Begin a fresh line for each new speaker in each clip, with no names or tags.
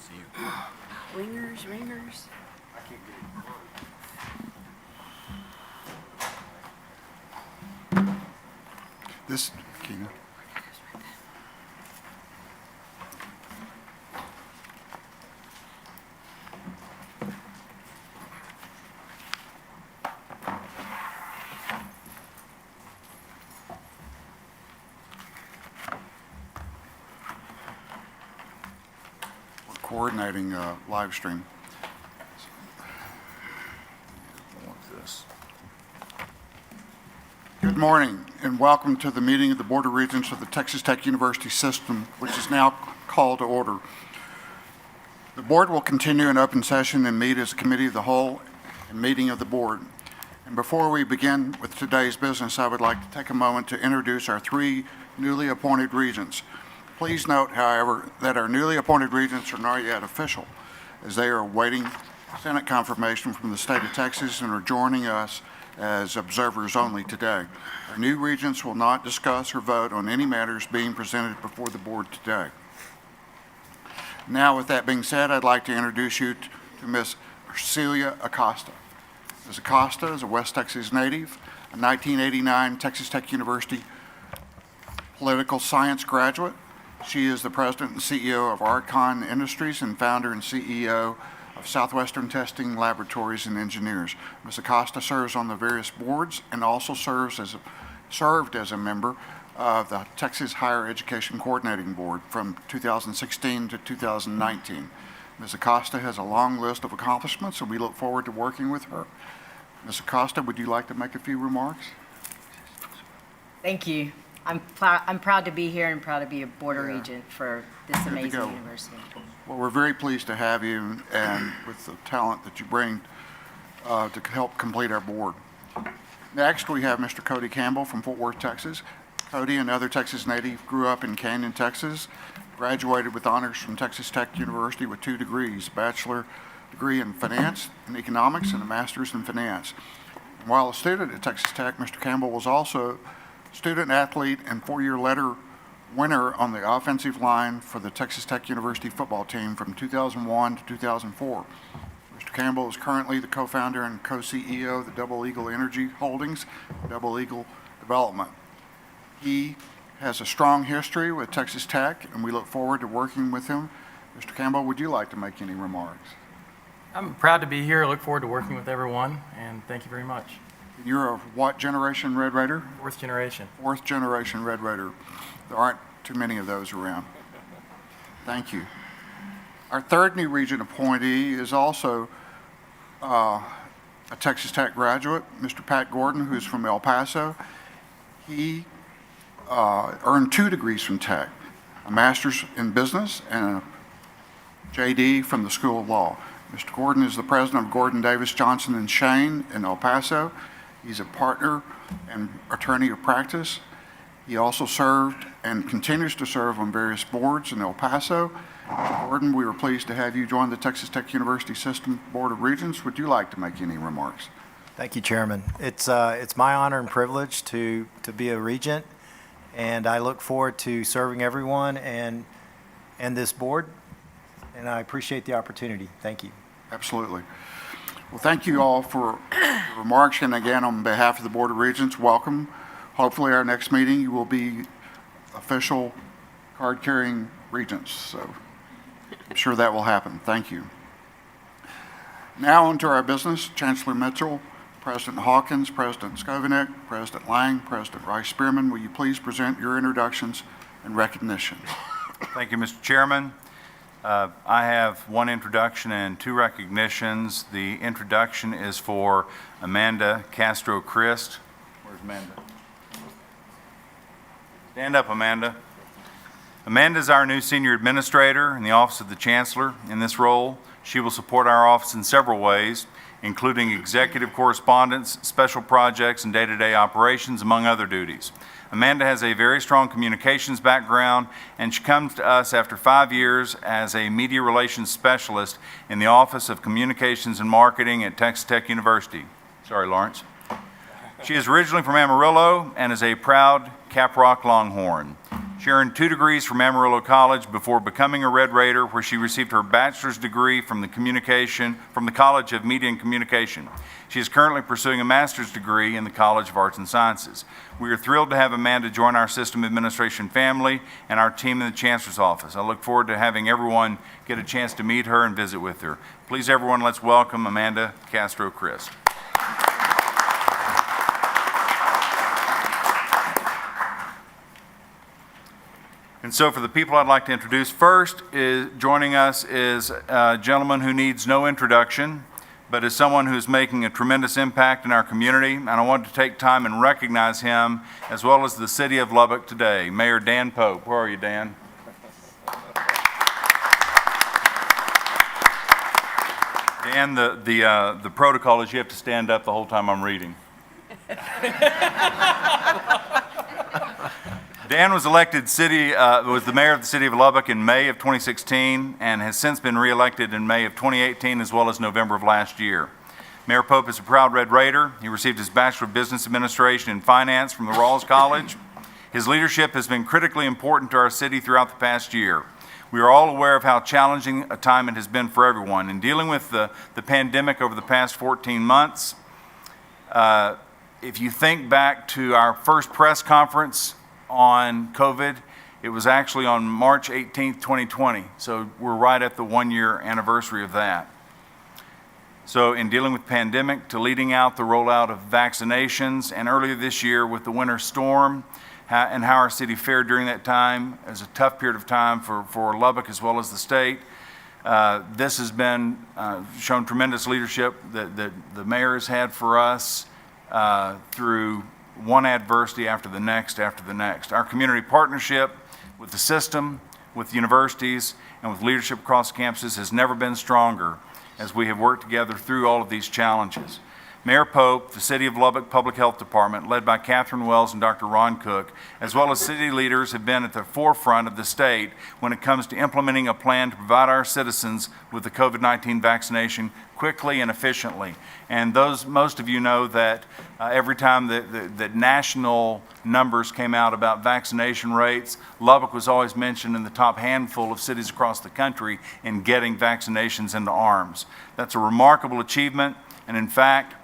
see you.
Ringers, ringers.
This, Keena. We're coordinating a live stream.
This.
Good morning and welcome to the meeting of the Board of Regents of the Texas Tech University System, which is now called to order. The board will continue in open session and meet as a committee of the whole and meeting of the board. And before we begin with today's business, I would like to take a moment to introduce our three newly appointed regents. Please note, however, that our newly appointed regents are not yet official, as they are awaiting Senate confirmation from the state of Texas and are joining us as observers only today. Our new regents will not discuss or vote on any matters being presented before the board today. Now, with that being said, I'd like to introduce you to Ms. Celia Acosta. Ms. Acosta is a West Texas native, a 1989 Texas Tech University political science graduate. She is the president and CEO of Archon Industries and founder and CEO of Southwestern Testing Laboratories and Engineers. Ms. Acosta serves on the various boards and also served as a member of the Texas Higher Education Coordinating Board from 2016 to 2019. Ms. Acosta has a long list of accomplishments, and we look forward to working with her. Ms. Acosta, would you like to make a few remarks?
Thank you. I'm proud to be here and proud to be a board regent for this amazing university.
Well, we're very pleased to have you and with the talent that you bring to help complete our board. Next, we have Mr. Cody Campbell from Fort Worth, Texas. Cody, another Texas native, grew up in Canyon, Texas, graduated with honors from Texas Tech University with 2 degrees, a bachelor degree in finance and economics and a master's in finance. And while a student at Texas Tech, Mr. Campbell was also student athlete and 4-year letter winner on the offensive line for the Texas Tech University football team from 2001 to 2004. Mr. Campbell is currently the co-founder and co-CEO of the Double Eagle Energy Holdings, Double Eagle Development. He has a strong history with Texas Tech, and we look forward to working with him. Mr. Campbell, would you like to make any remarks?
I'm proud to be here. I look forward to working with everyone, and thank you very much.
You're of what generation Red Raider?
4th generation.
4th generation Red Raider. There aren't too many of those around. Thank you. Our third new regent appointee is also a Texas Tech graduate, Mr. Pat Gordon, who's from El Paso. He earned 2 degrees from Tech, a master's in business and a JD from the School of Law. Mr. Gordon is the president of Gordon Davis Johnson & Shane in El Paso. He's a partner and attorney of practice. He also served and continues to serve on various boards in El Paso. Mr. Gordon, we were pleased to have you join the Texas Tech University System Board of Regents. Would you like to make any remarks?
Thank you, Chairman. It's my honor and privilege to be a regent, and I look forward to serving everyone and this board, and I appreciate the opportunity. Thank you.
Absolutely. Well, thank you all for your remarks, and again, on behalf of the Board of Regents, welcome. Hopefully, our next meeting, you will be official card-carrying regents, so I'm sure that will happen. Thank you. Now on to our business. Chancellor Mitchell, President Hawkins, President Skovanec, President Lang, President Rice-Spearman, will you please present your introductions and recognition?
Thank you, Mr. Chairman. I have 1 introduction and 2 recognitions. The introduction is for Amanda Castro-Christ. Where's Amanda? Stand up, Amanda. Amanda is our new senior administrator in the Office of the Chancellor. In this role, she will support our office in several ways, including executive correspondence, special projects, and day-to-day operations, among other duties. Amanda has a very strong communications background, and she comes to us after 5 years as a media relations specialist in the Office of Communications and Marketing at Texas Tech University. Sorry, Lawrence. She is originally from Amarillo and is a proud Caprock Longhorn. She earned 2 degrees from Amarillo College before becoming a Red Raider, where she received her bachelor's degree from the College of Media and Communication. She is currently pursuing a master's degree in the College of Arts and Sciences. We are thrilled to have Amanda join our system administration family and our team in the Chancellor's office. I look forward to having everyone get a chance to meet her and visit with her. Please, everyone, let's welcome Amanda Castro-Christ. And so for the people I'd like to introduce first, joining us is a gentleman who needs no introduction, but is someone who's making a tremendous impact in our community. And I want to take time and recognize him, as well as the city of Lubbock today. Mayor Dan Pope. Where are you, Dan? Dan, the protocol is you have to stand up the whole time I'm reading. Dan was elected was the mayor of the city of Lubbock in May of 2016 and has since been reelected in May of 2018 as well as November of last year. Mayor Pope is a proud Red Raider. He received his Bachelor of Business Administration and Finance from the Rawls College. His leadership has been critically important to our city throughout the past year. We are all aware of how challenging a time it has been for everyone. In dealing with the pandemic over the past 14 months, if you think back to our first press conference on COVID, it was actually on March 18th, 2020. So we're right at the 1-year anniversary of that. So in dealing with the pandemic to leading out the rollout of vaccinations, and earlier this year with the winter storm, and how our city fared during that time, as a tough period of time for Lubbock as well as the state. This has been shown tremendous leadership that the mayor has had for us through one adversity after the next after the next. Our community partnership with the system, with universities, and with leadership across campuses has never been stronger as we have worked together through all of these challenges. Mayor Pope, the City of Lubbock Public Health Department, led by Catherine Wells and Dr. Ron Cook, as well as city leaders, have been at the forefront of the state when it comes to implementing a plan to provide our citizens with the COVID-19 vaccination quickly and efficiently. And most of you know that every time that national numbers came out about vaccination rates, Lubbock was always mentioned in the top handful of cities across the country in getting vaccinations into arms. That's a remarkable achievement, and in fact,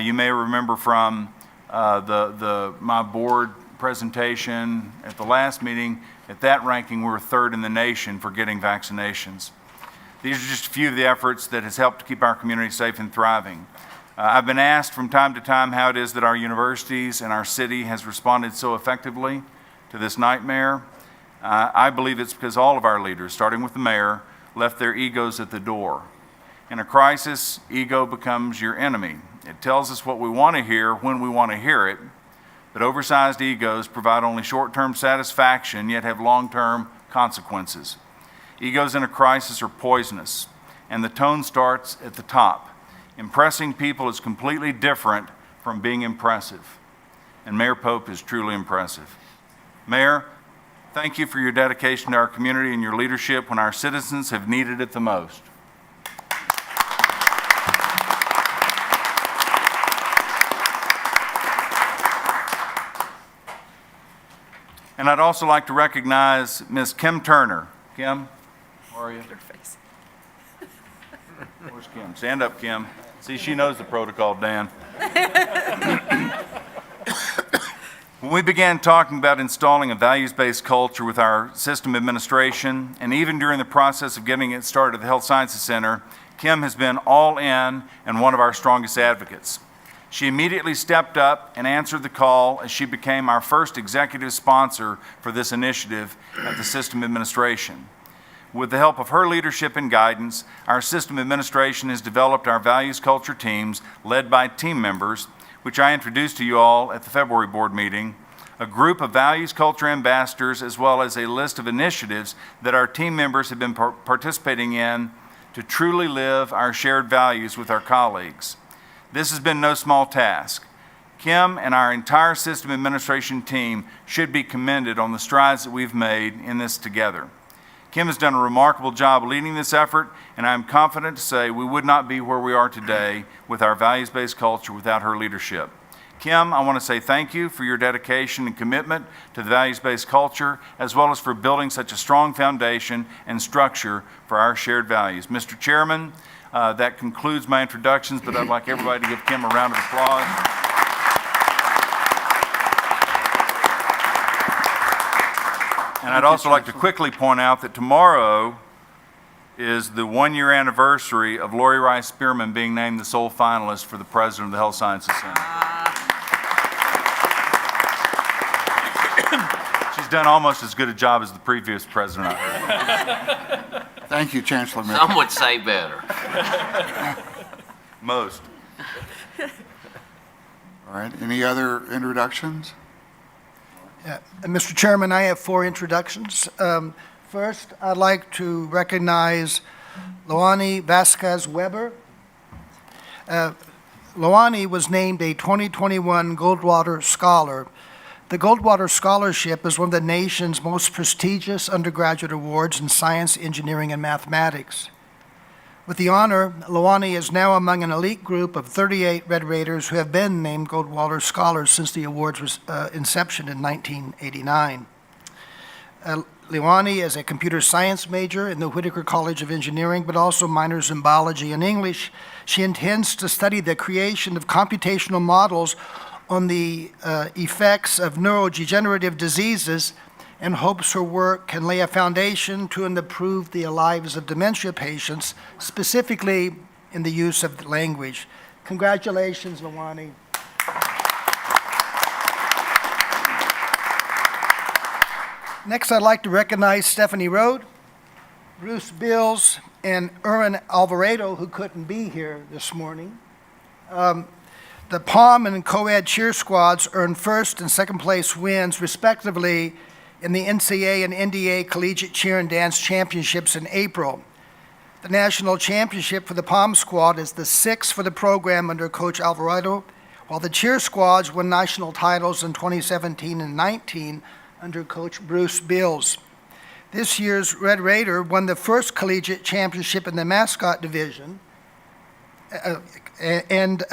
you may remember from my board presentation at the last meeting, at that ranking, we were 3rd in the nation for getting vaccinations. These are just a few of the efforts that has helped to keep our community safe and thriving. I've been asked from time to time how it is that our universities and our city has responded so effectively to this nightmare. I believe it's because all of our leaders, starting with the mayor, left their egos at the door. In a crisis, ego becomes your enemy. It tells us what we want to hear when we want to hear it, but oversized egos provide only short-term satisfaction, yet have long-term consequences. Egos in a crisis are poisonous, and the tone starts at the top. Impressing people is completely different from being impressive, and Mayor Pope is truly impressive. Mayor, thank you for your dedication to our community and your leadership when our citizens have needed it the most. And I'd also like to recognize Ms. Kim Turner. Kim, where are you? Where's Kim? Stand up, Kim. See, she knows the protocol, Dan. When we began talking about installing a values-based culture with our system administration, and even during the process of getting it started at the Health Sciences Center, Kim has been all in and one of our strongest advocates. She immediately stepped up and answered the call as she became our first executive sponsor for this initiative at the system administration. With the help of her leadership and guidance, our system administration has developed our values culture teams led by team members, which I introduced to you all at the February board meeting, a group of values culture ambassadors, as well as a list of initiatives that our team members have been participating in to truly live our shared values with our colleagues. This has been no small task. Kim and our entire system administration team should be commended on the strides that we've made in this together. Kim has done a remarkable job leading this effort, and I'm confident to say we would not be where we are today with our values-based culture without her leadership. Kim, I want to say thank you for your dedication and commitment to the values-based culture, as well as for building such a strong foundation and structure for our shared values. Mr. Chairman, that concludes my introductions, but I'd like everybody to give Kim a round of applause. And I'd also like to quickly point out that tomorrow is the one-year anniversary of Lori Rice Spearman being named the sole finalist for the President of the Health Sciences Center. She's done almost as good a job as the previous president, I heard.
Thank you, Chancellor Mitchell.
Some would say better.
Most.
All right, any other introductions?
Mr. Chairman, I have 4 introductions. First, I'd like to recognize Loani Vasquez Weber. Loani was named a 2021 Goldwater Scholar. The Goldwater Scholarship is one of the nation's most prestigious undergraduate awards in science, engineering, and mathematics. With the honor, Loani is now among an elite group of 38 Red Raiders who have been named Goldwater Scholars since the award's inception in 1989. Loani is a computer science major in the Whitaker College of Engineering, but also minors in biology and English. She intends to study the creation of computational models on the effects of neurodegenerative diseases and hopes her work can lay a foundation to improve the lives of dementia patients, specifically in the use of language. Congratulations, Loani. Next, I'd like to recognize Stephanie Rode, Bruce Bills, and Erin Alvarado, who couldn't be here this morning. The POM and co-ed cheer squads earned first and second place wins, respectively, in the NCAA and NDA Collegiate Cheer and Dance Championships in April. The national championship for the POM squad is the 6th for the program under Coach Alvarado, while the cheer squads won national titles in 2017 and 19 under Coach Bruce Bills. This year's Red Raider won the first collegiate championship in the mascot division, and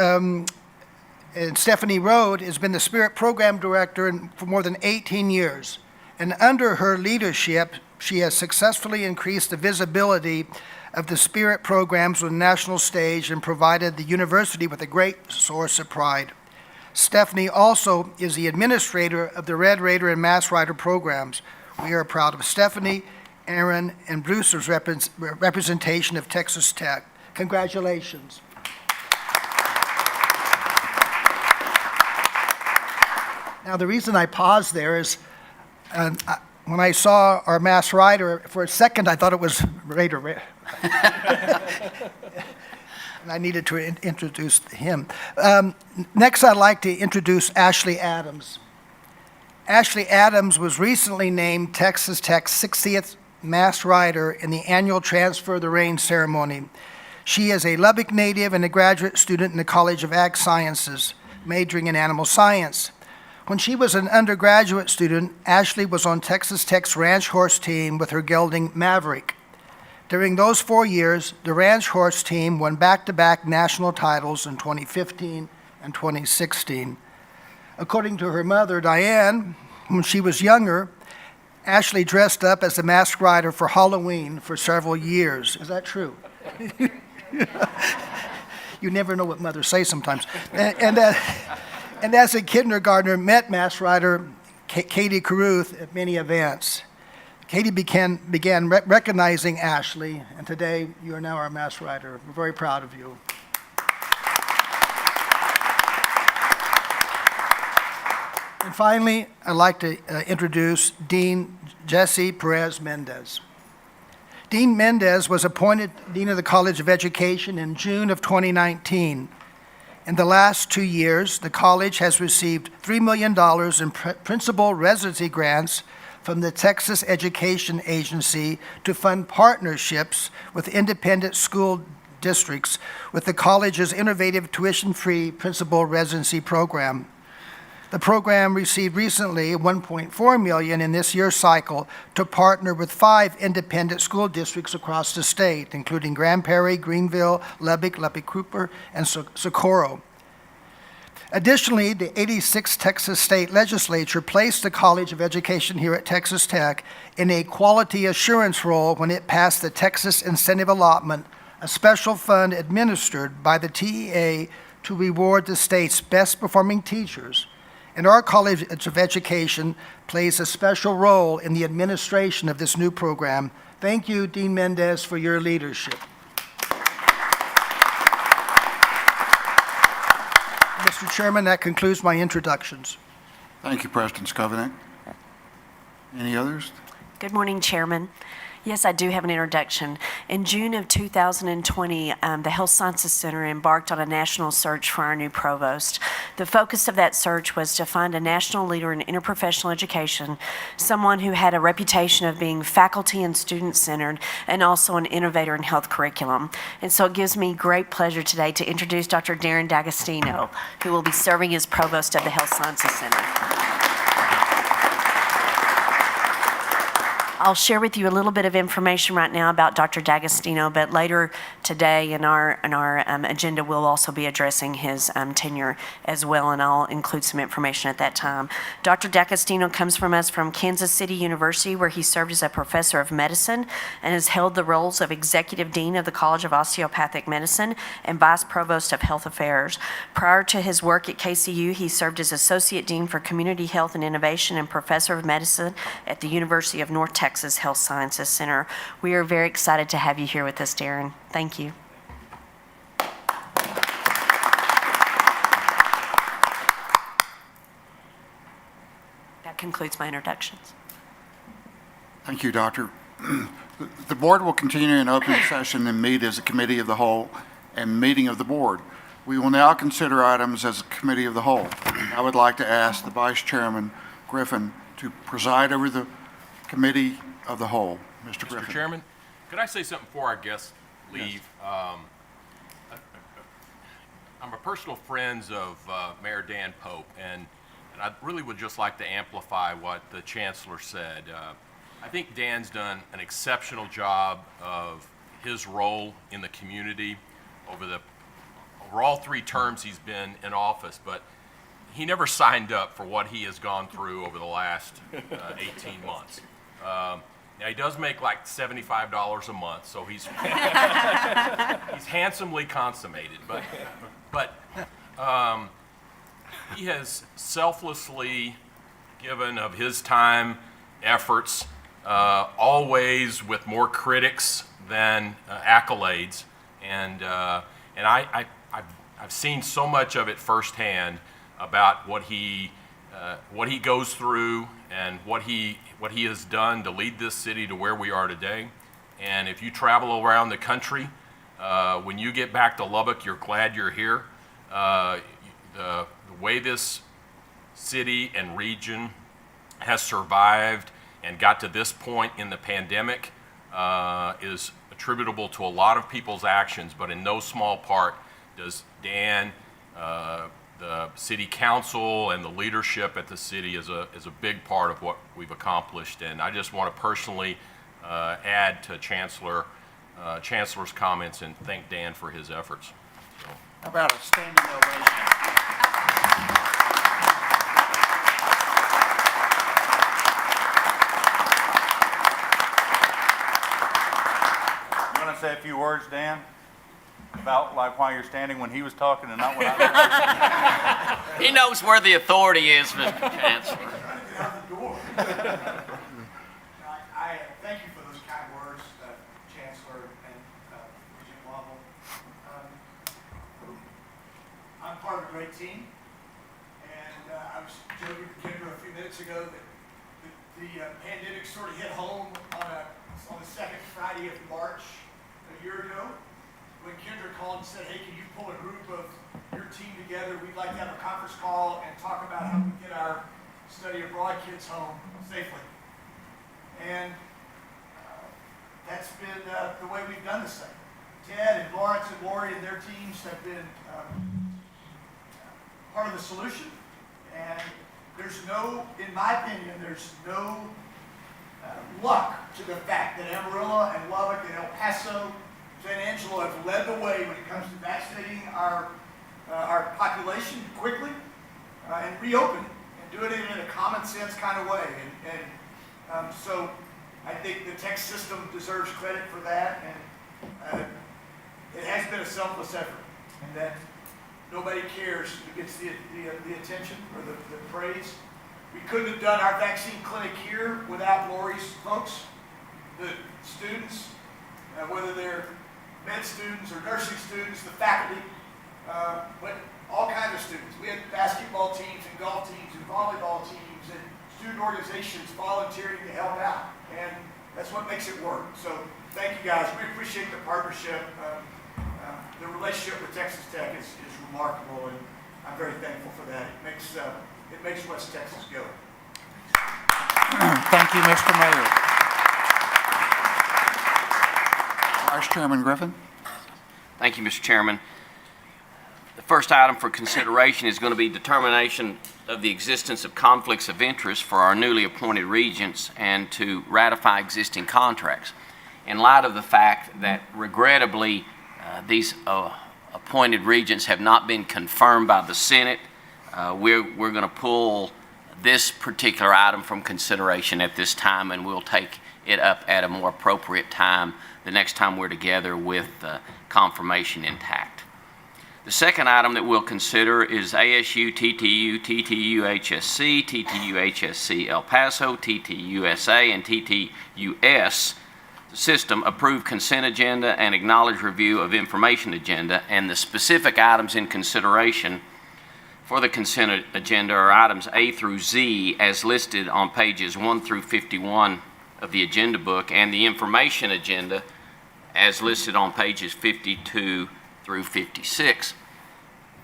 Stephanie Rode has been the Spirit Program Director for more than 18 years. And under her leadership, she has successfully increased the visibility of the Spirit programs on the national stage and provided the university with a great source of pride. Stephanie also is the administrator of the Red Raider and Mass Rider programs. We are proud of Stephanie, Aaron, and Bruce's representation of Texas Tech. Congratulations. Now, the reason I paused there is when I saw our Mass Rider, for a second I thought it was Raider. And I needed to introduce him. Next, I'd like to introduce Ashley Adams. Ashley Adams was recently named Texas Tech's 60th Mass Rider in the annual Transfer of the Reign ceremony. She is a Lubbock native and a graduate student in the College of Ag Sciences, majoring in animal science. When she was an undergraduate student, Ashley was on Texas Tech's ranch horse team with her gelding Maverick. During those 4 years, the ranch horse team won back-to-back national titles in 2015 and 2016. According to her mother, Diane, when she was younger, Ashley dressed up as a masked rider for Halloween for several years. Is that true? You never know what mothers say sometimes. And as a kindergartner, met Mass Rider Katie Caruth at many events. Katie began recognizing Ashley, and today you are now our Mass Rider. We're very proud of you. And finally, I'd like to introduce Dean Jesse Perez Mendez. Dean Mendez was appointed Dean of the College of Education in June of 2019. In the last 2 years, the college has received $3 million in principal residency grants from the Texas Education Agency to fund partnerships with independent school districts with the college's innovative tuition-free principal residency program. The program received recently $1.4 million in this year's cycle to partner with 5 independent school districts across the state, including Grand Prairie, Greenville, Lubbock, Lubbock Cooper, and Socorro. Additionally, the 86th Texas State Legislature placed the College of Education here at Texas Tech in a quality assurance role when it passed the Texas Incentive Allotment, a special fund administered by the TEA to reward the state's best-performing teachers. And our College of Education plays a special role in the administration of this new program. Thank you, Dean Mendez, for your leadership. Mr. Chairman, that concludes my introductions.
Thank you, President Skovenick. Any others?
Good morning, Chairman. Yes, I do have an introduction. In June of 2020, the Health Sciences Center embarked on a national search for our new provost. The focus of that search was to find a national leader in interprofessional education, someone who had a reputation of being faculty and student-centered, and also an innovator in health curriculum. And so it gives me great pleasure today to introduce Dr. Darren D'Agostino, who will be serving as provost of the Health Sciences Center. I'll share with you a little bit of information right now about Dr. D'Agostino, but later today in our agenda, we'll also be addressing his tenure as well, and I'll include some information at that time. Dr. D'Agostino comes from us from Kansas City University, where he served as a professor of medicine and has held the roles of executive dean of the College of Osteopathic Medicine and vice provost of health affairs. Prior to his work at KCU, he served as associate dean for community health and innovation and professor of medicine at the University of North Texas Health Sciences Center. We are very excited to have you here with us, Darren. Thank you. That concludes my introductions.
Thank you, Doctor. The board will continue in open session and meet as a committee of the whole and meeting of the board. We will now consider items as a committee of the whole. I would like to ask the Vice Chairman Griffin to preside over the committee of the whole. Mr. Griffin.
Mr. Chairman, could I say something before our guests leave?
Yes.
I'm a personal friend of Mayor Dan Pope, and I really would just like to amplify what the Chancellor said. I think Dan's done an exceptional job of his role in the community over all 3 terms he's been in office, but he never signed up for what he has gone through over the last 18 months. Now, he does make like $75 a month, so he's handsomely consummated, but he has selflessly given of his time, efforts, always with more critics than accolades, and I've seen so much of it firsthand about what he goes through and what he has done to lead this city to where we are today. And if you travel around the country, when you get back to Lubbock, you're glad you're here. The way this city and region has survived and got to this point in the pandemic is attributable to a lot of people's actions, but in no small part does Dan, the city council, and the leadership at the city is a big part of what we've accomplished. And I just want to personally add to Chancellor's comments and thank Dan for his efforts.
How about a standing ovation?
You want to say a few words, Dan, about like why you're standing when he was talking and not when I was?
He knows where the authority is, Mr. Chancellor.
I thank you for those kind words, Chancellor and Regent Lovell. I'm part of a great team, and I was joking with Kendra a few minutes ago that the pandemic sort of hit home on the second Friday of March a year ago, when Kendra called and said, hey, can you pull a group of your team together? We'd like to have a conference call and talk about how we get our study abroad kids home safely. And that's been the way we've done this thing. Ted and Lawrence and Lori and their teams have been part of the solution. And there's no, in my opinion, there's no luck to the fact that Amarillo and Lubbock and El Paso, San Angelo have led the way when it comes to vaccinating our our population quickly and reopen and do it in a common sense kind of way. So I think the tech system deserves credit for that, and it has been a selfless effort, and that nobody cares who gets the attention or the praise. We couldn't have done our vaccine clinic here without Lori's folks, the students, whether they're med students or nursing students, the faculty, but all kinds of students. We had basketball teams and golf teams and volleyball teams and student organizations volunteering to help out, and that's what makes it work. So thank you guys. We appreciate the partnership. The relationship with Texas Tech is remarkable, and I'm very thankful for that. It makes West Texas go.
Thank you, Mr. Mayor. Vice Chairman Griffin.
Thank you, Mr. Chairman. The first item for consideration is going to be determination of the existence of conflicts of interest for our newly appointed regents and to ratify existing contracts. In light of the fact that regrettably these appointed regents have not been confirmed by the Senate, we're going to pull this particular item from consideration at this time, and we'll take it up at a more appropriate time the next time we're together with confirmation intact. The second item that we'll consider is ASU, TTU, TTU HSC, TTU HSC El Paso, TTU USA, and TTUS system approve consent agenda and acknowledge review of information agenda, and the specific items in consideration for the consent agenda are items A through Z as listed on pages 1 through 51 of the agenda book, and the information agenda as listed on pages 52 through 56.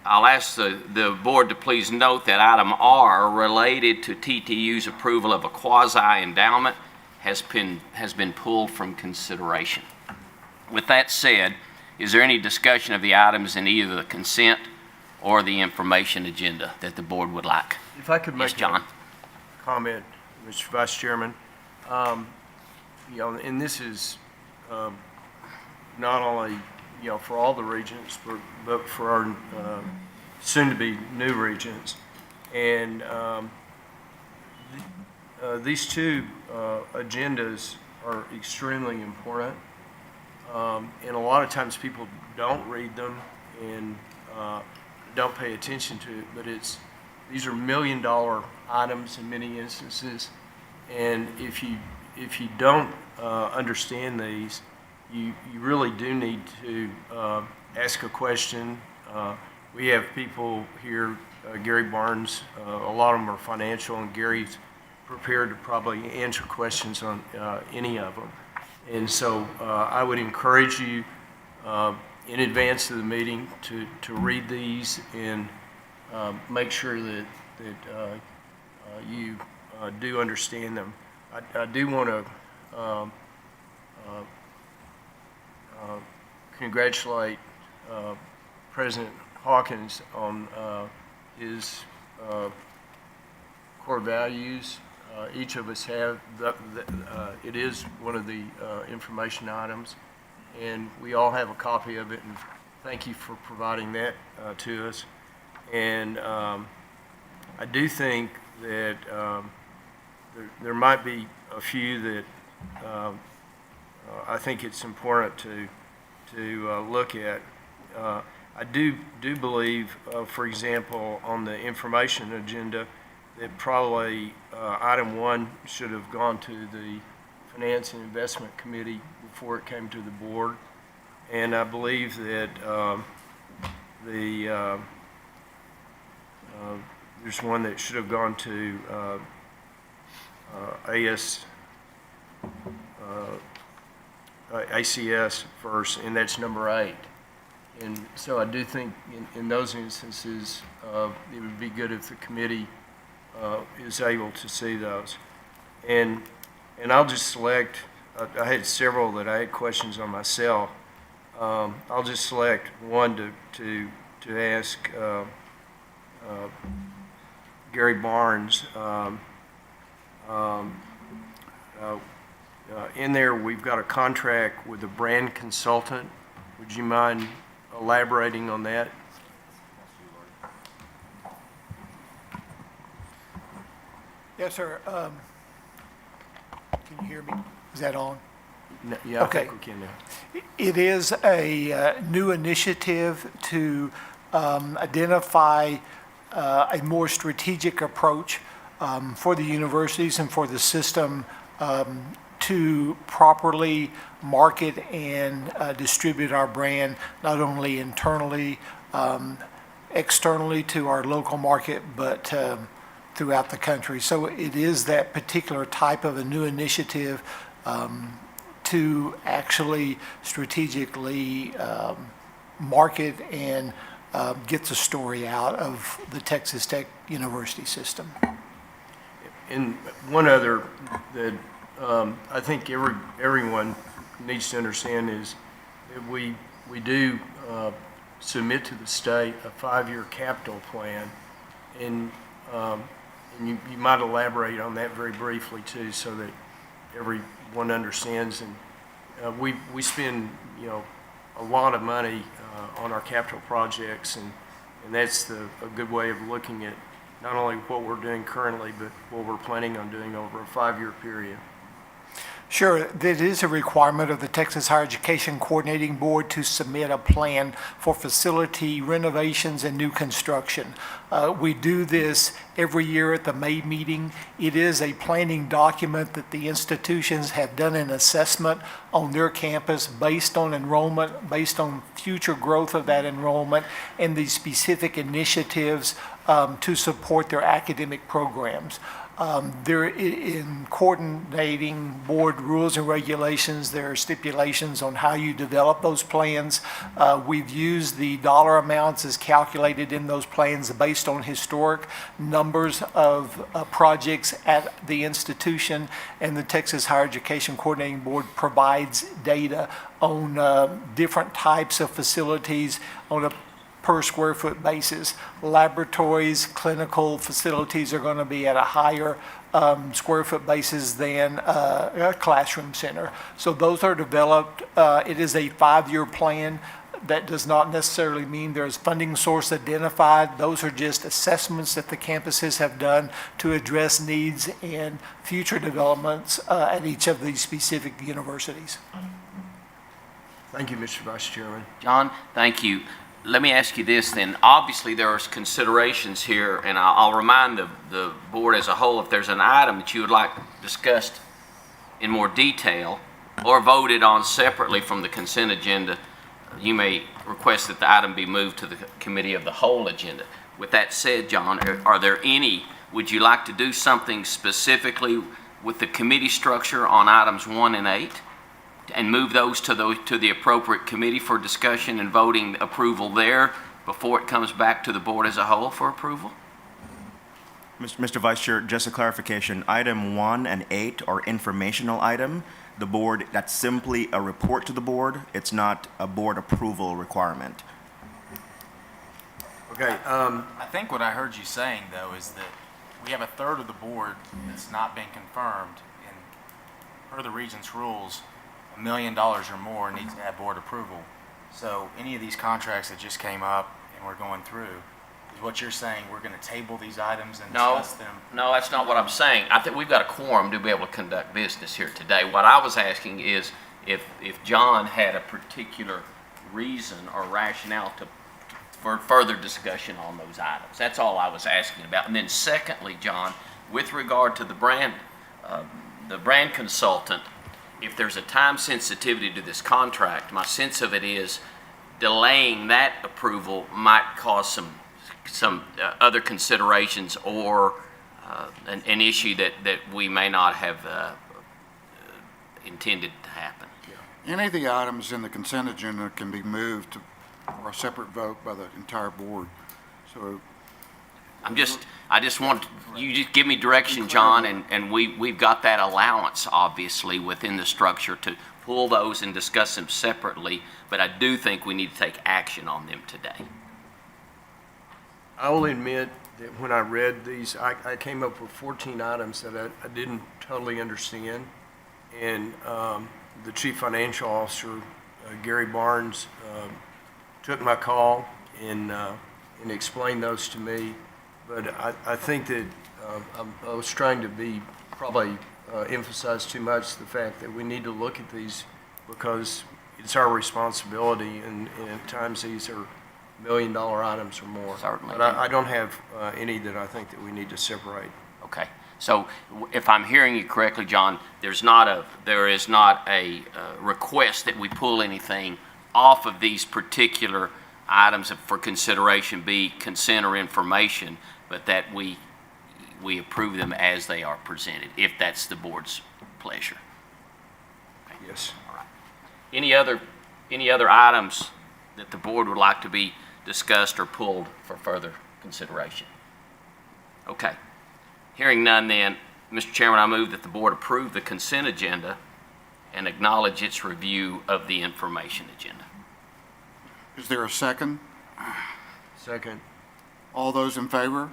I'll ask the board to please note that item R, related to TTU's approval of a quasi-endowment, has been pulled from consideration. With that said, is there any discussion of the items in either the consent or the information agenda that the board would like?
If I could
Yes,
make
John.
a comment, Mr. Vice Chairman. And this is not only, for all the regents, but for our soon-to-be new regents. And these two agendas are extremely important. And a lot of times people don't read them and don't pay attention to it, but these are million-dollar items in many instances. And if you don't understand these, you really do need to ask a question. We have people here, Gary Barnes, a lot of them are financial, and Gary's prepared to probably answer questions on any of them. And so I would encourage you in advance of the meeting to read these and make sure that you do understand them. I do want to congratulate President Hawkins on his core values. Each of us have, it is one of the information items, and we all have a copy of it, and thank you for providing that to us. And I do think that there might be a few that I think it's important to look at. I do believe, for example, on the information agenda, that probably item 1 should have gone to the Finance and Investment Committee before it came to the board. And I believe that there's one that should have gone to ACS first, and that's number 8. And so I do think in those instances, it would be good if the committee is able to see those. And I'll just select, I had several that I had questions on myself. I'll just select one to ask Gary Barnes. In there, we've got a contract with a brand consultant. Would you mind elaborating on that?
Yes, sir. Can you hear me? Is that on?
Yeah, I
Okay.
think we can now.
It is a new initiative to identify a more strategic approach for the universities and for the system to properly market and distribute our brand, not only internally, externally to our local market, but throughout the country. So it is that particular type of a new initiative to actually strategically market and get the story out of the Texas Tech University system.
And one other that I think everyone needs to understand is that we do submit to the state a 5-year capital plan, and you might elaborate on that very briefly too, so that everyone understands. And we spend a lot of money on our capital projects, and that's a good way of looking at not only what we're doing currently, but what we're planning on doing over a 5-year period.
Sure, it is a requirement of the Texas Higher Education Coordinating Board to submit a plan for facility renovations and new construction. We do this every year at the May meeting. It is a planning document that the institutions have done an assessment on their campus based on enrollment, based on future growth of that enrollment, and the specific initiatives to support their academic programs. In coordinating board rules and regulations, there are stipulations on how you develop those plans. We've used the dollar amounts as calculated in those plans based on historic numbers of projects at the institution, and the Texas Higher Education Coordinating Board provides data on different types of facilities on a per square foot basis. Laboratories, clinical facilities are going to be at a higher square foot basis than a classroom center. So those are developed. It is a 5-year plan. That does not necessarily mean there's funding source identified. Those are just assessments that the campuses have done to address needs and future developments at each of these specific universities.
Thank you, Mr. Vice Chairman.
John, thank you. Let me ask you this then. Obviously, there are considerations here, and I'll remind the board as a whole, if there's an item that you would like discussed in more detail or voted on separately from the consent agenda, you may request that the item be moved to the committee of the whole agenda. With that said, John, are there any, would you like to do something specifically with the committee structure on items 1 and 8? And move those to the appropriate committee for discussion and voting approval there before it comes back to the board as a whole for approval?
Mr. Vice Chair, just a clarification. Item 1 and 8 are informational item. The board, that's simply a report to the board. It's not a board approval requirement.
Okay,
I think what I heard you saying, though, is that we have a third of the board that's not been confirmed, and per the Regents' rules, $1 million or more needs to have board approval. So any of these contracts that just came up and we're going through, is what you're saying we're going to table these items and discuss them?
No, that's not what I'm saying. I think we've got a quorum to be able to conduct business here today. What I was asking is if John had a particular reason or rationale for further discussion on those items. That's all I was asking about. And then secondly, John, with regard to the brand consultant, if there's a time sensitivity to this contract, my sense of it is delaying that approval might cause some other considerations or an issue that we may not have intended to happen.
Any of the items in the consent agenda can be moved for a separate vote by the entire board. So
I just want you to give me direction, John, and we've got that allowance, obviously, within the structure to pull those and discuss them separately, but I do think we need to take action on them today.
I will admit that when I read these, I came up with 14 items that I didn't totally understand, and the Chief Financial Officer, Gary Barnes, took my call and explained those to me. but I think that I was trying to be, probably emphasize too much the fact that we need to look at these because it's our responsibility, and at times these are million-dollar items or more.
Certainly.
But I don't have any that I think that we need to separate.
Okay. So if I'm hearing you correctly, John, there is not a request that we pull anything off of these particular items for consideration, be consent or information, but that we approve them as they are presented, if that's the board's pleasure.
Yes.
All right. Any other items that the board would like to be discussed or pulled for further consideration? Okay. Hearing none then, Mr. Chairman, I move that the board approve the consent agenda and acknowledge its review of the information agenda.
Is there a second?
Second.
All those in favor?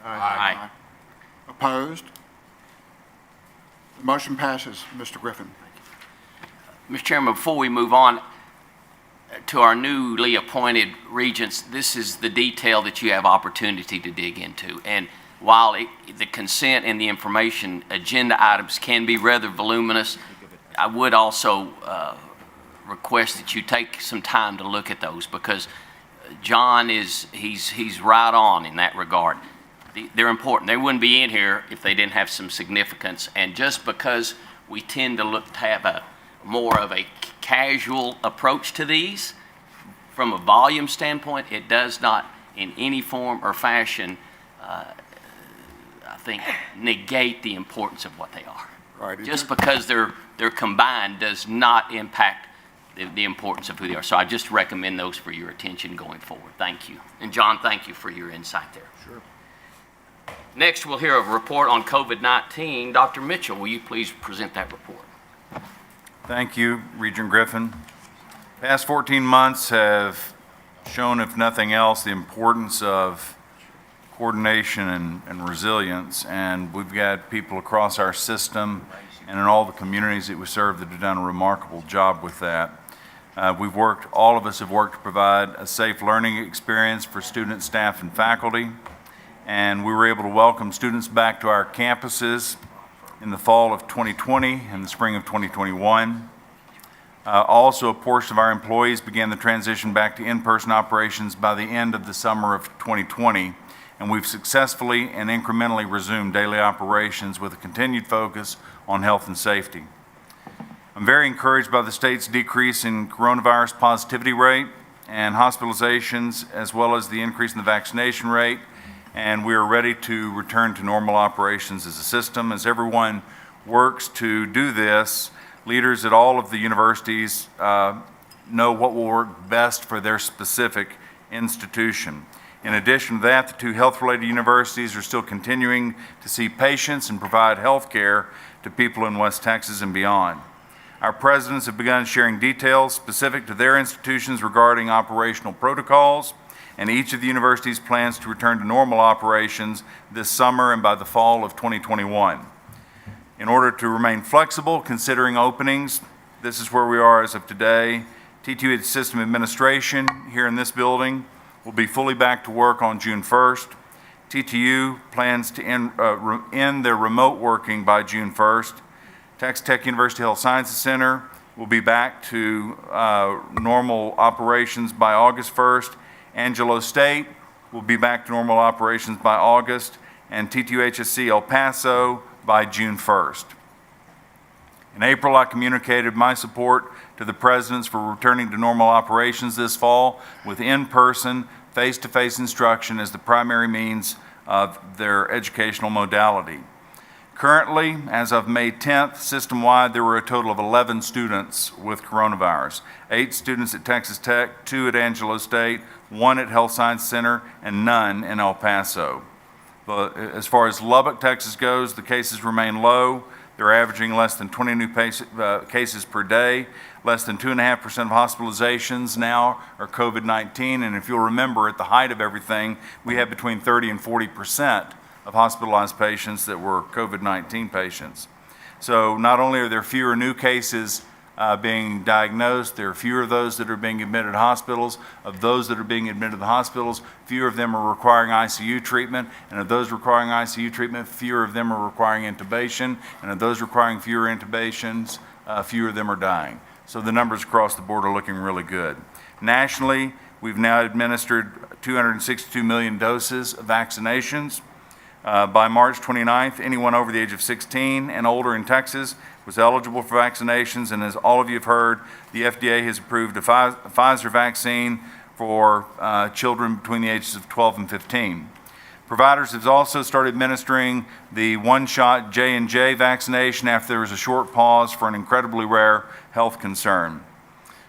Aye.
Opposed? The motion passes. Mr. Griffin.
Mr. Chairman, before we move on to our newly appointed regents, this is the detail that you have opportunity to dig into. And while the consent and the information agenda items can be rather voluminous, I would also request that you take some time to look at those, because John he's right on in that regard. They're important. They wouldn't be in here if they didn't have some significance. And just because we tend to have more of a casual approach to these, from a volume standpoint, it does not in any form or fashion, I think, negate the importance of what they are.
Right.
Just because they're combined does not impact the importance of who they are. So I just recommend those for your attention going forward. Thank you. And John, thank you for your insight there.
Sure.
Next, we'll hear a report on COVID-19. Dr. Mitchell, will you please present that report?
Thank you, Regent Griffin. Past 14 months have shown, if nothing else, the importance of coordination and resilience. And we've got people across our system and in all the communities that we serve that have done a remarkable job with that. All of us have worked to provide a safe learning experience for students, staff, and faculty. And we were able to welcome students back to our campuses in the fall of 2020 and the spring of 2021. Also, a portion of our employees began the transition back to in-person operations by the end of the summer of 2020, and we've successfully and incrementally resumed daily operations with a continued focus on health and safety. I'm very encouraged by the state's decrease in coronavirus positivity rate and hospitalizations, as well as the increase in the vaccination rate, and we are ready to return to normal operations as a system. As everyone works to do this, leaders at all of the universities know what will work best for their specific institution. In addition to that, the two health-related universities are still continuing to see patients and provide health care to people in West Texas and beyond. Our presidents have begun sharing details specific to their institutions regarding operational protocols, and each of the universities plans to return to normal operations this summer and by the fall of 2021. In order to remain flexible, considering openings, this is where we are as of today. TTU System Administration here in this building will be fully back to work on June 1st. TTU plans to end their remote working by June 1st. Texas Tech University Health Sciences Center will be back to normal operations by August 1st. Angelo State will be back to normal operations by August, and TTU HSC El Paso by June 1st. In April, I communicated my support to the presidents for returning to normal operations this fall with in-person, face-to-face instruction as the primary means of their educational modality. Currently, as of May 10th, system-wide, there were a total of 11 students with coronavirus. 8 students at Texas Tech, 2 at Angelo State, 1 at Health Science Center, and none in El Paso. But as far as Lubbock, Texas goes, the cases remain low. They're averaging less than 20 new cases per day. Less than 2.5% of hospitalizations now are COVID-19. And if you'll remember, at the height of everything, we had between 30 and 40% of hospitalized patients that were COVID-19 patients. So not only are there fewer new cases being diagnosed. There are fewer of those that are being admitted to hospitals. Of those that are being admitted to the hospitals, fewer of them are requiring ICU treatment. And of those requiring ICU treatment, fewer of them are requiring intubation. And of those requiring fewer intubations, fewer of them are dying. So the numbers across the board are looking really good. Nationally, we've now administered 262 million doses of vaccinations. By March 29th, anyone over the age of 16 and older in Texas was eligible for vaccinations, and as all of you have heard, the FDA has approved a Pfizer vaccine for children between the ages of 12 and 15. Providers have also started administering the one-shot J&J vaccination after there was a short pause for an incredibly rare health concern.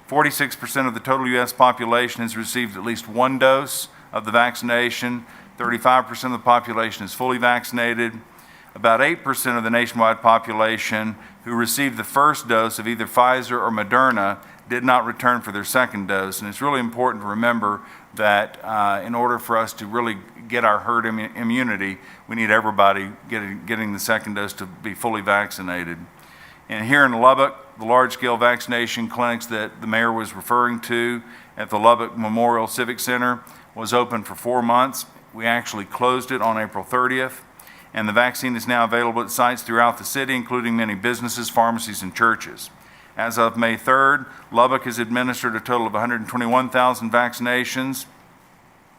46% of the total U.S. population has received at least one dose of the vaccination. 35% of the population is fully vaccinated. About 8% of the nationwide population who received the first dose of either Pfizer or Moderna did not return for their second dose. And it's really important to remember that in order for us to really get our herd immunity, we need everybody getting the second dose to be fully vaccinated. And here in Lubbock, the large-scale vaccination clinics that the mayor was referring to at the Lubbock Memorial Civic Center was open for 4 months. We actually closed it on April 30th, and the vaccine is now available at sites throughout the city, including many businesses, pharmacies, and churches. As of May 3rd, Lubbock has administered a total of 121,000 vaccinations,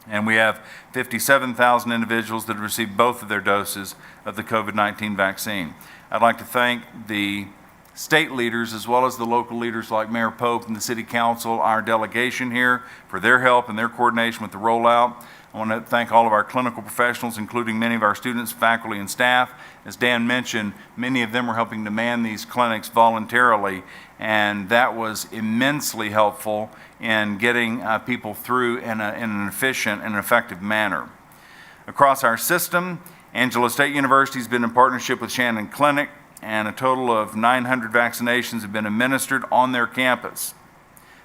and we have 57,000 individuals that have received both of their doses of the COVID-19 vaccine. I'd like to thank the state leaders as well as the local leaders like Mayor Pope and the City Council, our delegation here, for their help and their coordination with the rollout. I want to thank all of our clinical professionals, including many of our students, faculty, and staff. As Dan mentioned, many of them were helping to man these clinics voluntarily, and that was immensely helpful in getting people through in an efficient and effective manner. Across our system, Angelo State University has been in partnership with Shannon Clinic, and a total of 900 vaccinations have been administered on their campus.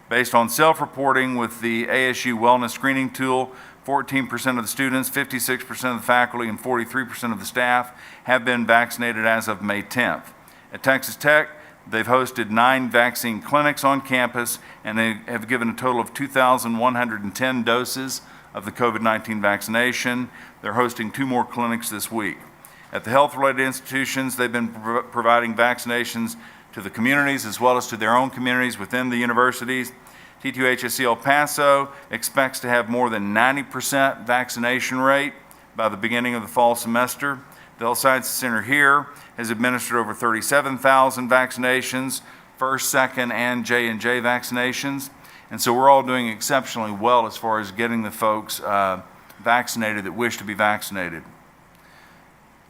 Based on self-reporting with the ASU Wellness Screening Tool, 14% of the students, 56% of the faculty, and 43% of the staff have been vaccinated as of May 10th. At Texas Tech, they've hosted 9 vaccine clinics on campus, and they have given a total of 2,110 doses of the COVID-19 vaccination. They're hosting 2 more clinics this week. At the health-related institutions, they've been providing vaccinations to the communities as well as to their own communities within the universities. T2HSC El Paso expects to have more than 90% vaccination rate by the beginning of the fall semester. The Health Sciences Center here has administered over 37,000 vaccinations, first, second, and J&J vaccinations. And so we're all doing exceptionally well as far as getting the folks vaccinated that wish to be vaccinated.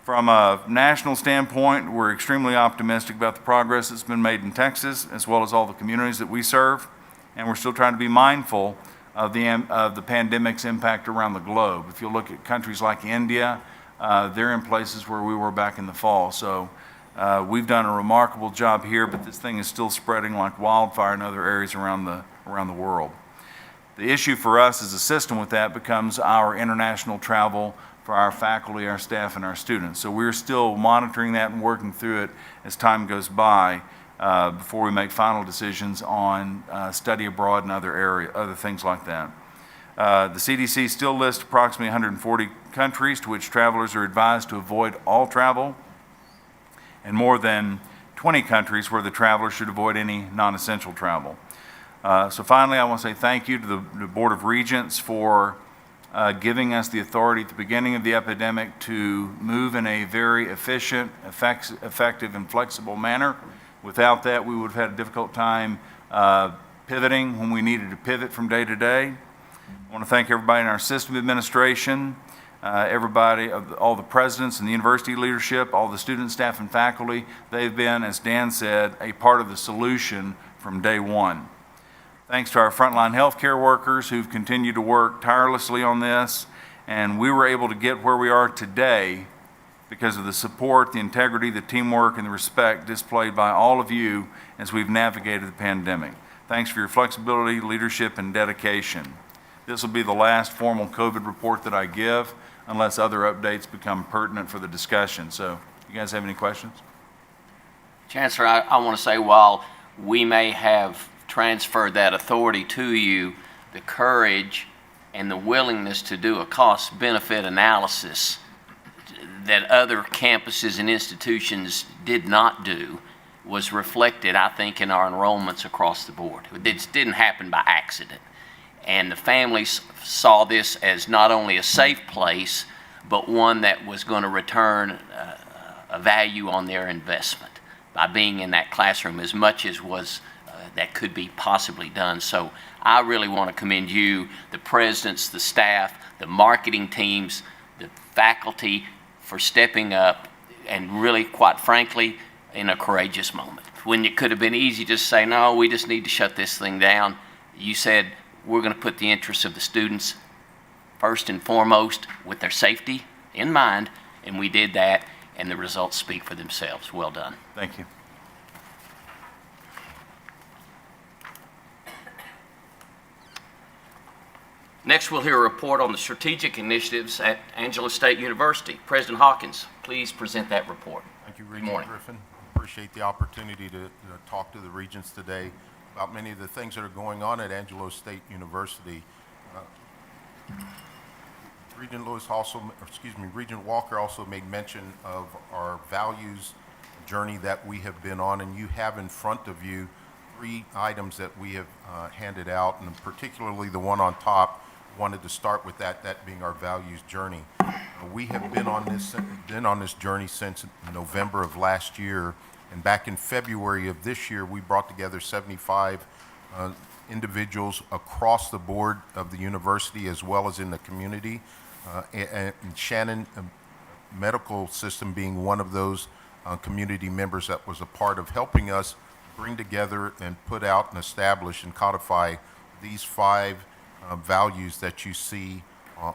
From a national standpoint, we're extremely optimistic about the progress that's been made in Texas, as well as all the communities that we serve. And we're still trying to be mindful of the pandemic's impact around the globe. If you look at countries like India, they're in places where we were back in the fall. So we've done a remarkable job here, but this thing is still spreading like wildfire in other areas around the world. The issue for us as a system with that becomes our international travel for our faculty, our staff, and our students. So we're still monitoring that and working through it as time goes by before we make final decisions on study abroad and other things like that. The CDC still lists approximately 140 countries to which travelers are advised to avoid all travel, and more than 20 countries where the traveler should avoid any non-essential travel. So finally, I want to say thank you to the Board of Regents for giving us the authority at the beginning of the epidemic to move in a very efficient, effective, and flexible manner. Without that, we would have had a difficult time pivoting when we needed to pivot from day to day. I want to thank everybody in our system administration, all the presidents and the university leadership, all the students, staff, and faculty. They've been, as Dan said, a part of the solution from day one. Thanks to our frontline healthcare workers who've continued to work tirelessly on this, and we were able to get where we are today because of the support, the integrity, the teamwork, and the respect displayed by all of you as we've navigated the pandemic. Thanks for your flexibility, leadership, and dedication. This will be the last formal COVID report that I give, unless other updates become pertinent for the discussion. So, you guys have any questions?
Chancellor, I want to say while we may have transferred that authority to you, the courage and the willingness to do a cost-benefit analysis that other campuses and institutions did not do was reflected, I think, in our enrollments across the board. It didn't happen by accident. And the families saw this as not only a safe place, but one that was going to return a value on their investment by being in that classroom as much as was that could be possibly done. So I really want to commend you, the presidents, the staff, the marketing teams, the faculty for stepping up and really, quite frankly, in a courageous moment. When it could have been easy to say, no, we just need to shut this thing down, you said, we're going to put the interests of the students first and foremost with their safety in mind, and we did that, and the results speak for themselves. Well done.
Thank you.
Next, we'll hear a report on the strategic initiatives at Angelo State University. President Hawkins, please present that report.
Thank you,
Good
Regent
morning.
Griffin. Appreciate the opportunity to talk to the Regents today about many of the things that are going on at Angelo State University. Regent Regent Walker also made mention of our values journey that we have been on, and you have in front of you 3 items that we have handed out, and particularly the one on top. Wanted to start with that being our values journey. We have been on this journey since November of last year, and back in February of this year, we brought together 75 individuals across the board of the university as well as in the community, and Shannon Medical System being one of those community members that was a part of helping us bring together and put out and establish and codify these 5 values that you see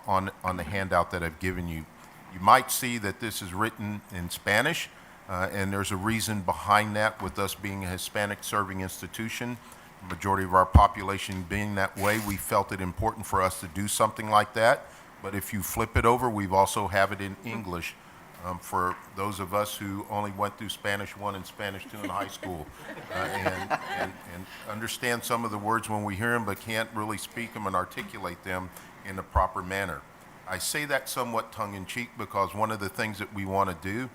on the handout that I've given you. You might see that this is written in Spanish, and there's a reason behind that with us being a Hispanic serving institution. The majority of our population being that way, we felt it important for us to do something like that. But if you flip it over, we've also have it in English for those of us who only went through Spanish 1 and Spanish 2 in high school and understand some of the words when we hear them, but can't really speak them and articulate them in the proper manner. I say that somewhat tongue-in-cheek because one of the things that we want to do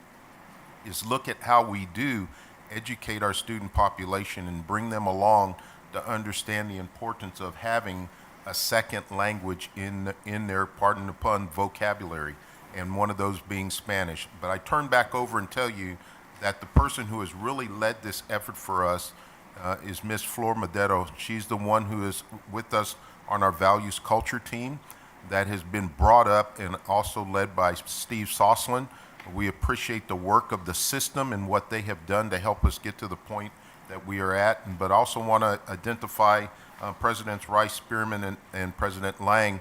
is look at how we do educate our student population and bring them along to understand the importance of having a second language in their, pardon the pun, vocabulary, and one of those being Spanish. But I turn back over and tell you that the person who has really led this effort for us is Ms. Flor Madero. She's the one who is with us on our values culture team that has been brought up and also led by Steve Sosslin. We appreciate the work of the system and what they have done to help us get to the point that we are at, but also want to identify Presidents Rice, Spearman, and President Lang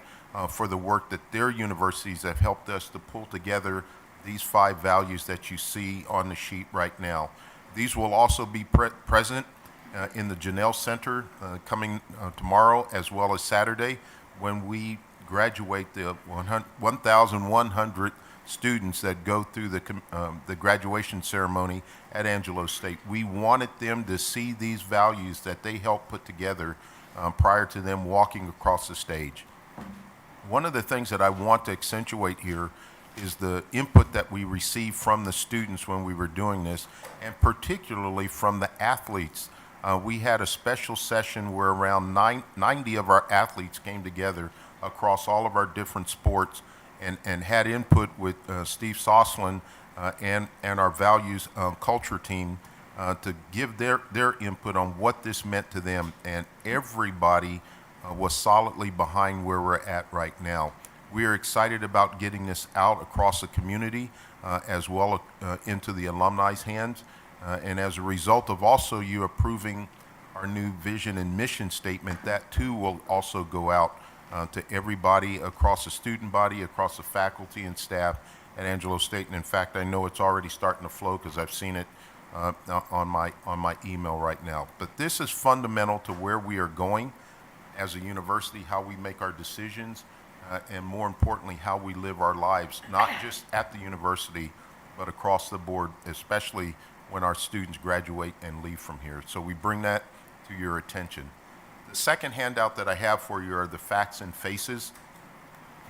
for the work that their universities have helped us to pull together these 5 values that you see on the sheet right now. These will also be present in the Janelle Center coming tomorrow as well as Saturday when we graduate the 1,100 students that go through the graduation ceremony at Angelo State. We wanted them to see these values that they helped put together prior to them walking across the stage. One of the things that I want to accentuate here is the input that we received from the students when we were doing this, and particularly from the athletes. We had a special session where around 90 of our athletes came together across all of our different sports and had input with Steve Sosslin and our values culture team to give their input on what this meant to them. And everybody was solidly behind where we're at right now. We are excited about getting this out across the community as well into the alumni's hands. And as a result of also you approving our new vision and mission statement, that too will also go out to everybody across the student body, across the faculty and staff at Angelo State. And in fact, I know it's already starting to flow because I've seen it on my email right now. But this is fundamental to where we are going as a university, how we make our decisions, and more importantly, how we live our lives, not just at the university, but across the board, especially when our students graduate and leave from here. So we bring that to your attention. The second handout that I have for you are the facts and faces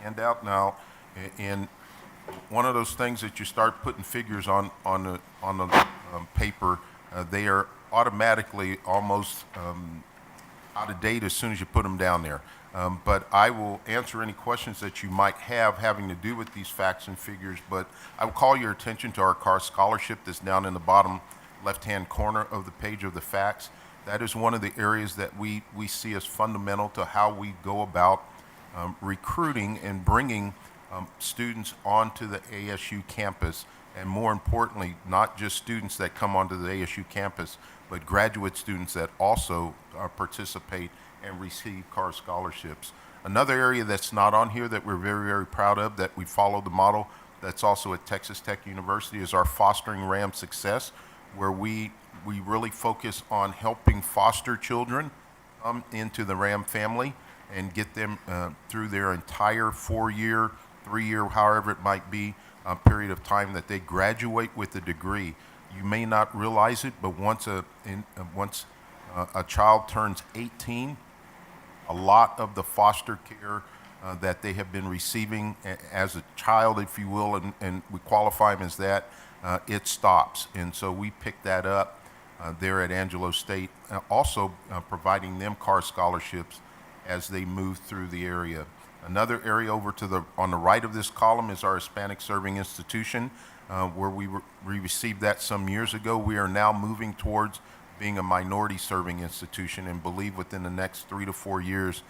handout. Now, in one of those things that you start putting figures on the paper, they are automatically almost out of date as soon as you put them down there. But I will answer any questions that you might have having to do with these facts and figures, but I will call your attention to our car scholarship that's down in the bottom left-hand corner of the page of the facts. That is one of the areas that we see as fundamental to how we go about recruiting and bringing students onto the ASU campus, and more importantly, not just students that come onto the ASU campus, but graduate students that also participate and receive car scholarships. Another area that's not on here that we're very, very proud of, that we follow the model that's also at Texas Tech University, is our Fostering RAM Success, where we really focus on helping foster children into the RAM family and get them through their entire 4-year, 3-year, however it might be, period of time that they graduate with a degree. You may not realize it, but once a child turns 18, a lot of the foster care that they have been receiving as a child, if you will, and we qualify them as that, it stops. And so we pick that up there at Angelo State, also providing them car scholarships as they move through the area. Another area over to on the right of this column is our Hispanic Serving Institution, where we received that some years ago. We are now moving towards being a minority serving institution and believe within the next 3 to 4 years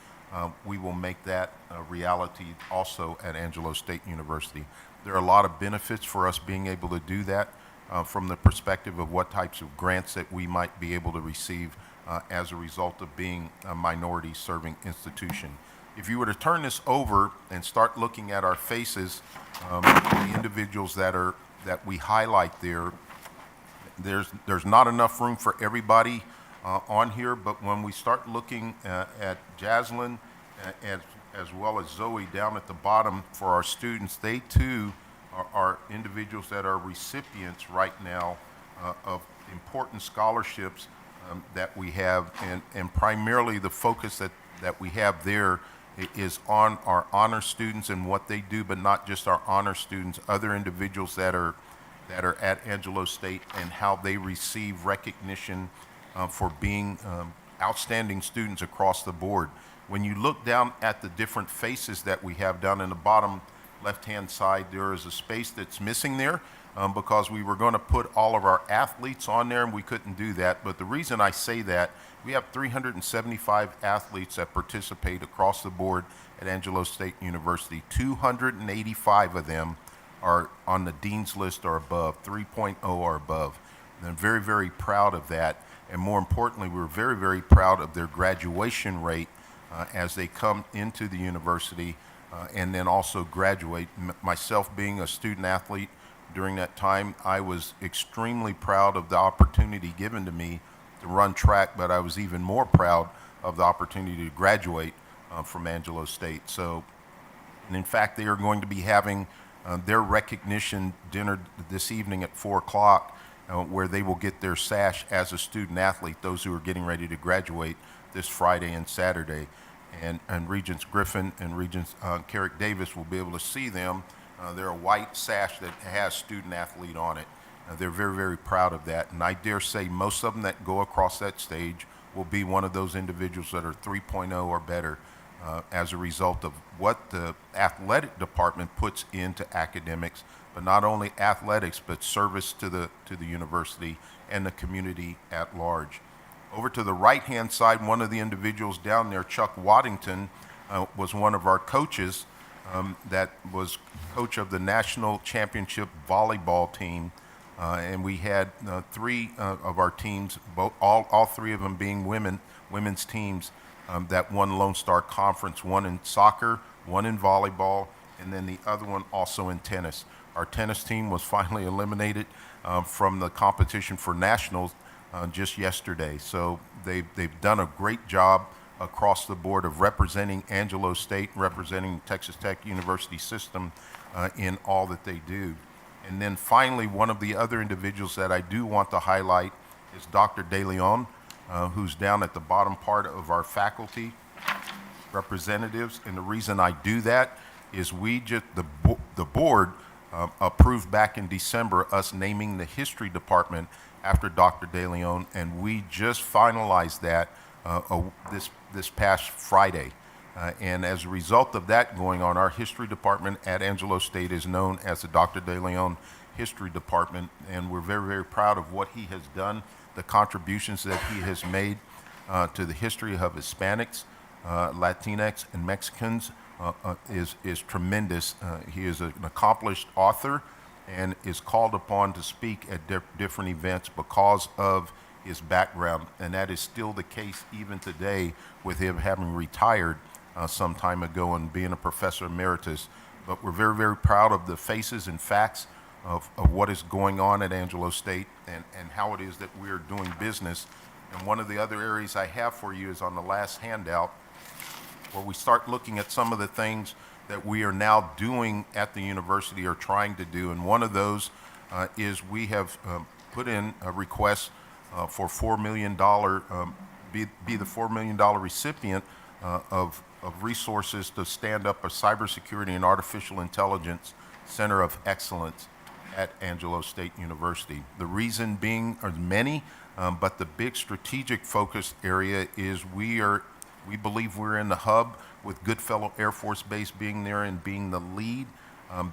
we will make that a reality also at Angelo State University. There are a lot of benefits for us being able to do that from the perspective of what types of grants that we might be able to receive as a result of being a minority serving institution. If you were to turn this over and start looking at our faces, the individuals that we highlight there, there's not enough room for everybody on here, but when we start looking at Jaslyn as well as Zoe down at the bottom for our students, they too are individuals that are recipients right now of important scholarships that we have, and primarily the focus that we have there is on our honor students and what they do, but not just our honor students, other individuals that are at Angelo State and how they receive recognition for being outstanding students across the board. When you look down at the different faces that we have down in the bottom left-hand side, there is a space that's missing there because we were going to put all of our athletes on there and we couldn't do that. But the reason I say that, we have 375 athletes that participate across the board at Angelo State University. 285 of them are on the Dean's List or above, 3.0 or above. And I'm very, very proud of that. And more importantly, we're very, very proud of their graduation rate as they come into the university and then also graduate. Myself being a student athlete during that time, I was extremely proud of the opportunity given to me to run track, but I was even more proud of the opportunity to graduate from Angelo State. So, and in fact, they are going to be having their recognition dinner this evening at 4 o'clock, where they will get their sash as a student athlete, those who are getting ready to graduate this Friday and Saturday. And Regents Griffin and Regents Carrick Davis will be able to see them. They're a white sash that has student athlete on it. They're very, very proud of that. And I dare say most of them that go across that stage will be one of those individuals that are 3.0 or better as a result of what the athletic department puts into academics, but not only athletics, but service to the university and the community at large. Over to the right-hand side, one of the individuals down there, Chuck Waddington, was one of our coaches that was coach of the national championship volleyball team. And we had 3 of our teams, all 3 of them being women's teams that won Lone Star Conference, one in soccer, one in volleyball, and then the other one also in tennis. Our tennis team was finally eliminated from the competition for nationals just yesterday. So they've done a great job across the board of representing Angelo State, representing Texas Tech University system in all that they do. And then finally, one of the other individuals that I do want to highlight is Dr. De Leon, who's down at the bottom part of our faculty representatives. And the reason I do that is the board approved back in December us naming the history department after Dr. De Leon, and we just finalized that this past Friday. And as a result of that going on, our history department at Angelo State is known as the Dr. De Leon History Department, and we're very, very proud of what he has done, the contributions that he has made to the history of Hispanics, Latinx, and Mexicans is tremendous. He is an accomplished author and is called upon to speak at different events because of his background, and that is still the case even today with him having retired some time ago and being a professor emeritus. But we're very, very proud of the faces and facts of what is going on at Angelo State and how it is that we're doing business. And one of the other areas I have for you is on the last handout, where we start looking at some of the things that we are now doing at the university or trying to do. And one of those is we have put in a request for $4 million, be the $4 million recipient of resources to stand up a cybersecurity and artificial intelligence center of excellence at Angelo State University. The reason being are many, but the big strategic focus area is we believe we're in the hub, with Goodfellow Air Force Base being there and being the lead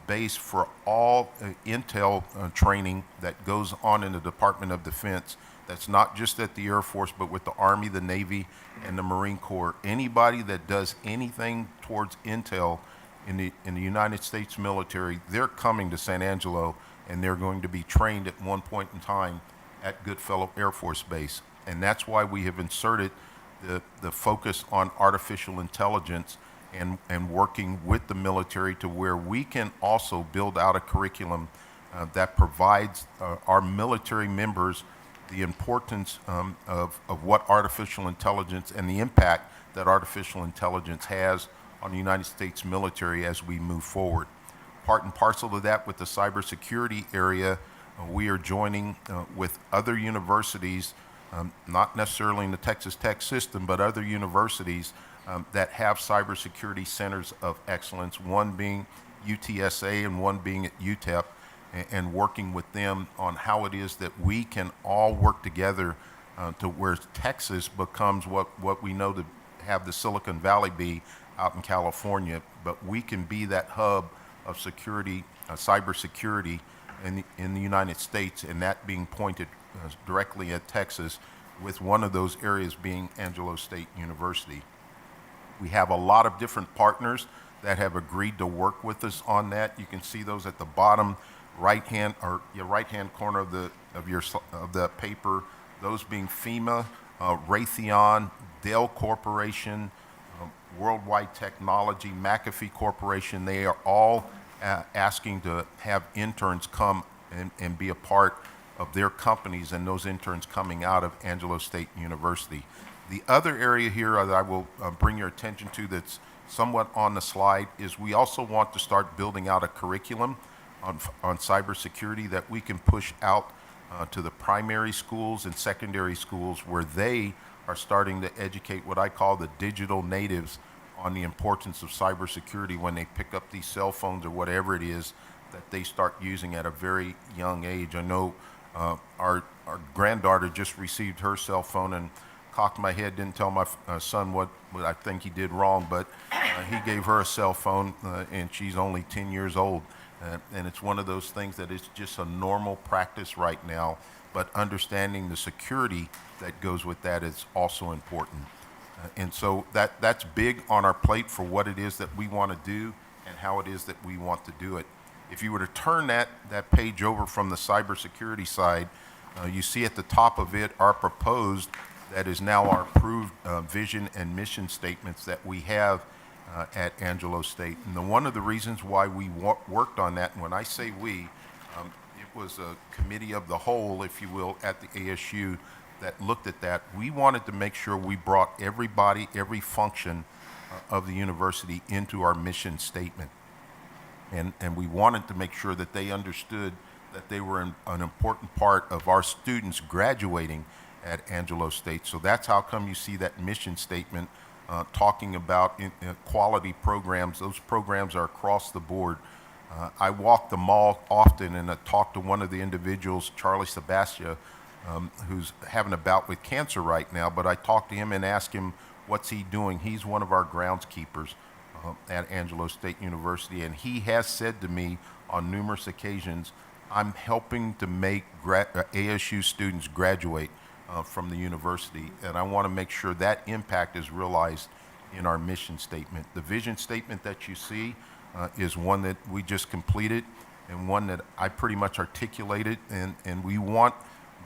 base for all intel training that goes on in the Department of Defense. That's not just at the Air Force, but with the Army, the Navy, and the Marine Corps. Anybody that does anything towards intel in the United States military, they're coming to San Angelo, and they're going to be trained at one point in time at Goodfellow Air Force Base. And that's why we have inserted the focus on artificial intelligence and working with the military to where we can also build out a curriculum that provides our military members the importance of what artificial intelligence and the impact that artificial intelligence has on the United States military as we move forward. Part and parcel to that, with the cybersecurity area, we are joining with other universities, not necessarily in the Texas Tech system, but other universities that have cybersecurity centers of excellence, one being UTSA and one being at UTEP, and working with them on how it is that we can all work together to where Texas becomes what we know to have the Silicon Valley be out in California, but we can be that hub of security, cybersecurity in the United States, and that being pointed directly at Texas, with one of those areas being Angelo State University. We have a lot of different partners that have agreed to work with us on that. You can see those at the bottom right-hand corner of the paper. Those being FEMA, Raytheon, Dell Corporation, Worldwide Technology, McAfee Corporation. They are all asking to have interns come and be a part of their companies, and those interns coming out of Angelo State University. The other area here that I will bring your attention to that's somewhat on the slide is we also want to start building out a curriculum on cybersecurity that we can push out to the primary schools and secondary schools, where they are starting to educate what I call the digital natives on the importance of cybersecurity when they pick up these cell phones or whatever it is that they start using at a very young age. I know our granddaughter just received her cell phone and cocked my head, didn't tell my son what I think he did wrong, but he gave her a cell phone, and she's only 10 years old. And it's one of those things that is just a normal practice right now, but understanding the security that goes with that is also important. And so that's big on our plate for what it is that we want to do and how it is that we want to do it. If you were to turn that page over from the cybersecurity side, you see at the top of it our proposed, that is now our approved vision and mission statements that we have at Angelo State. And one of the reasons why we worked on that, and when I say we, it was a committee of the whole, if you will, at the ASU that looked at that. We wanted to make sure we brought everybody, every function of the university into our mission statement. And we wanted to make sure that they understood that they were an important part of our students graduating at Angelo State. So that's how come you see that mission statement talking about quality programs. Those programs are across the board. I walk the mall often, and I talk to one of the individuals, Charlie Sebastia, who's having a bout with cancer right now, but I talk to him and ask him what's he doing. He's one of our groundskeepers at Angelo State University, and he has said to me on numerous occasions, I'm helping to make ASU students graduate from the university, and I want to make sure that impact is realized in our mission statement. The vision statement that you see is one that we just completed and one that I pretty much articulated, and we want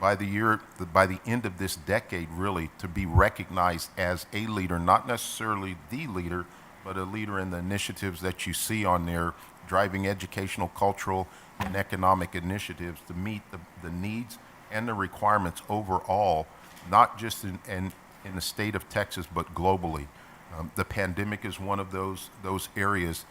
by the end of this decade really to be recognized as a leader, not necessarily the leader, but a leader in the initiatives that you see on there, driving educational, cultural, and economic initiatives to meet the needs and the requirements overall, not just in the state of Texas, but globally. The pandemic is one of those areas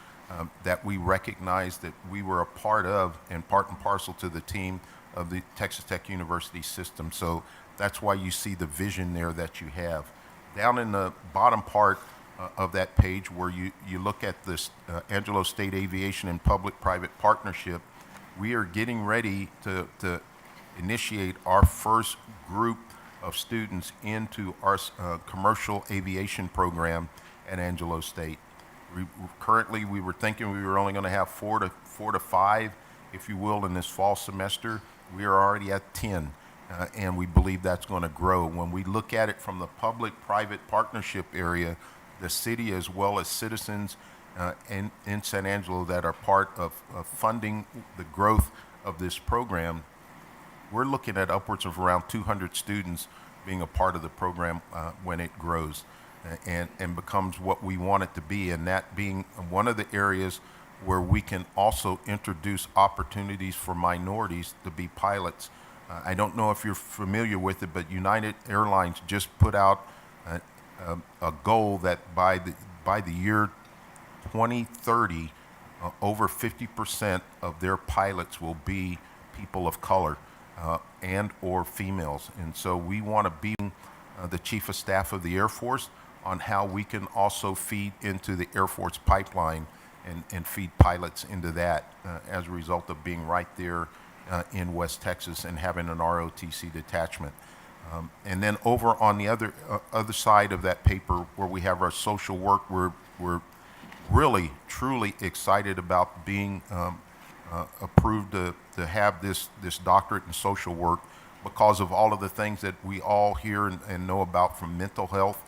that we recognize that we were a part of and part and parcel to the team of the Texas Tech University system. So that's why you see the vision there that you have. Down in the bottom part of that page where you look at this Angelo State Aviation and Public-Private Partnership, we are getting ready to initiate our first group of students into our commercial aviation program at Angelo State. Currently, we were thinking we were only going to have four to five, if you will, in this fall semester. We are already at 10, and we believe that's going to grow. When we look at it from the public-private partnership area, the city as well as citizens in San Angelo that are part of funding the growth of this program, we're looking at upwards of around 200 students being a part of the program when it grows and becomes what we want it to be, and that being one of the areas where we can also introduce opportunities for minorities to be pilots. I don't know if you're familiar with it, but United Airlines just put out a goal that by the year 2030, over 50% of their pilots will be people of color and or females. And so we want to be the Chief of Staff of the Air Force on how we can also feed into the Air Force pipeline and feed pilots into that as a result of being right there in West Texas and having an ROTC detachment. And then over on the other side of that paper where we have our social work, we're really, truly excited about being approved to have this doctorate in social work because of all of the things that we all hear and know about from mental health,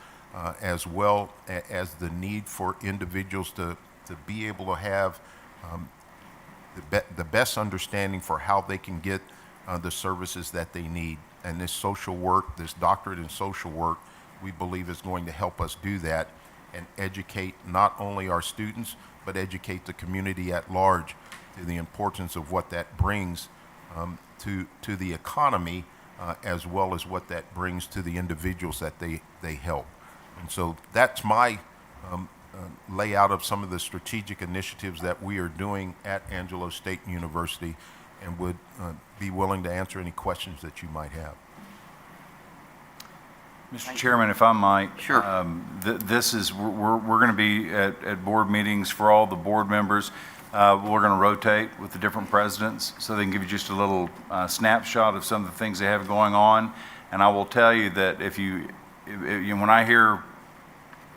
as well as the need for individuals to be able to have the best understanding for how they can get the services that they need. And this social work, this doctorate in social work, we believe is going to help us do that and educate not only our students, but educate the community at large to the importance of what that brings to the economy, as well as what that brings to the individuals that they help. And so that's my layout of some of the strategic initiatives that we are doing at Angelo State University, and would be willing to answer any questions that you might have.
Mr. Chairman, if I might.
Sure.
We're going to be at board meetings for all the board members. We're going to rotate with the different presidents so they can give you just a little snapshot of some of the things they have going on. And I will tell you that when I hear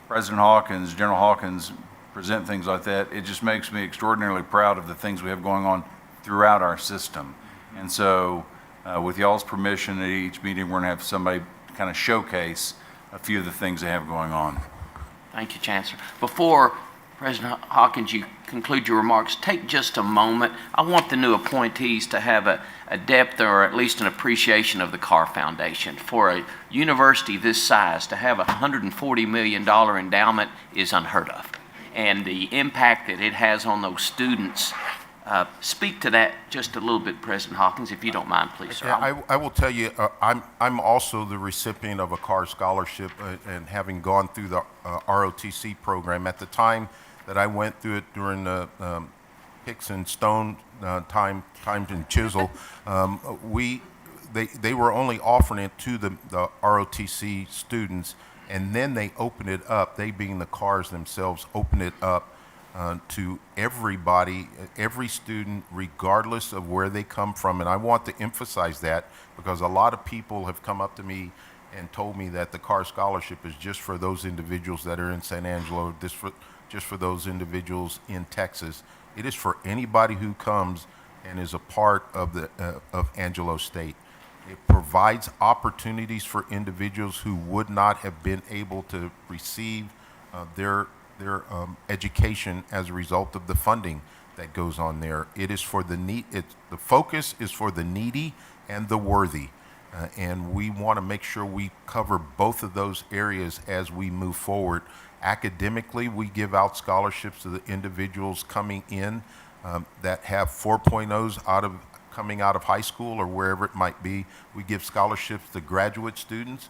President Hawkins, General Hawkins present things like that, it just makes me extraordinarily proud of the things we have going on throughout our system. And so with y'all's permission, at each meeting, we're going to have somebody kind of showcase a few of the things they have going on.
Thank you, Chancellor. Before President Hawkins, you conclude your remarks, take just a moment. I want the new appointees to have a depth or at least an appreciation of the Carr Foundation. For a university this size, to have a $140 million endowment is unheard of. And the impact that it has on those students, speak to that just a little bit, President Hawkins, if you don't mind, please, sir.
Yeah, I will tell you, I'm also the recipient of a Carr Scholarship, and having gone through the ROTC program at the time that I went through it during the picks and stone, timed and chisel. They were only offering it to the ROTC students, and then they opened it up, they being the cars themselves, opened it up to everybody, every student, regardless of where they come from. And I want to emphasize that because a lot of people have come up to me and told me that the car scholarship is just for those individuals that are in San Angelo, just for those individuals in Texas. It is for anybody who comes and is a part of of Angelo State. It provides opportunities for individuals who would not have been able to receive their education as a result of the funding that goes on there. It is for the the focus is for the needy and the worthy. And we want to make sure we cover both of those areas as we move forward. Academically, we give out scholarships to the individuals coming in that have 4.0s coming out of high school or wherever it might be. We give scholarships to graduate students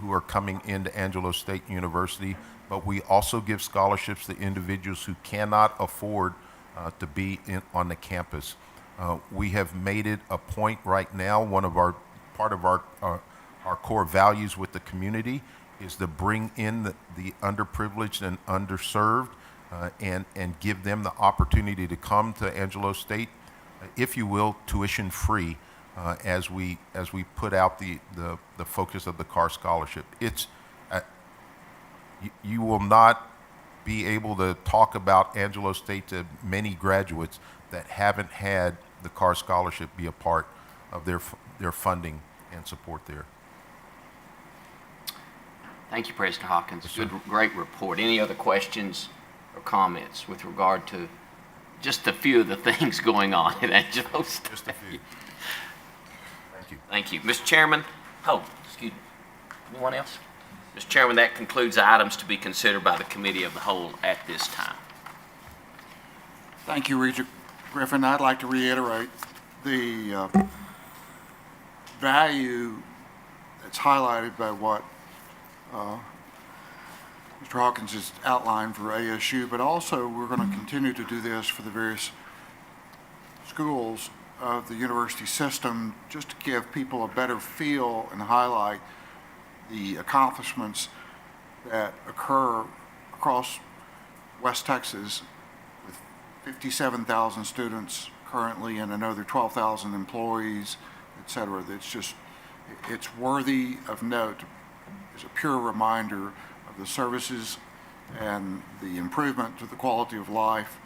who are coming into Angelo State University, but we also give scholarships to individuals who cannot afford to be on the campus. We have made it a point right now, part of our core values with the community is to bring in the underprivileged and underserved and give them the opportunity to come to Angelo State, if you will, tuition free, as we put out the focus of the car scholarship. It's you will not be able to talk about Angelo State to many graduates that haven't had the car scholarship be a part of their funding and support there.
Thank you, President Hawkins. Great report. Any other questions or comments with regard to just a few of the things going on at Angelo State?
Just a few. Thank you.
Thank you. Mr. Chairman, excuse me, anyone else? Mr. Chairman, that concludes items to be considered by the Committee of the Whole at this time.
Thank you, Regent Griffin. I'd like to reiterate the value that's highlighted by what Mr. Hawkins has outlined for ASU, but also we're going to continue to do this for the various schools of the university system just to give people a better feel and highlight the accomplishments that occur across West Texas with 57,000 students currently and another 12,000 employees, et cetera. It's worthy of note. It's a pure reminder of the services and the improvement to the quality of life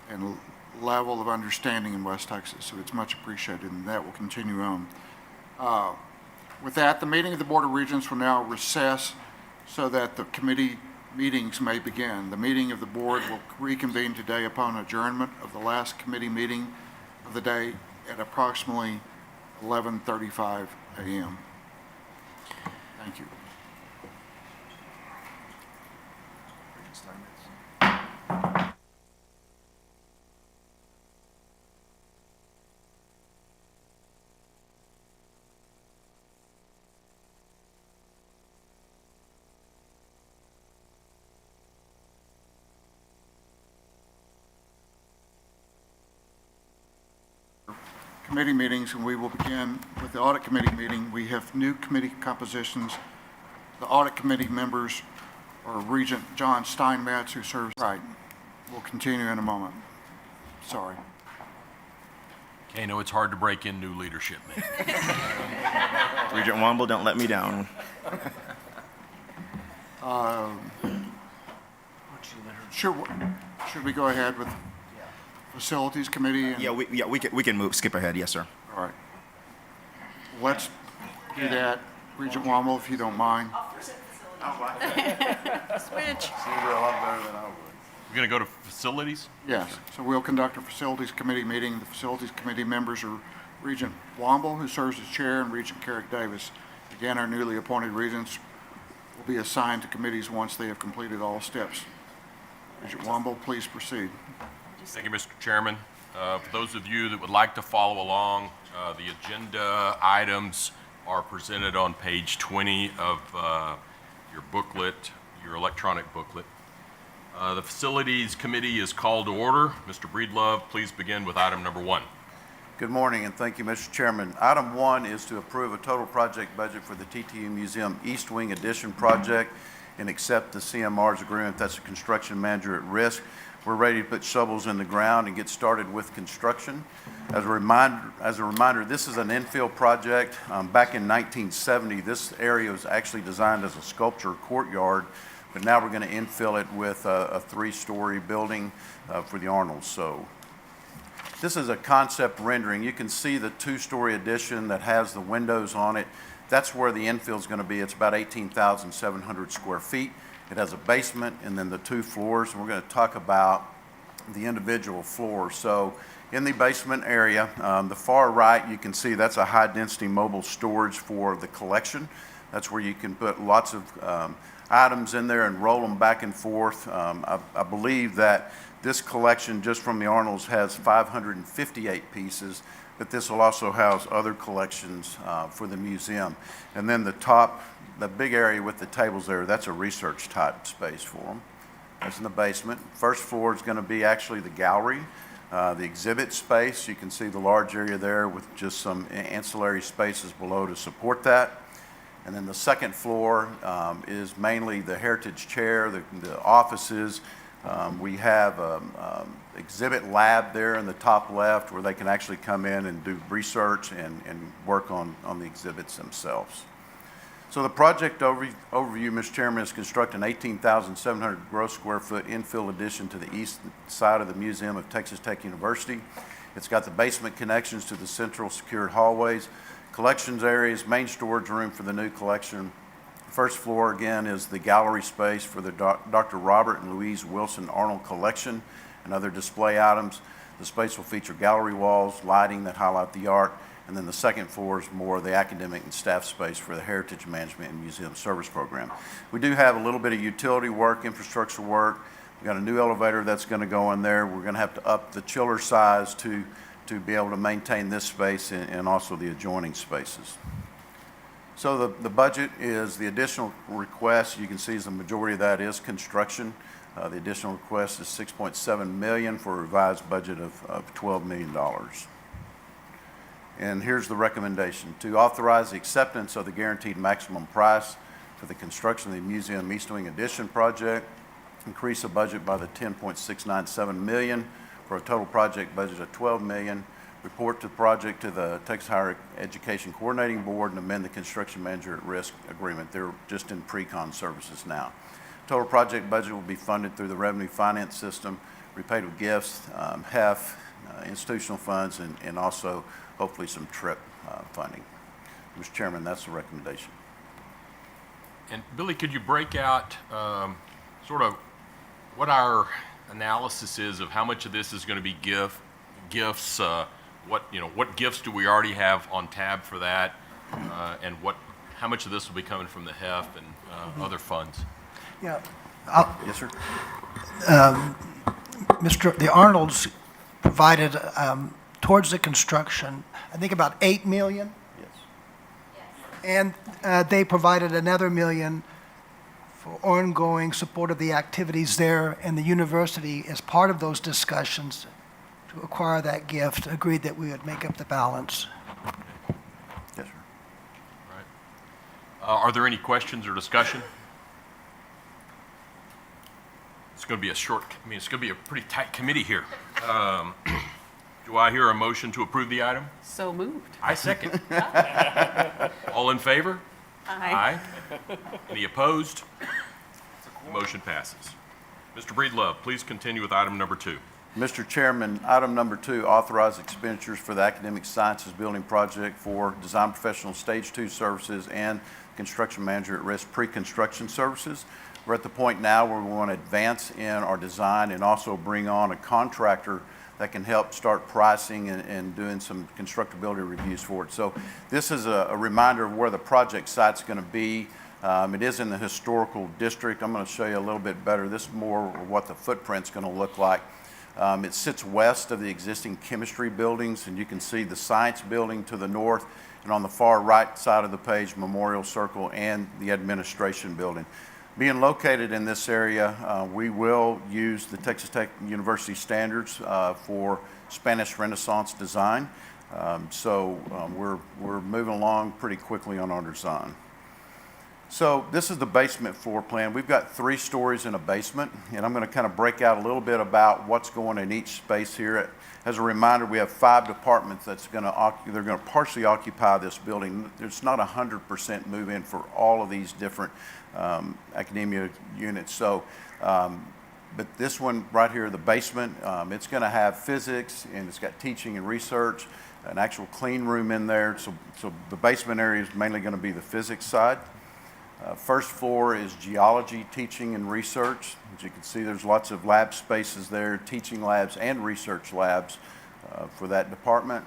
and level of understanding in West Texas. So it's much appreciated, and that will continue on. With that, the meeting of the Board of Regents will now recess so that the committee meetings may begin. The meeting of the board will reconvene today upon adjournment of the last committee meeting of the day at approximately 11:35 a.m. Thank you. Committee meetings, and we will begin with the audit committee meeting. We have new committee compositions. The audit committee members are Regent John Steinmetz, who serves right. We'll continue in a moment. Sorry.
Okay, no, it's hard to break in new leadership, man.
Regent Womble, don't let me down.
Should we go ahead with Facilities Committee? And,
we can skip ahead, yes, sir.
all right. Let's do that. Regent Womble, if you don't mind.
Switch.
We're going to go to facilities?
Yes, so we'll conduct a Facilities Committee meeting. The Facilities Committee members are Regent Womble, who serves as chair, and Regent Carrick Davis. Again, our newly appointed regents will be assigned to committees once they have completed all steps. Regent Womble, please proceed.
Thank you, Mr. Chairman. For those of you that would like to follow along, the agenda items are presented on page 20 of your booklet, your electronic booklet. The Facilities Committee is called to order. Mr. Breedlove, please begin with item number 1.
Good morning, and thank you, Mr. Chairman. Item 1 is to approve a total project budget for the TTU Museum East Wing Addition project and accept the CMR's agreement. That's a construction manager at risk. We're ready to put shovels in the ground and get started with construction. As a reminder, this is an infill project. Back in 1970, this area was actually designed as a sculpture courtyard, but now we're going to infill it with a 3-story building for the Arnolds. So this is a concept rendering. You can see the 2-story addition that has the windows on it. That's where the infill is going to be. It's about 18,700 square feet. It has a basement and then the 2 floors. And we're going to talk about the individual floors. So in the basement area, the far right, you can see that's a high-density mobile storage for the collection. That's where you can put lots of items in there and roll them back and forth. I believe that this collection just from the Arnolds has 558 pieces, but this will also house other collections for the museum. And then the big area with the tables there, that's a research type space for them. That's in the basement. First floor is going to be actually the gallery, the exhibit space. You can see the large area there with just some ancillary spaces below to support that. And then the second floor is mainly the heritage chair, the offices. We have exhibit lab there in the top left where they can actually come in and do research and work on the exhibits themselves. So the project overview, Mr. Chairman, is construct an 18,700 gross square foot infill addition to the east side of the Museum of Texas Tech University. It's got the basement connections to the central secured hallways, collections areas, main storage room for the new collection. First floor, again, is the gallery space for the Dr. Robert and Louise Wilson Arnold collection and other display items. The space will feature gallery walls, lighting that highlight the art, and then the second floor is more the academic and staff space for the Heritage Management and Museum Service Program. We do have a little bit of utility work, infrastructure work. We've got a new elevator that's going to go in there. We're going to have to up the chiller size to be able to maintain this space and also the adjoining spaces. So the budget is the additional request. You can see the majority of that is construction. The additional request is $6.7 million for a revised budget of $12 million. And here's the recommendation: to authorize the acceptance of the guaranteed maximum price for the construction of the Museum East Wing Addition project, increase the budget by the $10.697 million for a total project budget of $12 million, report the project to the Texas Higher Education Coordinating Board, and amend the construction manager at risk agreement. They're just in pre-con services now. Total project budget will be funded through the revenue finance system, repaid with gifts, HEF, institutional funds, and also hopefully some TRIP funding. Mr. Chairman, that's the recommendation.
And Billy, could you break out sort of what our analysis is of how much of this is going to be gifts? What gifts do we already have on tab for that, and how much of this will be coming from the HEF and other funds?
Yeah.
Yes, sir.
The Arnolds provided towards the construction, I think about $8 million.
Yes.
And they provided another $1 million for ongoing support of the activities there, and the university, as part of those discussions to acquire that gift, agreed that we would make up the balance.
Yes, sir.
All right. Are there any questions or discussion? It's going to be it's going to be a pretty tight committee here. Do I hear a motion to approve the item?
So moved.
I second. All in favor?
Aye.
Any opposed? Motion passes. Mr. Breedlove, please continue with item number 2.
Mr. Chairman, item number 2, authorize expenditures for the Academic Sciences Building Project for Design Professional Stage 2 services and Construction Manager at Risk pre-construction services. We're at the point now where we want to advance in our design and also bring on a contractor that can help start pricing and doing some constructability reviews for it. So this is a reminder of where the project site's going to be. It is in the historical district. I'm going to show you a little bit better. This is more what the footprint's going to look like. It sits west of the existing chemistry buildings, and you can see the science building to the north, and on the far right side of the page, Memorial Circle and the administration building. Being located in this area, we will use the Texas Tech University standards for Spanish Renaissance design. We're moving along pretty quickly on our design. So this is the basement floor plan. We've got 3 stories in a basement, and I'm going to kind of break out a little bit about what's going in each space here. As a reminder, we have 5 departments they're going to partially occupy this building. There's not 100% move in for all of these different academia units. But this one right here, the basement, it's going to have physics, and it's got teaching and research, an actual clean room in there. So the basement area is mainly going to be the physics side. First floor is geology, teaching, and research. As you can see, there's lots of lab spaces there, teaching labs and research labs for that department.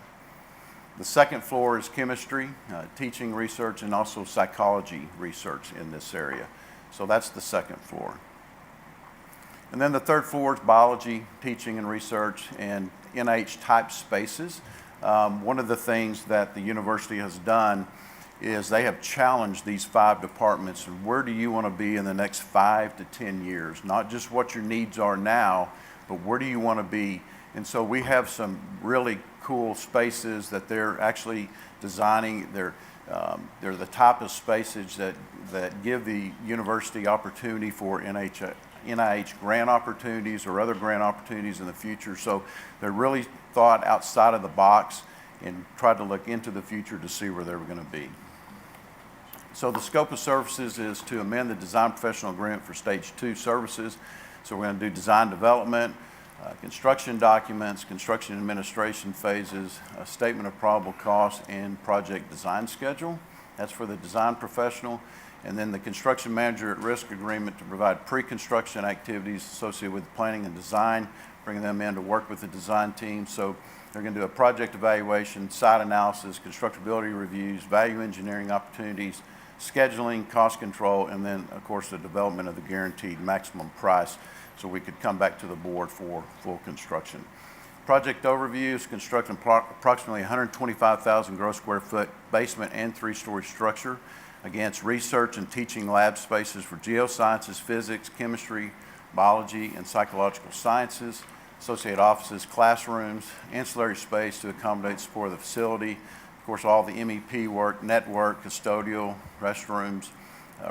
The second floor is chemistry, teaching, research, and also psychology research in this area. So that's the second floor. And then the third floor is biology, teaching, and research, and NIH-type spaces. One of the things that the university has done is they have challenged these 5 departments, and where do you want to be in the next 5 to 10 years? Not just what your needs are now, but where do you want to be? And so we have some really cool spaces that they're actually designing. They're the type of spaces that give the university opportunity for NIH grant opportunities or other grant opportunities in the future. So they're really thought outside of the box and tried to look into the future to see where they were going to be. So the scope of services is to amend the design professional agreement for stage 2 services. So we're going to do design development, construction documents, construction administration phases, a statement of probable cost, and project design schedule. That's for the design professional. And then the construction manager at risk agreement to provide pre-construction activities associated with planning and design, bringing them in to work with the design team. So they're going to do a project evaluation, site analysis, constructability reviews, value engineering opportunities, scheduling, cost control, and then, of course, the development of the guaranteed maximum price so we could come back to the board for full construction. Project overview is constructing approximately 125,000 gross square foot basement and 3-story structure against research and teaching lab spaces for geosciences, physics, chemistry, biology, and psychological sciences, associated offices, classrooms, ancillary space to accommodate support of the facility. Of course, all the MEP work, network, custodial, restrooms,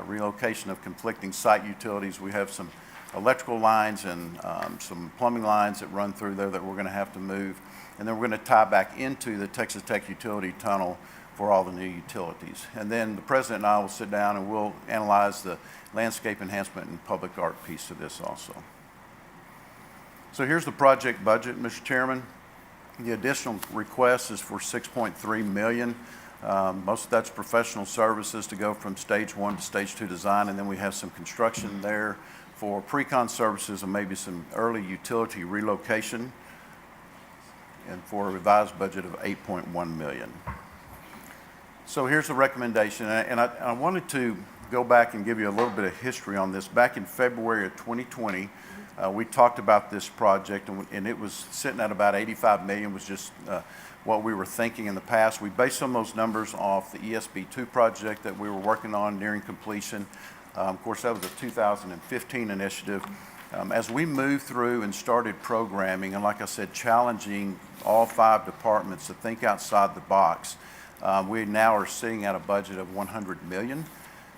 relocation of conflicting site utilities. We have some electrical lines and some plumbing lines that run through there that we're going to have to move. And then we're going to tie back into the Texas Tech utility tunnel for all the new utilities. And then the president and I will sit down and we'll analyze the landscape enhancement and public art piece of this also. So here's the project budget, Mr. Chairman. The additional request is for $6.3 million. Most of that's professional services to go from stage 1 to stage 2 design, and then we have some construction there for pre-con services and maybe some early utility relocation, and for a revised budget of $8.1 million. So here's the recommendation, and I wanted to go back and give you a little bit of history on this. Back in February of 2020, we talked about this project, and it was sitting at about $85 million, was just what we were thinking in the past. We based some of those numbers off the ESB2 project that we were working on nearing completion. Of course, that was a 2015 initiative. As we moved through and started programming, and like I said, challenging all 5 departments to think outside the box, we now are sitting at a budget of $100 million.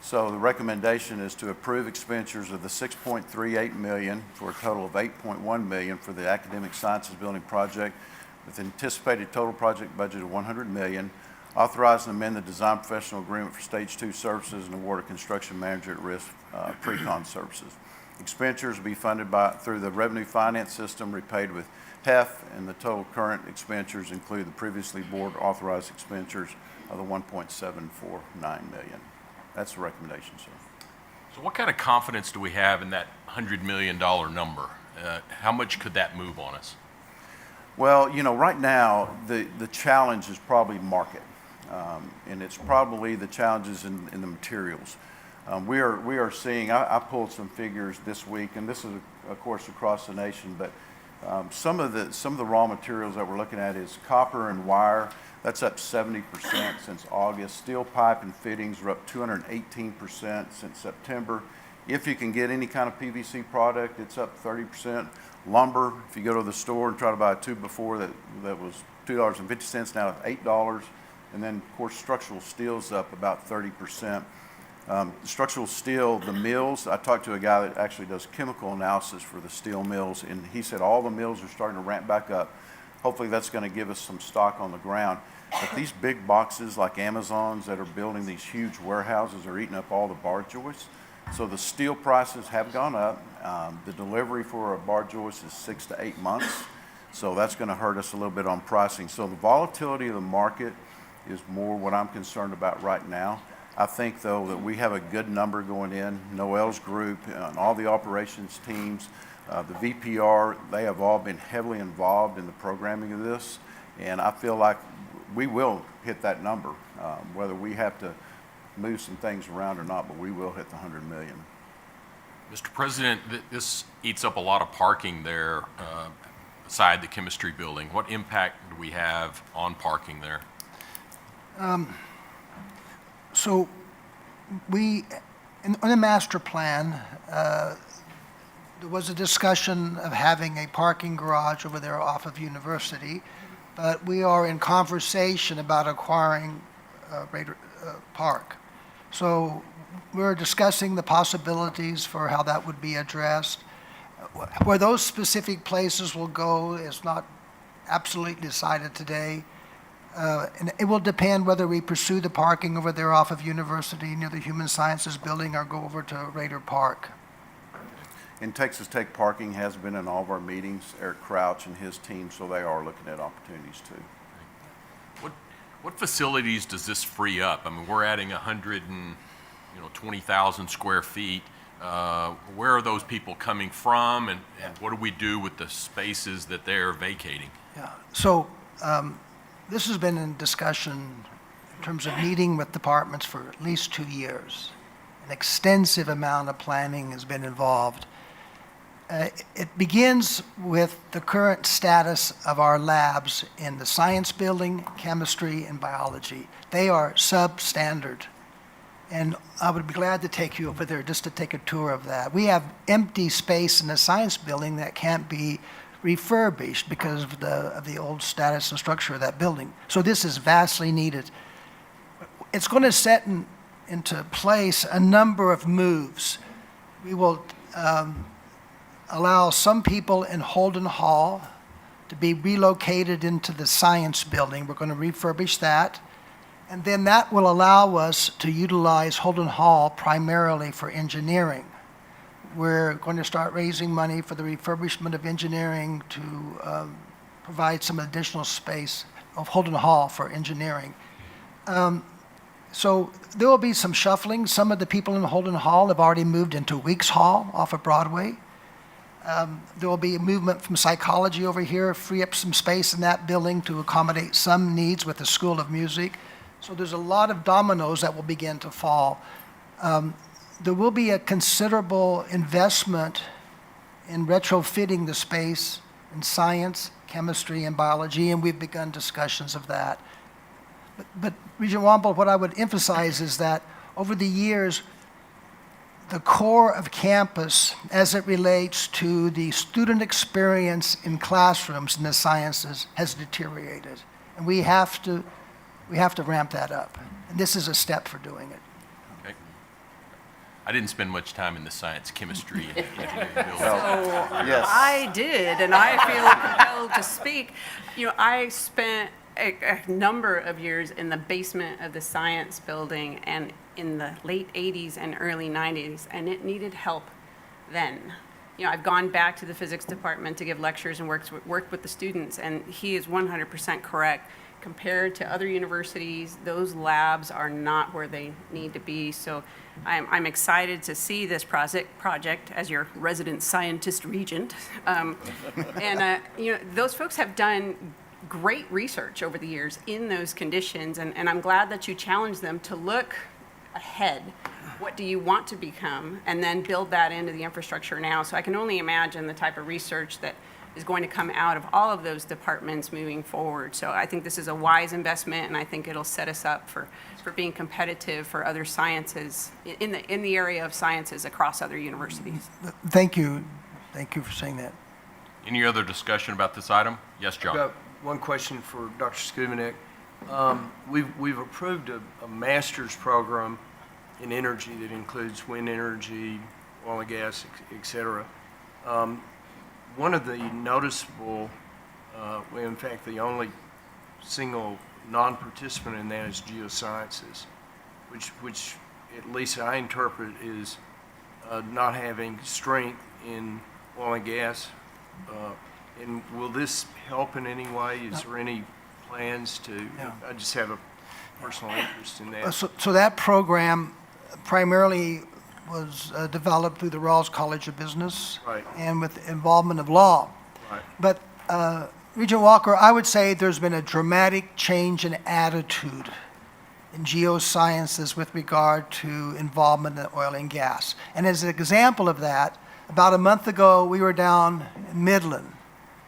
So the recommendation is to approve expenditures of the $6.38 million for a total of $8.1 million for the Academic Sciences Building project, with anticipated total project budget of $100 million. Authorize and amend the design professional agreement for stage 2 services and award a construction manager at risk pre-con services. Expenditures will be funded through the revenue finance system, repaid with HEF, and the total current expenditures include the previously board authorized expenditures of the $1.749 million. That's the recommendation, sir.
So what kind of confidence do we have in that $100 million number? How much could that move on us?
Well, you know, right now, the challenge is probably market. And it's probably the challenges in the materials. We are seeing, I pulled some figures this week, and this is, of course, across the nation, but some of the raw materials that we're looking at is copper and wire. That's up 70% since August. Steel pipe and fittings are up 218% since September. If you can get any kind of PVC product, it's up 30%. Lumber, if you go to the store and try to buy a tube before that was $2.50, now it's $8. And then, of course, structural steel's up about 30%. Structural steel, the mills, I talked to a guy that actually does chemical analysis for the steel mills, and he said all the mills are starting to ramp back up. Hopefully that's going to give us some stock on the ground. But these big boxes like Amazon's that are building these huge warehouses are eating up all the bar joists. So the steel prices have gone up. The delivery for a bar joist is 6 to 8 months. So that's going to hurt us a little bit on pricing. So the volatility of the market is more what I'm concerned about right now. I think, though, that we have a good number going in. Noel's group and all the operations teams, the VPR, they have all been heavily involved in the programming of this. And I feel like we will hit that number, whether we have to move some things around or not, but we will hit the 100 million.
Mr. President, this eats up a lot of parking there beside the chemistry building. What impact do we have on parking there?
So on the master plan, there was a discussion of having a parking garage over there off of University, but we are in conversation about acquiring Raider Park. So we're discussing the possibilities for how that would be addressed. Where those specific places will go is not absolutely decided today. And it will depend whether we pursue the parking over there off of University near the Human Sciences Building or go over to Raider Park.
And Texas Tech parking has been in all of our meetings, Eric Crouch and his team, so they are looking at opportunities too.
What facilities does this free up? I mean, we're adding 120,000 square feet. Where are those people coming from, and what do we do with the spaces that they're vacating?
Yeah. So this has been in discussion in terms of meeting with departments for at least 2 years. An extensive amount of planning has been involved. It begins with the current status of our labs in the science building, chemistry, and biology. They are substandard. And I would be glad to take you over there just to take a tour of that. We have empty space in the science building that can't be refurbished because of the old status and structure of that building. So this is vastly needed. It's going to set into place a number of moves. We will allow some people in Holden Hall to be relocated into the science building. We're going to refurbish that. And then that will allow us to utilize Holden Hall primarily for engineering. We're going to start raising money for the refurbishment of engineering to provide some additional space of Holden Hall for engineering. So there will be some shuffling. Some of the people in Holden Hall have already moved into Weeks Hall off of Broadway. There will be a movement from psychology over here, free up some space in that building to accommodate some needs with the School of Music. So there's a lot of dominoes that will begin to fall. There will be a considerable investment in retrofitting the space in science, chemistry, and biology, and we've begun discussions of that. But Regent Wamble, what I would emphasize is that over the years, the core of campus, as it relates to the student experience in classrooms in the sciences, has deteriorated. And we have to ramp that up. And this is a step for doing it.
Okay. I didn't spend much time in the science, chemistry, and engineering building.
Yes.
I did, and I feel compelled to speak. You know, I spent a number of years in the basement of the science building and in the late 80s and early 90s, and it needed help then. You know, I've gone back to the physics department to give lectures and worked with the students, and he is 100% correct. Compared to other universities, those labs are not where they need to be. So I'm excited to see this project as your resident scientist regent. You know, those folks have done great research over the years in those conditions, and I'm glad that you challenged them to look ahead. What do you want to become? And then build that into the infrastructure now. So I can only imagine the type of research that is going to come out of all of those departments moving forward. So I think this is a wise investment, and I think it'll set us up for being competitive for other sciences, in the area of sciences across other universities.
Thank you. Thank you for saying that.
Any other discussion about this item? Yes,
I've
John?
got one question for Dr. Skubinek. We've approved a master's program in energy that includes wind energy, oil and gas, et cetera. One of the noticeable, well, in fact, the only single non-participant in that is geosciences, which at least I interpret is not having strength in oil and gas. And will this help in any way? Is there any plans to?
Yeah.
I just have a personal interest in that.
So that program primarily was developed through the Rawls College of Business.
Right.
And with involvement of law.
Right.
But Regent Walker, I would say there's been a dramatic change in attitude in geosciences with regard to involvement in oil and gas. And as an example of that, about a month ago, we were down in Midland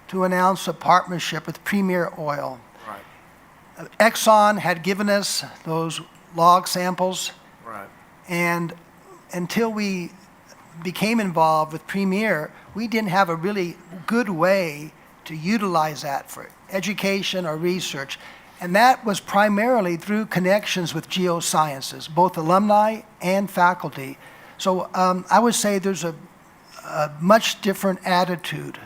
to announce a partnership with Premier Oil.
Right.
Exxon had given us those log samples,
Right.
and until we became involved with Premier, we didn't have a really good way to utilize that for education or research. And that was primarily through connections with geosciences, both alumni and faculty. So I would say there's a much different attitude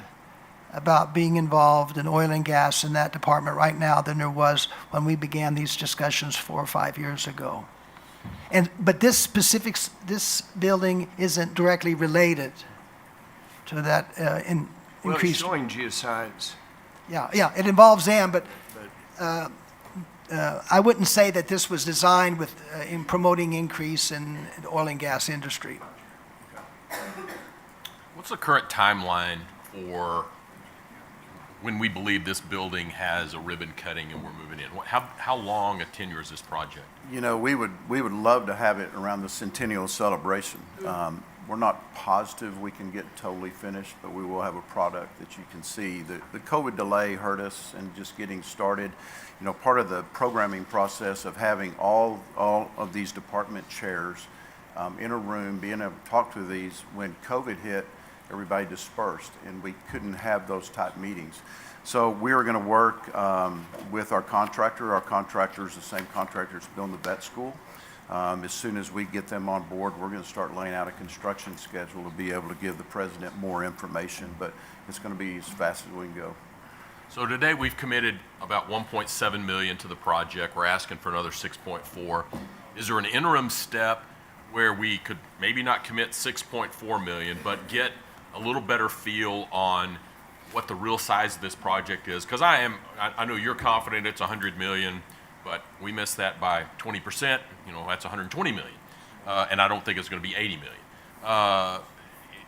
about being involved in oil and gas in that department right now than there was when we began these discussions 4 or 5 years ago. But this building isn't directly related to that
Well, it's
increased.
showing geoscience.
Yeah, it involves them, but I wouldn't say that this was designed with in promoting increase in the oil and gas industry.
What's the current timeline for when we believe this building has a ribbon cutting and we're moving in? How long a tenure is this project?
You know, we would love to have it around the centennial celebration. We're not positive we can get totally finished, but we will have a product that you can see. The COVID delay hurt us in just getting started. You know, part of the programming process of having all of these department chairs in a room, being able to talk to these, when COVID hit, everybody dispersed, and we couldn't have those type meetings. So we are going to work with our contractor. Our contractor is the same contractor that's building the vet school. As soon as we get them on board, we're going to start laying out a construction schedule to be able to give the president more information, but it's going to be as fast as we can go.
So today we've committed about 1.7 million to the project. We're asking for another 6.4. Is there an interim step where we could maybe not commit 6.4 million, but get a little better feel on what the real size of this project is? Because I know you're confident it's 100 million, but we missed that by 20%. You know, that's 120 million, and I don't think it's going to be 80 million.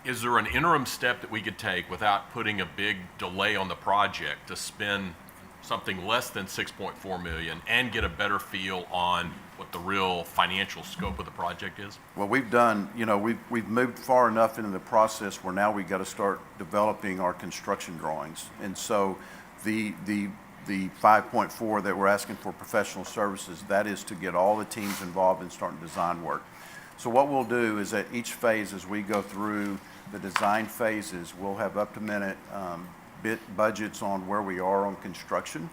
Is there an interim step that we could take without putting a big delay on the project to spend something less than 6.4 million and get a better feel on what the real financial scope of the project is?
Well, we've done, you know, we've moved far enough into the process where now we've got to start developing our construction drawings. And so the 5.4 that we're asking for professional services, that is to get all the teams involved in starting design work. So what we'll do is at each phase, as we go through the design phases, we'll have up-to-minute budgets on where we are on construction.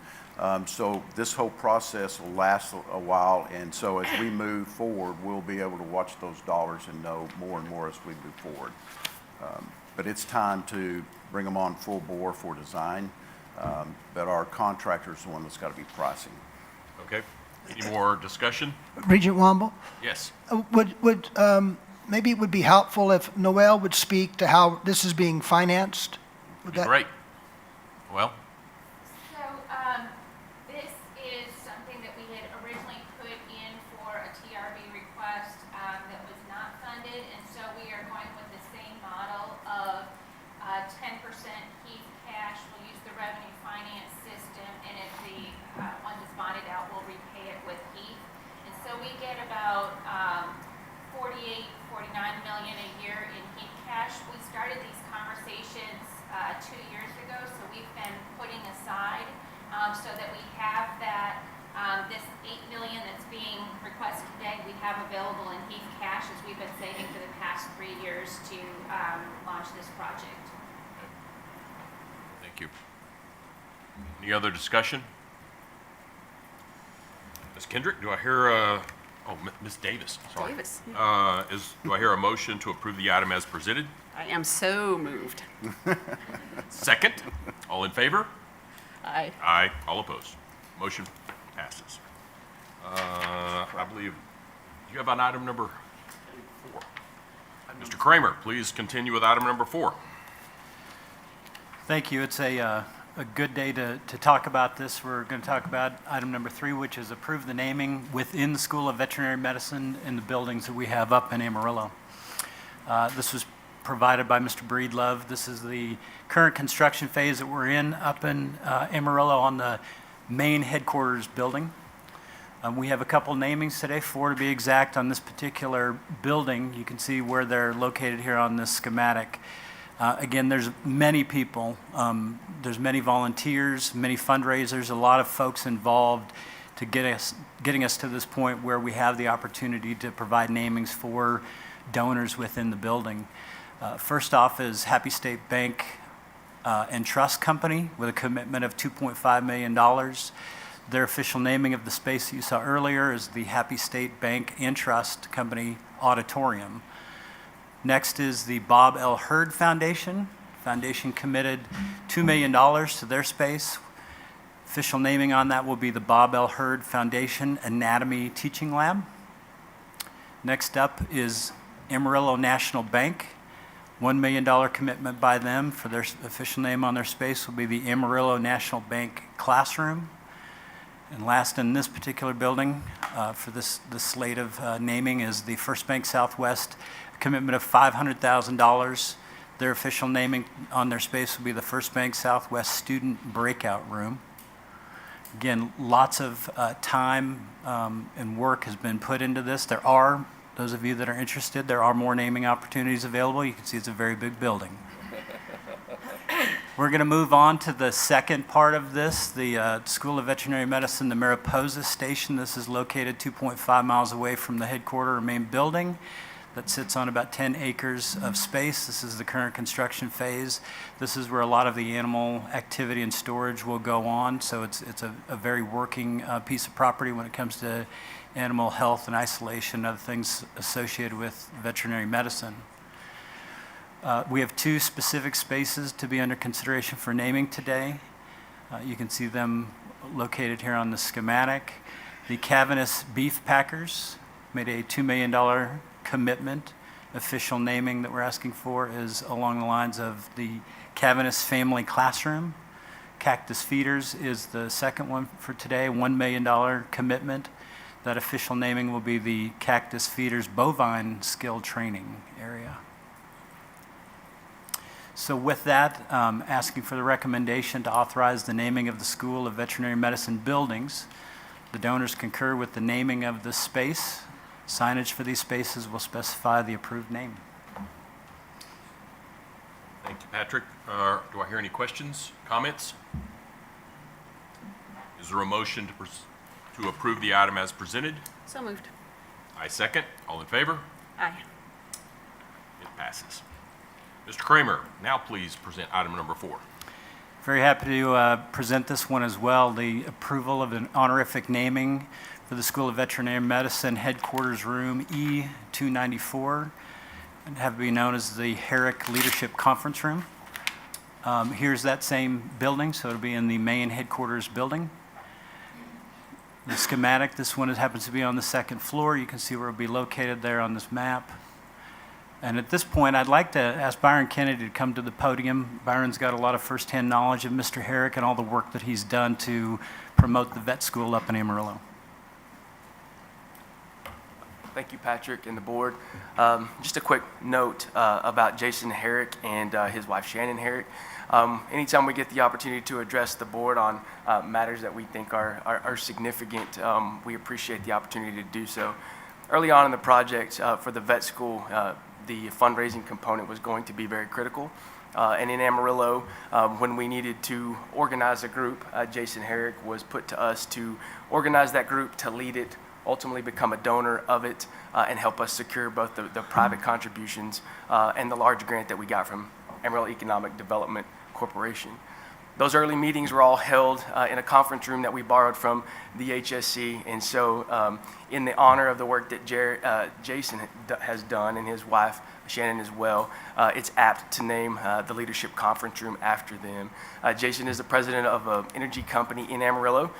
So this whole process will last a while, and so as we move forward, we'll be able to watch those dollars and know more and more as we move forward. But it's time to bring them on full bore for design, but our contractor is the one that's got to be pricing.
Okay. Any more discussion?
Regent Wamble?
Yes.
Maybe it would be helpful if Noel would speak to how this is being financed? Would that-
Great. Well,
So this is something that we had originally put in for a TRB request that was not funded, and so we are going with the same model of 10% Heath cash. We'll use the revenue finance system, and if the one that's bonded out, we'll repay it with Heath. And so we get about 48, 49 million a year in Heath cash. We started these conversations 2 years ago, so so that we have that, this $8 million that's being requested today, we have available in HEAF cash as we've been saving for the past 3 years to launch this project.
Thank you. Any other discussion? Ms. Kendrick, do I hear Ms. Davis, sorry.
Davis,
Do I hear a motion to approve the item as presented?
I am so moved.
Second, all in favor?
Aye.
Aye, all opposed. Motion passes. I believe, you have on item number 4. Mr. Kramer, please continue with item number 4.
Thank you. It's a good day to talk about this. We're going to talk about item number 3, which is approve the naming within the School of Veterinary Medicine in the buildings that we have up in Amarillo. This was provided by Mr. Breedlove. This is the current construction phase that we're in up in Amarillo on the main headquarters building. We have a couple namings today, 4 to be exact, on this particular building. You can see where they're located here on this schematic. Again, there's many people, there's many volunteers, many fundraisers, a lot of folks involved to getting us to this point where we have the opportunity to provide namings for donors within the building. First off is Happy State Bank and Trust Company with a commitment of $2.5 million. Their official naming of the space that you saw earlier is the Happy State Bank and Trust Company Auditorium. Next is the Bob L. Hurd Foundation. Foundation committed $2 million to their space. Official naming on that will be the Bob L. Hurd Foundation Anatomy Teaching Lab. Next up is Amarillo National Bank. $1 million commitment by them for their official name on their space will be the Amarillo National Bank Classroom. And last in this particular building for this slate of naming is the First Bank Southwest, a commitment of $500,000. Their official naming on their space will be the First Bank Southwest Student Breakout Room. Again, lots of time and work has been put into this. There are, those of you that are interested, there are more naming opportunities available. You can see it's a very big building. We're going to move on to the second part of this, the School of Veterinary Medicine, the Mariposa Station. This is located 2.5 miles away from the headquarters or main building that sits on about 10 acres of space. This is the current construction phase. This is where a lot of the animal activity and storage will go on, so it's a very working piece of property when it comes to animal health and isolation and other things associated with veterinary medicine. We have 2 specific spaces to be under consideration for naming today. You can see them located here on the schematic. The Cavaniss Beef Packers made a $2 million commitment. Official naming that we're asking for is along the lines of the Cavaniss Family Classroom. Cactus Feeders is the second one for today, $1 million commitment. That official naming will be the Cactus Feeders Bovine Skill Training Area. So with that, asking for the recommendation to authorize the naming of the School of Veterinary Medicine buildings. The donors concur with the naming of the space. Signage for these spaces will specify the approved name.
Thank you, Patrick. Do I hear any questions, comments? Is there a motion to approve the item as presented?
So moved.
I second. All in favor?
Aye.
It passes. Mr. Kramer, now please present item number 4.
Very happy to present this one as well, the approval of an honorific naming for the School of Veterinary Medicine Headquarters Room E294, and have it be known as the Herrick Leadership Conference Room. Here's that same building, so it'll be in the main headquarters building. The schematic, this one happens to be on the 2nd floor. You can see where it'll be located there on this map. And at this point, I'd like to ask Byron Kennedy to come to the podium. Byron's got a lot of firsthand knowledge of Mr. Herrick and all the work that he's done to promote the vet school up in Amarillo.
Thank you, Patrick and the board. Just a quick note about Jason Herrick and his wife Shannon Herrick. Anytime we get the opportunity to address the board on matters that we think are significant, we appreciate the opportunity to do so. Early on in the project for the vet school, the fundraising component was going to be very critical. And in Amarillo, when we needed to organize a group, Jason Herrick was put to us to organize that group, to lead it, ultimately become a donor of it, and help us secure both the private contributions and the large grant that we got from Amarillo Economic Development Corporation. Those early meetings were all held in a conference room that we borrowed from the HSC, and so in the honor of the work that Jason has done, and his wife Shannon as well, it's apt to name the leadership conference room after them. Jason is the president of an energy company in Amarillo.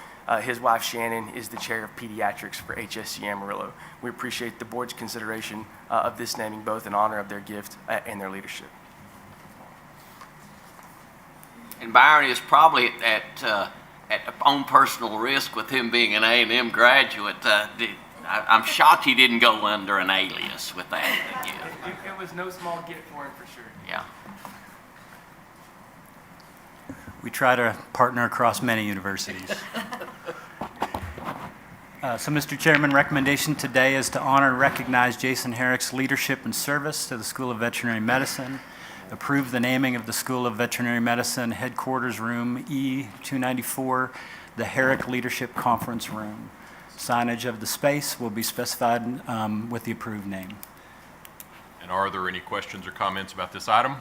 His wife Shannon is the chair of pediatrics for HSC Amarillo. We appreciate the board's consideration of this naming, both in honor of their gift and their leadership.
And Byron is probably at on personal risk with him being an A&M graduate. I'm shocked he didn't go under an alias with that.
It was no small gift for him, for sure.
Yeah.
We try to partner across many universities. So, Mr. Chairman, recommendation today is to honor and recognize Jason Herrick's leadership and service to the School of Veterinary Medicine, approve the naming of the School of Veterinary Medicine Headquarters Room E294, the Herrick Leadership Conference Room. Signage of the space will be specified with the approved name.
And are there any questions or comments about this item?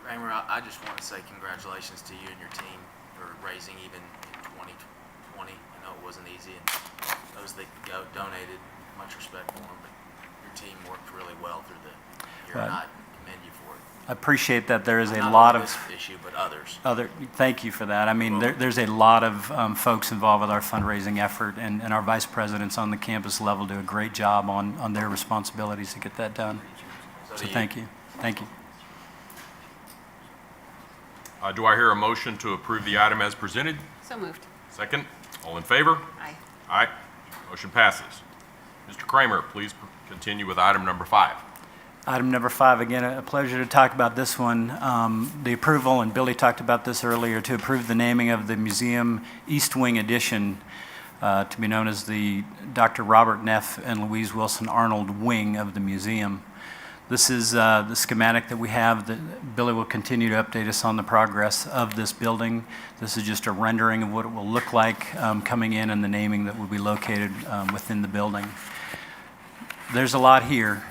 Kramer, I just want to say congratulations to you and your team for raising even in 2020. I know it wasn't easy, and those that donated, much respect for them, but your team worked really well through the year, and I commend you for it.
I appreciate that there is a
Not
lot
on
of
this issue, but others.
Thank you for that. I mean, there's a lot of folks involved with our fundraising effort, and our vice presidents on the campus level do a great job on their responsibilities to get that done. So thank you. Thank you.
Do I hear a motion to approve the item as presented?
So moved.
Second. All in favor?
Aye.
Aye. Motion passes. Mr. Kramer, please continue with item number 5.
Item number 5, again, a pleasure to talk about this one. The approval, and Billy talked about this earlier, to approve the naming of the museum East Wing Edition to be known as the Dr. Robert Neff and Louise Wilson Arnold Wing of the museum. This is the schematic that we have. That Billy will continue to update us on the progress of this building. This is just a rendering of what it will look like coming in, and the naming that will be located within the building. There's a lot here.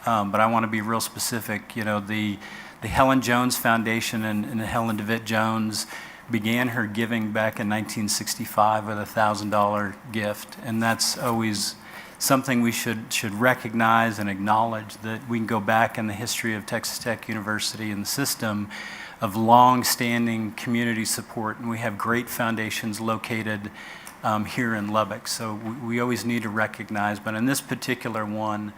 But I want to be real specific. You know, the Helen Jones Foundation and Helen DeVitt Jones began her giving back in 1965 with a $1,000 gift, and that's always something we should recognize and acknowledge, that we can go back in the history of Texas Tech University and the system of long-standing community support, and we have great foundations located here in Lubbock. So we always need to recognize, but in this particular one,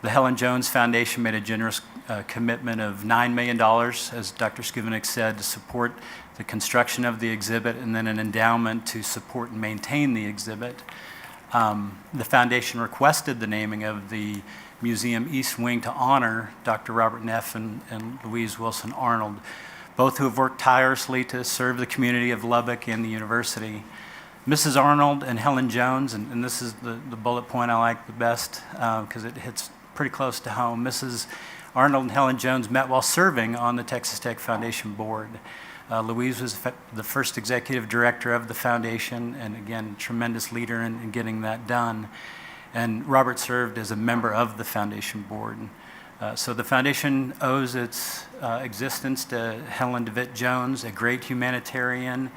the Helen Jones Foundation made a generous commitment of $9 million, as Dr. Skuvenik said, to support the construction of the exhibit, and then an endowment to support and maintain the exhibit. The foundation requested the naming of the museum East Wing to honor Dr. Robert Neff and Louise Wilson Arnold, both who have worked tirelessly to serve the community of Lubbock and the university. Mrs. Arnold and Helen Jones, and this is the bullet point I like the best because it hits pretty close to home. Mrs. Arnold and Helen Jones met while serving on the Texas Tech Foundation board. Louise was the first executive director of the foundation, and again, tremendous leader in getting that done. And Robert served as a member of the foundation board. So the foundation owes its existence to Helen DeVitt Jones, a great humanitarian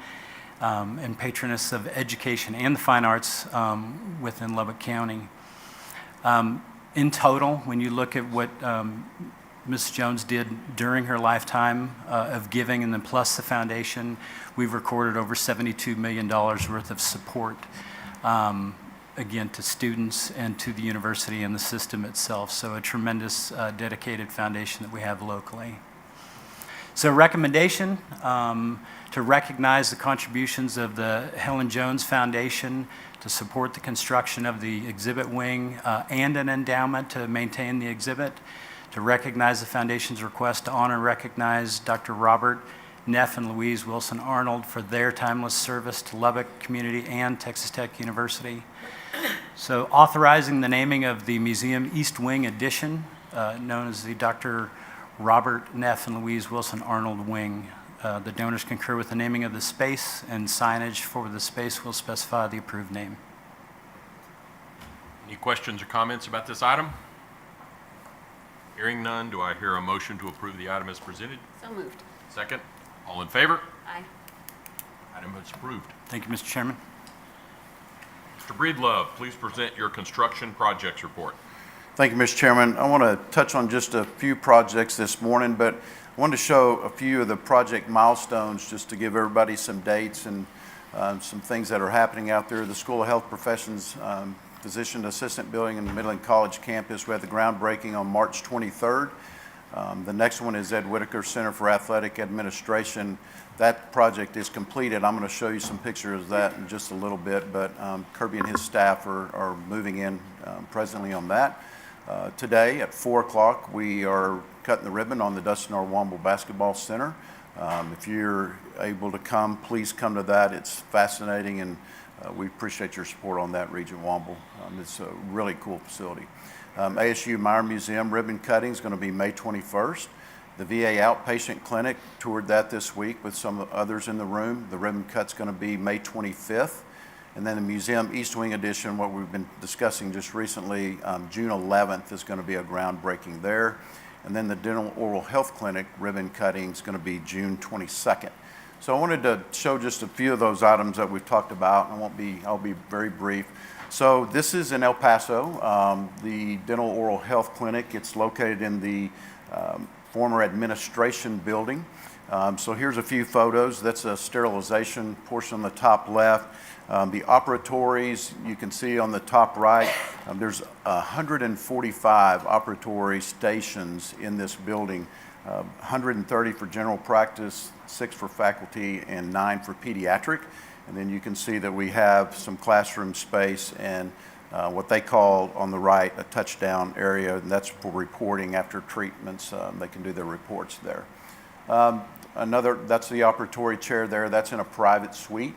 and patroness of education and the fine arts within Lubbock County. In total, when you look at what Ms. Jones did during her lifetime of giving, and then plus the foundation, we've recorded over $72 million worth of support, again, to students and to the university and the system itself. So a tremendous dedicated foundation that we have locally. So recommendation to recognize the contributions of the Helen Jones Foundation to support the construction of the exhibit wing and an endowment to maintain the exhibit, to recognize the foundation's request to honor and recognize Dr. Robert Neff and Louise Wilson Arnold for their timeless service to Lubbock community and Texas Tech University. So authorizing the naming of the museum East Wing Edition, known as the Dr. Robert Neff and Louise Wilson Arnold Wing. The donors concur with the naming of the space, and signage for the space will specify the approved name.
Any questions or comments about this item? Hearing none, do I hear a motion to approve the item as presented?
So moved.
Second. All in favor?
Aye.
Item is approved.
Thank you, Mr. Chairman.
Mr. Breedlove, please present your construction projects report.
Thank you, Mr. Chairman. I want to touch on just a few projects this morning, but I wanted to show a few of the project milestones just to give everybody some dates and some things that are happening out there. The School of Health Professions Physician Assistant Building in the Midland College campus. We had the groundbreaking on March 23rd. The next one is Ed Whitaker Center for Athletic Administration. That project is completed. I'm going to show you some pictures of that in just a little bit, but Kirby and his staff are moving in presently on that. Today at 4 o'clock, we are cutting the ribbon on the Dustin R. Womble Basketball Center. If you're able to come, please come to that. It's fascinating, and we appreciate your support on that, Regent Womble. It's a really cool facility. ASU Meyer Museum ribbon cutting is going to be May 21st. The VA Outpatient Clinic toured that this week with some others in the room. The ribbon cut's going to be May 25th. And then the Museum East Wing Edition, what we've been discussing just recently, June 11th is going to be a groundbreaking there. And then the Dental Oral Health Clinic ribbon cutting is going to be June 22nd. So I wanted to show just a few of those items that we've talked about. I'll be very brief. So this is in El Paso, the Dental Oral Health Clinic. It's located in the former administration building. So here's a few photos. That's a sterilization portion on the top left. The operatories, you can see on the top right, there's 145 operatory stations in this building, 130 for general practice, 6 for faculty, and 9 for pediatric. And then you can see that we have some classroom space and what they call on the right a touchdown area, and that's for reporting after treatments. They can do their reports there. That's the operatory chair there. That's in a private suite.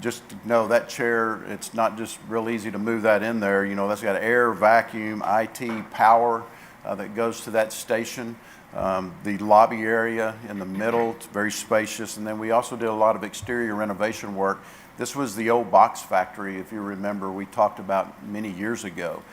Just to know that chair, it's not just real easy to move that in there. You know, that's got air, vacuum, IT, power that goes to that station. The lobby area in the middle, it's very spacious. And then we also did a lot of exterior renovation work. This was the old box factory, if you remember, we talked about many years ago.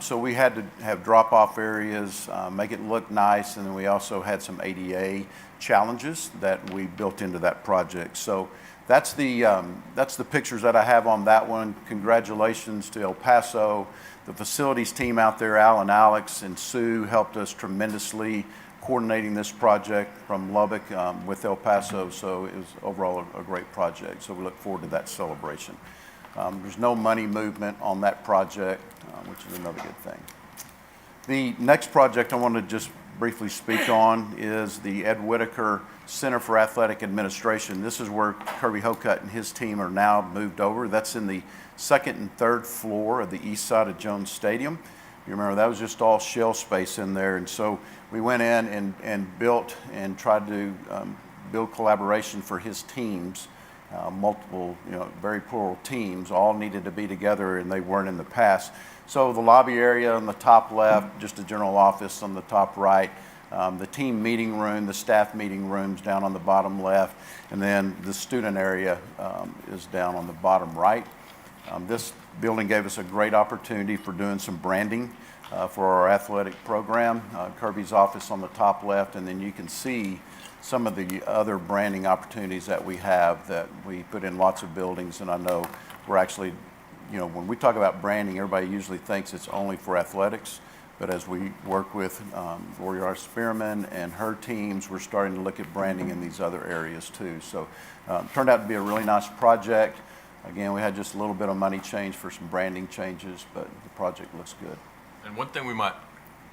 So we had to have drop-off areas, make it look nice, and then we also had some ADA challenges that we built into that project. So that's the pictures that I have on that one. Congratulations to El Paso. The facilities team out there, Al and Alex and Sue, helped us tremendously coordinating this project from Lubbock with El Paso. So it was overall a great project. So we look forward to that celebration. There's no money movement on that project, which is another good thing. The next project I want to just briefly speak on is the Ed Whitaker Center for Athletic Administration. This is where Kirby Hocutt and his team are now moved over. That's in the second and third floor of the east side of Jones Stadium. You remember that was just all shell space in there, and so we went in and built and tried to build collaboration for his teams. Multiple, very plural teams all needed to be together, and they weren't in the past. So the lobby area on the top left, just a general office on the top right, the team meeting room, the staff meeting rooms down on the bottom left, and then the student area is down on the bottom right. This building gave us a great opportunity for doing some branding for our athletic program. Kirby's office on the top left, and then you can see some of the other branding opportunities that we have that we put in lots of buildings, and I know we're actually, when we talk about branding, everybody usually thinks it's only for athletics, but as we work with Lori Spearman and her teams, we're starting to look at branding in these other areas too. So it turned out to be a really nice project. Again, we had just a little bit of money change for some branding changes, but the project looks good.
And one thing we might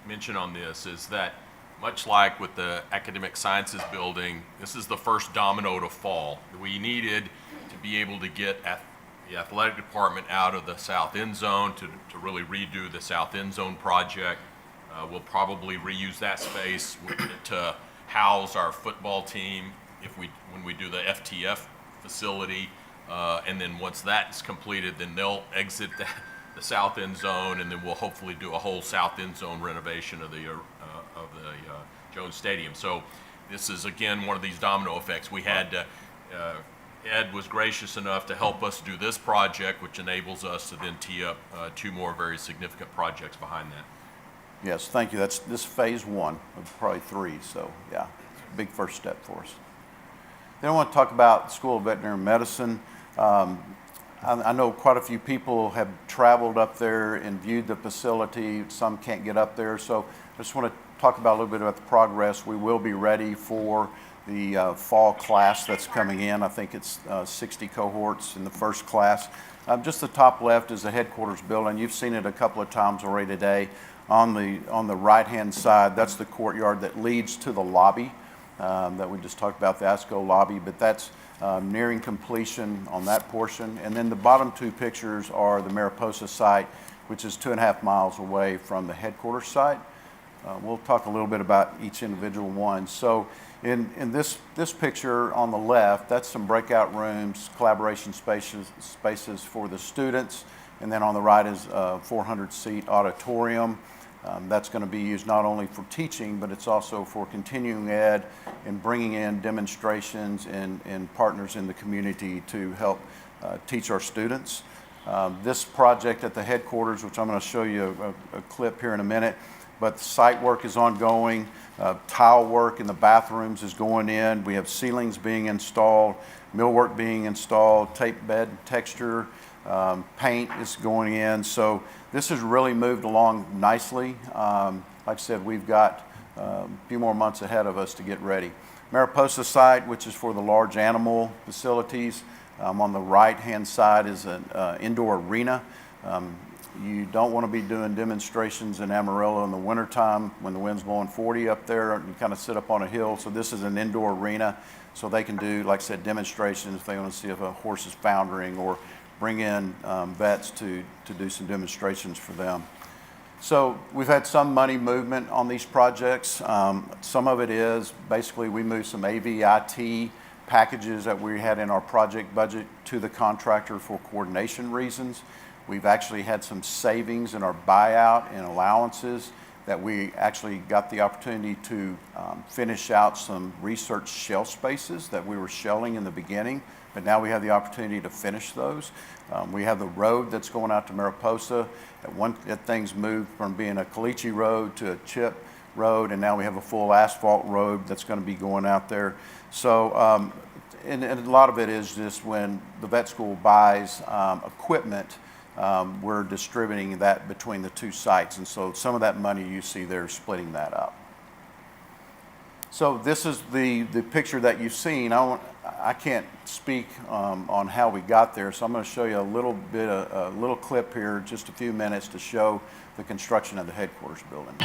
mention on this is that much like with the Academic Sciences building, this is the first domino to fall. We needed to be able to get the athletic department out of the south end zone to really redo the south end zone project. We'll probably reuse that space to house our football team when we do the FTF facility. And then once that's completed, then they'll exit the south end zone, and then we'll hopefully do a whole south end zone renovation of the Jones Stadium. So this is, again, one of these domino effects. We had, Ed was gracious enough to help us do this project, which enables us to then tee up two more very significant projects behind that.
Yes, thank you. This is phase one of probably three, so yeah, it's a big first step for us. Then I want to talk about the School of Veterinary Medicine. I know quite a few people have traveled up there and viewed the facility. Some can't get up there, so I just want to talk about a little bit about the progress. We will be ready for the fall class that's coming in. I think it's 60 cohorts in the first class. Just the top left is the headquarters building. You've seen it a couple of times already today. On the right-hand side, that's the courtyard that leads to the lobby that we just talked about, the ASCO lobby, but that's nearing completion on that portion. And then the bottom two pictures are the Mariposa site, which is 2.5 miles away from the headquarters site. We'll talk a little bit about each individual one. So in this picture on the left, that's some breakout rooms, collaboration spaces for the students. And then on the right is a 400-seat auditorium. That's going to be used not only for teaching, but it's also for continuing ed and bringing in demonstrations and partners in the community to help teach our students. This project at the headquarters, which I'm going to show you a clip here in a minute, but the site work is ongoing. Tile work in the bathrooms is going in. We have ceilings being installed, millwork being installed, tape bed texture, paint is going in. So this has really moved along nicely. Like I said, we've got a few more months ahead of us to get ready. Mariposa site, which is for the large animal facilities. On the right-hand side is an indoor arena. You don't want to be doing demonstrations in Amarillo in the wintertime when the wind's blowing 40 up there. You kind of sit up on a hill. So this is an indoor arena. So they can do, like I said, demonstrations if they want to see if a horse is foundering, or bring in vets to do some demonstrations for them. So we've had some money movement on these projects. Some of it is basically we moved some AVIT packages that we had in our project budget to the contractor for coordination reasons. We've actually had some savings in our buyout and allowances that we actually got the opportunity to finish out some research shell spaces that we were shelling in the beginning, but now we have the opportunity to finish those. We have the road that's going out to Mariposa. That thing's moved from being a caliche road to a chip road, and now we have a full asphalt road that's going to be going out there. So, and a lot of it is just when the vet school buys equipment, we're distributing that between the two sites, and so some of that money you see there is splitting that up. So this is the picture that you've seen. I can't speak on how we got there, so I'm going to show you a little clip here, just a few minutes, to show the construction of the headquarters building.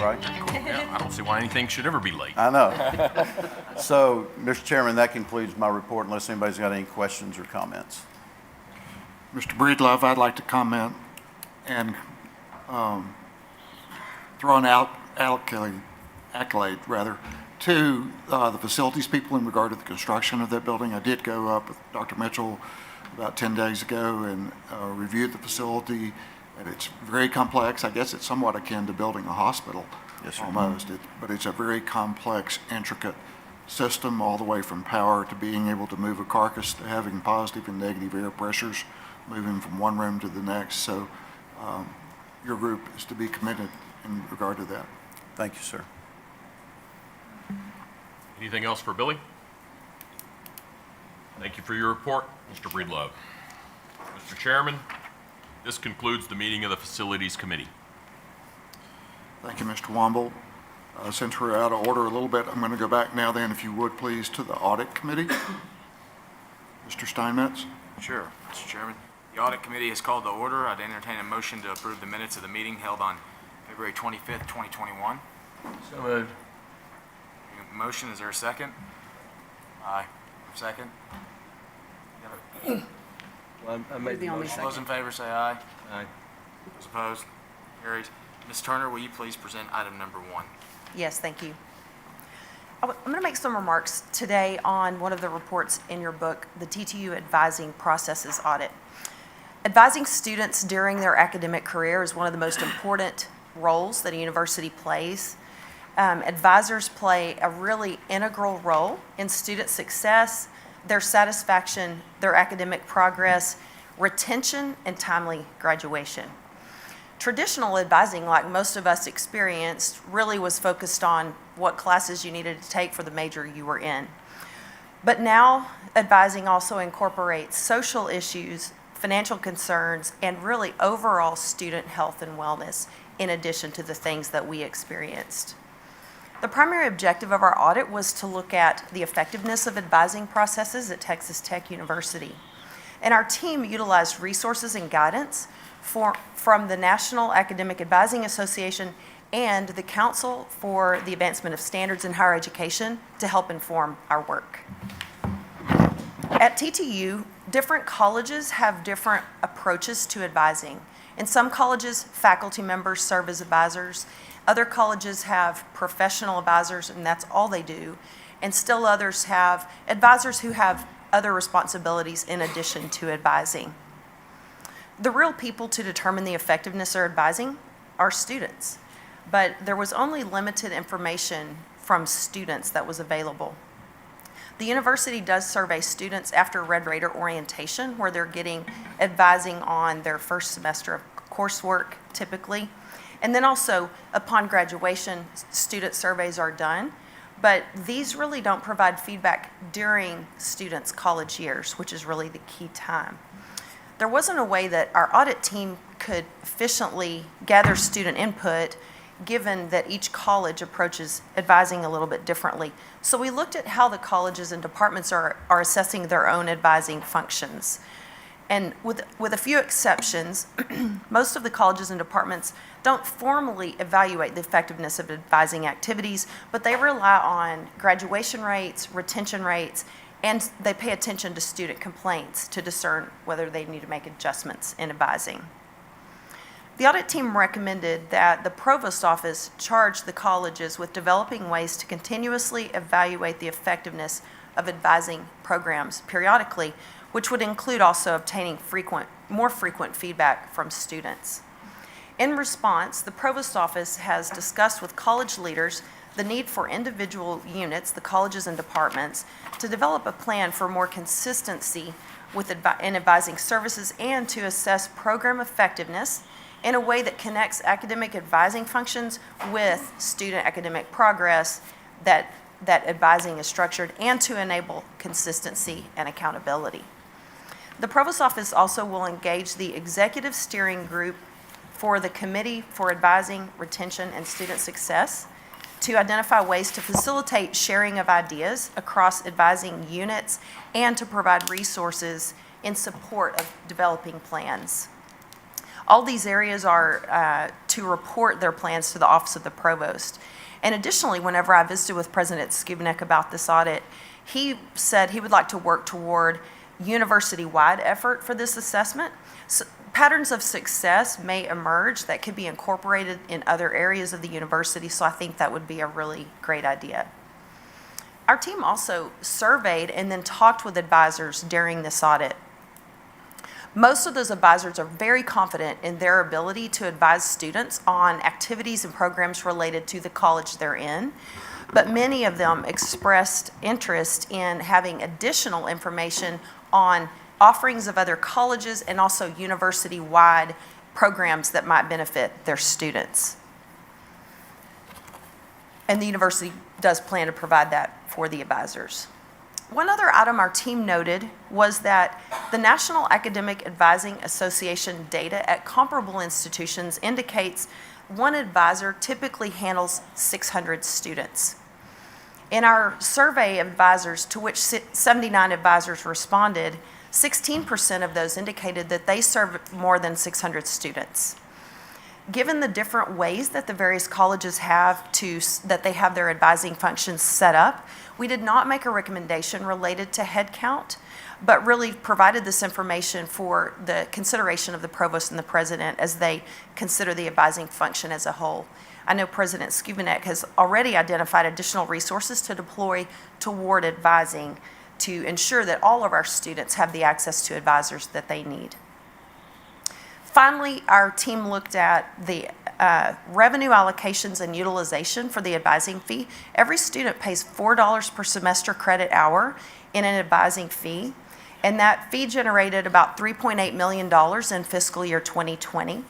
right?
Yeah, I don't see why anything should ever be late.
I know. So, Mr. Chairman, that concludes my report unless anybody's got any questions or comments.
Mr. Breedlove, I'd like to comment and throw an accolade to the facilities people in regard to the construction of that building. I did go up with Dr. Mitchell about 10 days ago and reviewed the facility, and it's very complex. I guess it's somewhat akin to building a hospital,
Yes, sir.
almost. But it's a very complex, intricate system, all the way from power to being able to move a carcass to having positive and negative air pressures, moving from one room to the next. So your group is to be commended in regard to that.
Thank you, sir.
Anything else for Billy? Thank you for your report, Mr. Breedlove. Mr. Chairman, this concludes the meeting of the Facilities Committee.
Thank you, Mr. Womble. Since we're out of order a little bit, I'm going to go back now then, if you would please, to the Audit Committee. Mr. Steinmetz?
Sure, Mr. Chairman. The Audit Committee is called to order. I'd entertain a motion to approve the minutes of the meeting held on February 25th, 2021.
So moved.
Motion, is there a second? Aye. Second?
Well, I made the
the only
motion.
All those in favor say aye.
Aye.
Those opposed? Carries. Ms. Turner, will you please present item number 1?
Yes, thank you. I'm going to make some remarks today on one of the reports in your book, the TTU Advising Processes Audit. Advising students during their academic career is one of the most important roles that a university plays. Advisors play a really integral role in student success, their satisfaction, their academic progress, retention, and timely graduation. Traditional advising, like most of us experienced, really was focused on what classes you needed to take for the major you were in. But now, advising also incorporates social issues, financial concerns, and really overall student health and wellness, in addition to the things that we experienced. The primary objective of our audit was to look at the effectiveness of advising processes at Texas Tech University. And our team utilized resources and guidance from the National Academic Advising Association and the Council for the Advancement of Standards in Higher Education to help inform our work. At TTU, different colleges have different approaches to advising. In some colleges, faculty members serve as advisors. Other colleges have professional advisors, and that's all they do. And still others have advisors who have other responsibilities in addition to advising. The real people to determine the effectiveness of advising are students, but there was only limited information from students that was available. The university does survey students after Red Raider orientation, where they're getting advising on their first semester of coursework typically. And then also, upon graduation, student surveys are done, but these really don't provide feedback during students' college years, which is really the key time. There wasn't a way that our audit team could efficiently gather student input, given that each college approaches advising a little bit differently. So we looked at how the colleges and departments are assessing their own advising functions. And with a few exceptions, most of the colleges and departments don't formally evaluate the effectiveness of advising activities, but they rely on graduation rates, retention rates, and they pay attention to student complaints to discern whether they need to make adjustments in advising. The audit team recommended that the provost office charge the colleges with developing ways to continuously evaluate the effectiveness of advising programs periodically, which would include also obtaining more frequent feedback from students. In response, the provost office has discussed with college leaders the need for individual units, the colleges and departments, to develop a plan for more consistency in advising services and to assess program effectiveness in a way that connects academic advising functions with student academic progress, that advising is structured, and to enable consistency and accountability. The provost office also will engage the executive steering group for the Committee for Advising, Retention, and Student Success to identify ways to facilitate sharing of ideas across advising units and to provide resources in support of developing plans. All these areas are
to report their plans to the Office of the Provost. And additionally, whenever I visited with President Skubanek about this audit, he said he would like to work toward university-wide effort for this assessment. So patterns of success may emerge that could be incorporated in other areas of the university, so I think that would be a really great idea. Our team also surveyed and then talked with advisors during this audit. Most of those advisors are very confident in their ability to advise students on activities and programs related to the college they're in, but many of them expressed interest in having additional information on offerings of other colleges and also university-wide programs that might benefit their students. And the university does plan to provide that for the advisors. One other item our team noted was that the National Academic Advising Association data at comparable institutions indicates one advisor typically handles 600 students. In our survey of advisors, to which 79 advisors responded, 16% of those indicated that they serve more than 600 students. Given the different ways that the various colleges have that they have their advising functions set up, we did not make a recommendation related to head count, but really provided this information for the consideration of the provost and the president as they consider the advising function as a whole. I know President Skubanek has already identified additional resources to deploy toward advising to ensure that all of our students have the access to advisors that they need. Finally, our team looked at the revenue allocations and utilization for the advising fee. Every student pays $4 per semester credit hour in an advising fee, and that fee generated about $3.8 million in fiscal year 2020.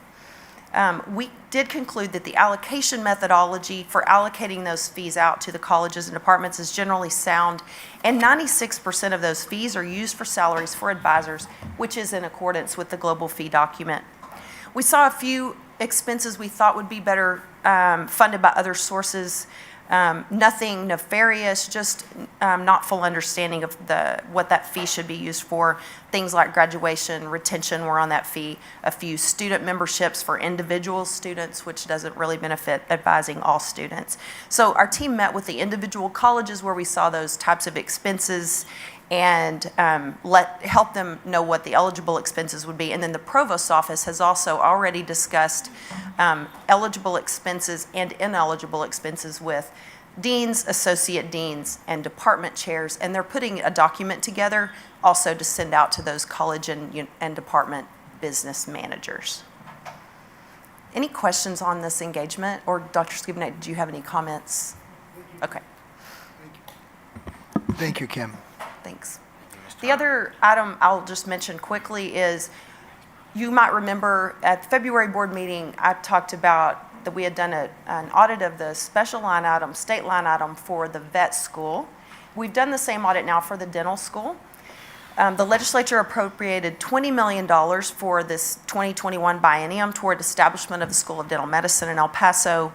We did conclude that the allocation methodology for allocating those fees out to the colleges and departments is generally sound, and 96% of those fees are used for salaries for advisors, which is in accordance with the global fee document. We saw a few expenses we thought would be better funded by other sources. Nothing nefarious, just not full understanding of what that fee should be used for. Things like graduation, retention were on that fee. A few student memberships for individual students, which doesn't really benefit advising all students. So our team met with the individual colleges where we saw those types of expenses and help them know what the eligible expenses would be. And then the provost's office has also already discussed eligible expenses and ineligible expenses with deans, associate deans, and department chairs. And they're putting a document together also to send out to those college and department business managers. Any questions on this engagement? Or Dr. Skubanek, do you have any comments? Okay.
Thank you, Kim.
Thanks. The other item I'll just mention quickly is, you might remember at the February board meeting, I talked about that we had done an audit of the special line item, state line item for the vet school. We've done the same audit now for the dental school. The legislature appropriated $20 million for this 2021 biennium toward establishment of the School of Dental Medicine in El Paso.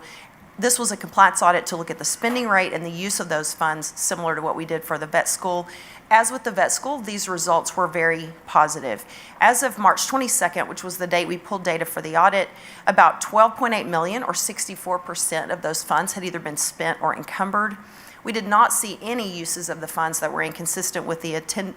This was a compliance audit to look at the spending rate and the use of those funds, similar to what we did for the vet school. As with the vet school, these results were very positive. As of March 22nd, which was the date we pulled data for the audit, about $12.8 million, or 64% of those funds, had either been spent or encumbered. We did not see any uses of the funds that were inconsistent with the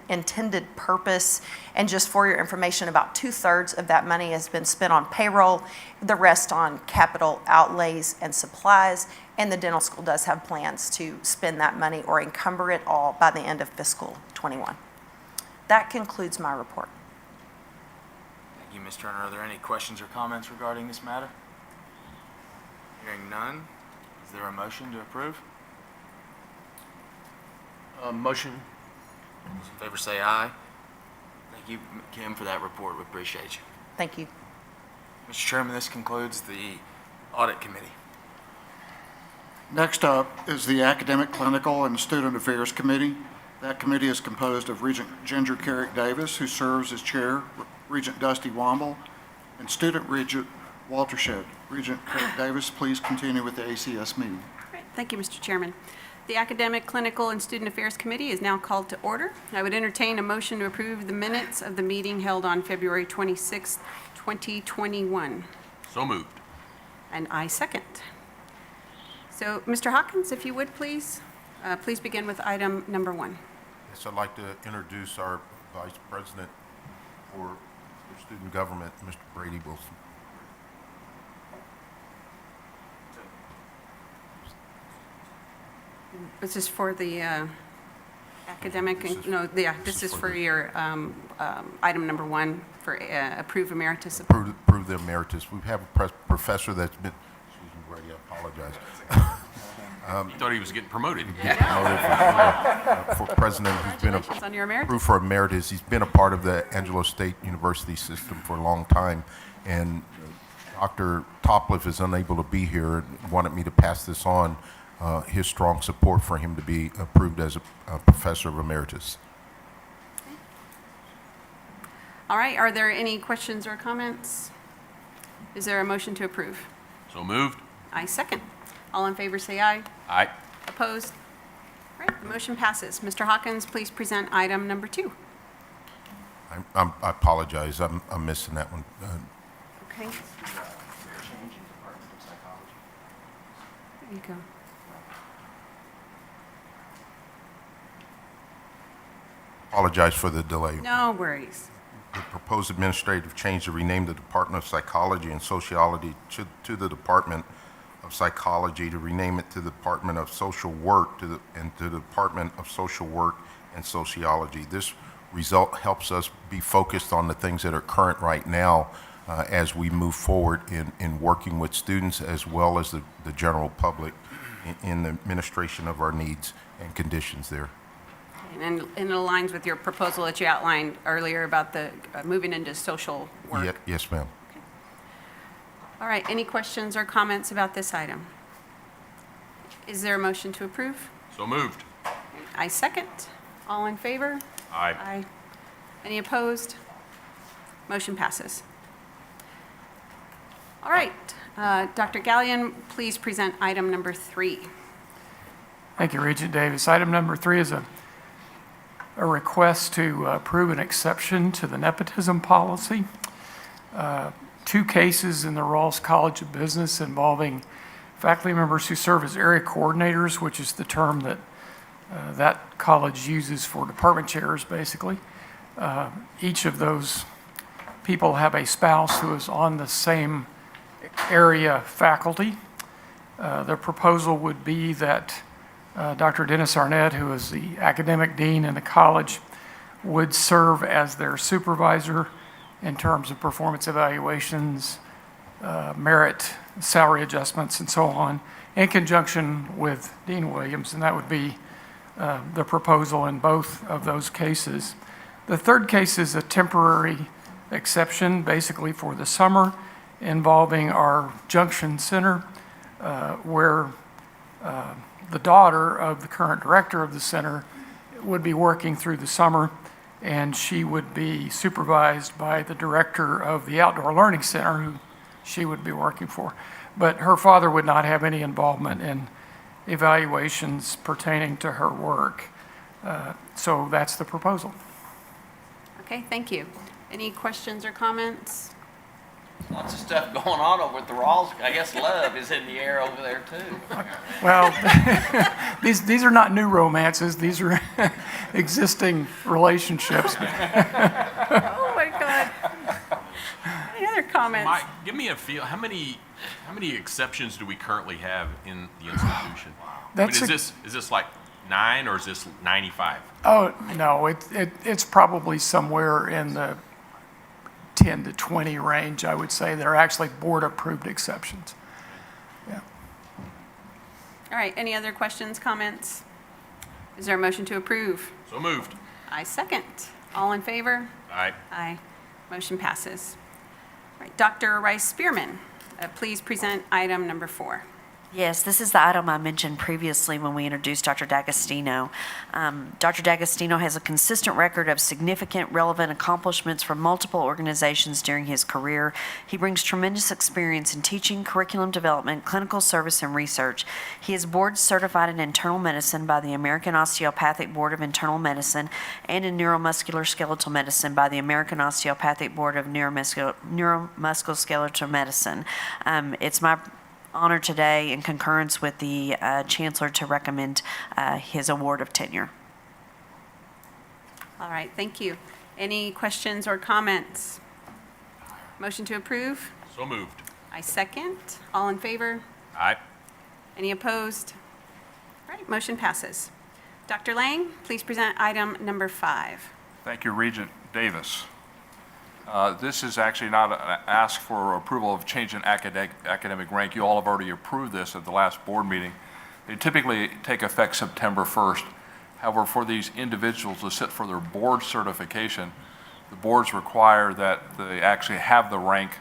intended purpose. And just for your information, about 2/3 of that money has been spent on payroll, the rest on capital outlays and supplies. And the dental school does have plans to spend that money or encumber it all by the end of fiscal 21. That concludes my report.
Thank you, Ms. Turner. Are there any questions or comments regarding this matter? Hearing none, is there a motion to approve?
Motion.
Those in favor say aye. Thank you, Kim, for that report. We appreciate you.
Thank you.
Mr. Chairman, this concludes the Audit Committee.
Next up is the Academic, Clinical, and Student Affairs Committee. That committee is composed of Regent Ginger Carrick Davis, who serves as chair, Regent Dusty Womble, and Student Regent Walter Shedd. Regent Carrick Davis, please continue with the ACS meeting.
Great. Thank you, Mr. Chairman. The Academic, Clinical, and Student Affairs Committee is now called to order. I would entertain a motion to approve the minutes of the meeting held on February 26, 2021.
So moved.
And I second. So, Mr. Hawkins, if you would, please begin with item number 1.
Yes, I'd like to introduce our Vice President for Student Government, Mr. Brady Wilson.
This is for the academic, this is for your item number 1 for approve emeritus.
Approve the emeritus. We have a professor that's been, excuse me, Brady, I apologize.
He thought he was getting promoted.
For president, who's been
Congratulations on your emeritus.
approved for emeritus. He's been a part of the Angelo State University system for a long time, and Dr. Topliff is unable to be here and wanted me to pass this on, his strong support for him to be approved as a professor of emeritus.
All right, are there any questions or comments? Is there a motion to approve?
So moved.
I second. All in favor, say aye.
Aye.
Opposed? All right, the motion passes. Mr. Hawkins, please present item number 2.
I apologize. I'm missing that one.
Okay. There you go.
Apologize for the delay.
No worries.
The proposed administrative change to rename the Department of Psychology and Sociology to the Department of Psychology, to rename it to the Department of Social Work, to the Department of Social Work and Sociology. This result helps us be focused on the things that are current right now as we move forward in working with students as well as the general public in the administration of our needs and conditions there.
And it aligns with your proposal that you outlined earlier about the moving into social work.
Yes, ma'am.
All right, any questions or comments about this item? Is there a motion to approve?
So moved.
I second. All in favor?
Aye.
Aye. Any opposed? Motion passes. All right, Dr. Gallion, please present item number 3.
Thank you, Regent Davis. Item number 3 is a request to approve an exception to the nepotism policy. 2 cases in the Rawls College of Business involving faculty members who serve as area coordinators, which is the term that that college uses for department chairs, basically. Each of those people have a spouse who is on the same area faculty. The proposal would be that Dr. Dennis Arnett, who is the academic dean in the college, would serve as their supervisor in terms of performance evaluations, merit, salary adjustments, and so on, in conjunction with Dean Williams, and that would be the proposal in both of those cases. The third case is a temporary exception, basically for the summer, involving our Junction Center, where the daughter of the current director of the center would be working through the summer, and she would be supervised by the director of the Outdoor Learning Center, who she would be working for. But her father would not have any involvement in evaluations pertaining to her work. So that's the proposal.
Okay, thank you. Any questions or comments?
Lots of stuff going on over at the Rawls. I guess love is in the air over there too.
Well, these are not new romances. These are existing relationships.
Oh my God. Any other comments?
Mike, give me a feel. How many exceptions do we currently have in the institution? Is this like 9 or is this 95?
Oh no, it's probably somewhere in the 10 to 20 range, I would say. They're actually board-approved exceptions. Yeah.
All right, any other questions, comments? Is there a motion to approve?
So moved.
I second. All in favor?
Aye.
Aye. Motion passes. All right, Dr. Rice-Spearman, please present item number 4.
Yes, this is the item I mentioned previously when we introduced Dr. D'Agostino. Dr. D'Agostino has a consistent record of significant, relevant accomplishments from multiple organizations during his career. He brings tremendous experience in teaching, curriculum development, clinical service, and research. He is board certified in internal medicine by the American Osteopathic Board of Internal Medicine and in neuromuscular skeletal medicine by the American Osteopathic Board of Neuromusculoskeletal Medicine. It's my honored today in concurrence with the Chancellor to recommend his award of tenure.
All right, thank you. Any questions or comments? Motion to approve?
So moved.
I second. All in favor?
Aye.
Any opposed? All right, motion passes. Dr. Lang, please present item number 5.
Thank you, Regent Davis. This is actually not an ask for approval of change in academic rank. You all have already approved this at the last board meeting. They typically take effect September 1st. However, for these individuals to sit for their board certification, the boards require that they actually have the rank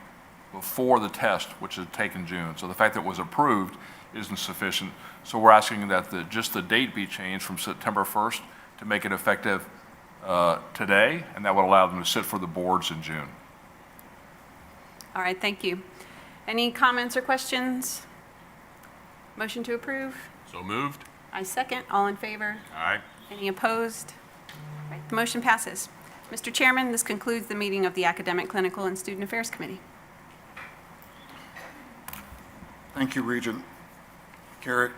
before the test, which is taken in June. So the fact that it was approved isn't sufficient. So we're asking that just the date be changed from September 1st to make it effective today, and that would allow them to sit for the boards in June.
All right, thank you. Any comments or questions? Motion to approve?
So moved.
I second. All in favor?
Aye.
Any opposed? All right, the motion passes. Mr. Chairman, this concludes the meeting of the Academic, Clinical, and Student Affairs Committee.
Thank you, Regent Carrick.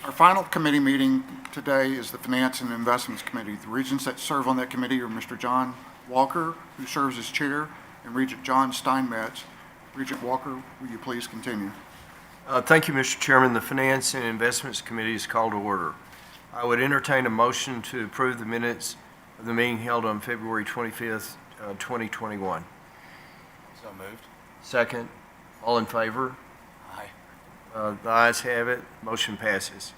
Our final committee meeting today is the Finance and Investments Committee. The regents that serve on that committee are Mr. John Walker, who serves as chair, and Regent John Steinmetz. Regent Walker, will you please continue?
Thank you, Mr. Chairman. The Finance and Investments Committee is called to order. I would entertain a motion to approve the minutes of the meeting held on February 25th, 2021.
So moved.
Second. All in favor?
Aye.
The ayes have it. Motion passes.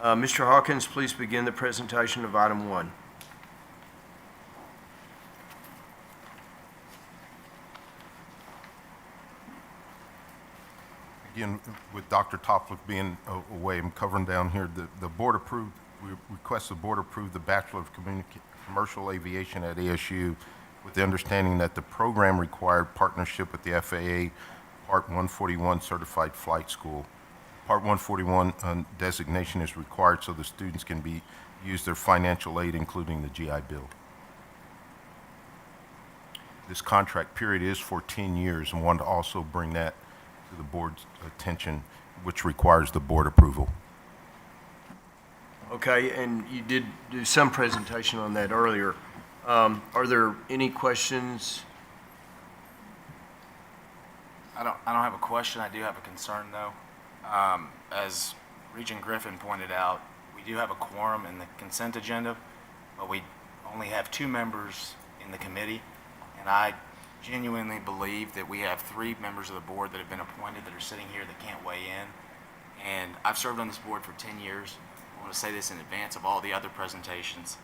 Mr. Hawkins, please begin the presentation of item 1.
Again, with Dr. Toplick being away, I'm covering down here, the board approved, we request the board approve the Bachelor of Commercial Aviation at ASU with the understanding that the program required partnership with the FAA Part 141 Certified Flight School. Part 141 designation is required so the students can use their financial aid, including the GI Bill. This contract period is for 10 years, and wanted to also bring that to the board's attention, which requires the board approval.
Okay, and you did do some presentation on that earlier. Are there any questions?
I don't have a question. I do have a concern, though. As Regent Griffin pointed out, we do have a quorum in the consent agenda, but we only have 2 members in the committee, and I genuinely believe that we have 3 members of the board that have been appointed that are sitting here that can't weigh in. And I've served on this board for 10 years. I want to say this in advance of all the other presentations.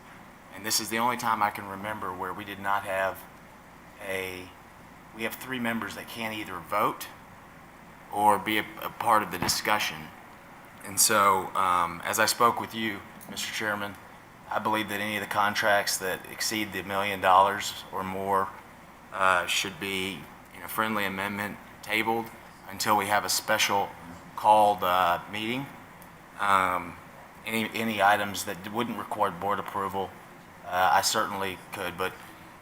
And this is the only time I can remember where we did not have we have 3 members that can't either vote or be a part of the discussion. And so, as I spoke with you, Mr. Chairman, I believe that any of the contracts that exceed the $1 million or more should be, in a friendly amendment, tabled until we have a special called meeting. Any items that wouldn't require board approval, I certainly could, but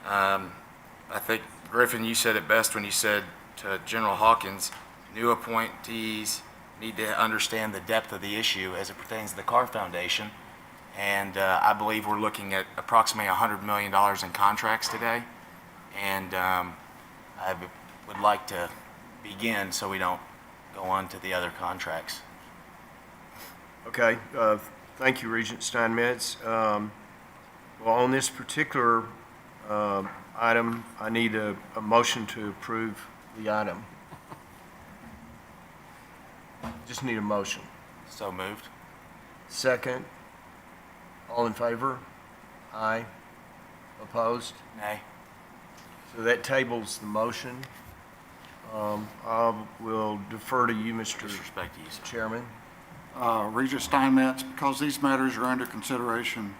I think, Griffin, you said it best when you said to General Hawkins, new appointees need to understand the depth of the issue as it pertains to the Carr Foundation. And I believe we're looking at approximately $100 million in contracts today. And I would like to begin so we don't go on to the other contracts.
Okay, thank you, Regent Steinmetz. Well, on this particular item, I need a motion to approve the item. Just need a motion.
So moved.
Second. All in favor? Aye. Opposed?
Nay.
So that tables the motion. I will defer to you, Mr.
Disrespect to you, sir.
Chairman.
Regent Steinmetz, because these matters are under consideration,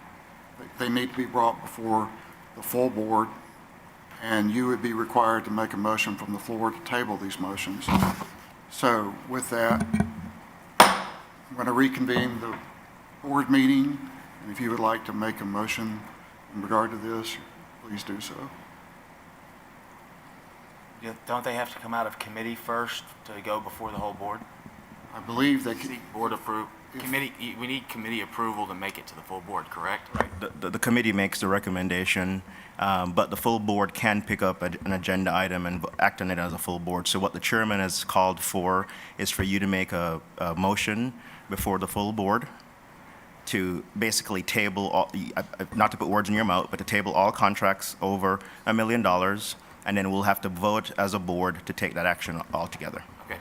they need to be brought before the full board, and you would be required to make a motion from the floor to table these motions. So with that, I'm going to reconvene the board meeting, and if you would like to make a motion in regard to this, please do so.
Don't they have to come out of committee first to go before the whole board?
I believe they can,
Seek board approval. Committee, we need committee approval to make it to the full board, correct?
The committee makes the recommendation, but the full board can pick up an agenda item and act on it as a full board. So what the chairman has called for is for you to make a motion before the full board to basically table, all, not to put words in your mouth, but to table all contracts over $1 million, and then we'll have to vote as a board to take that action altogether.
Okay,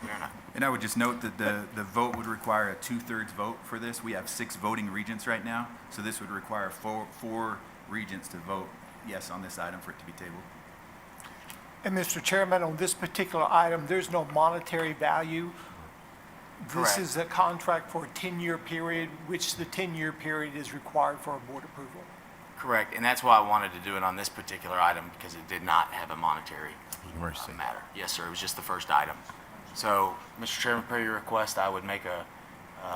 fair enough.
And I would just note that the vote would require a 2/3 vote for this. We have 6 voting regents right now, so this would require four regents to vote yes on this item for it to be tabled.
And Mr. Chairman, on this particular item, there's no monetary value.
Correct.
This is a contract for a 10-year period, which the 10-year period is required for a board approval.
Correct, and that's why I wanted to do it on this particular item, because it did not have a monetary matter. Yes, sir, it was just the first item. So, Mr. Chairman, per your request, I would make a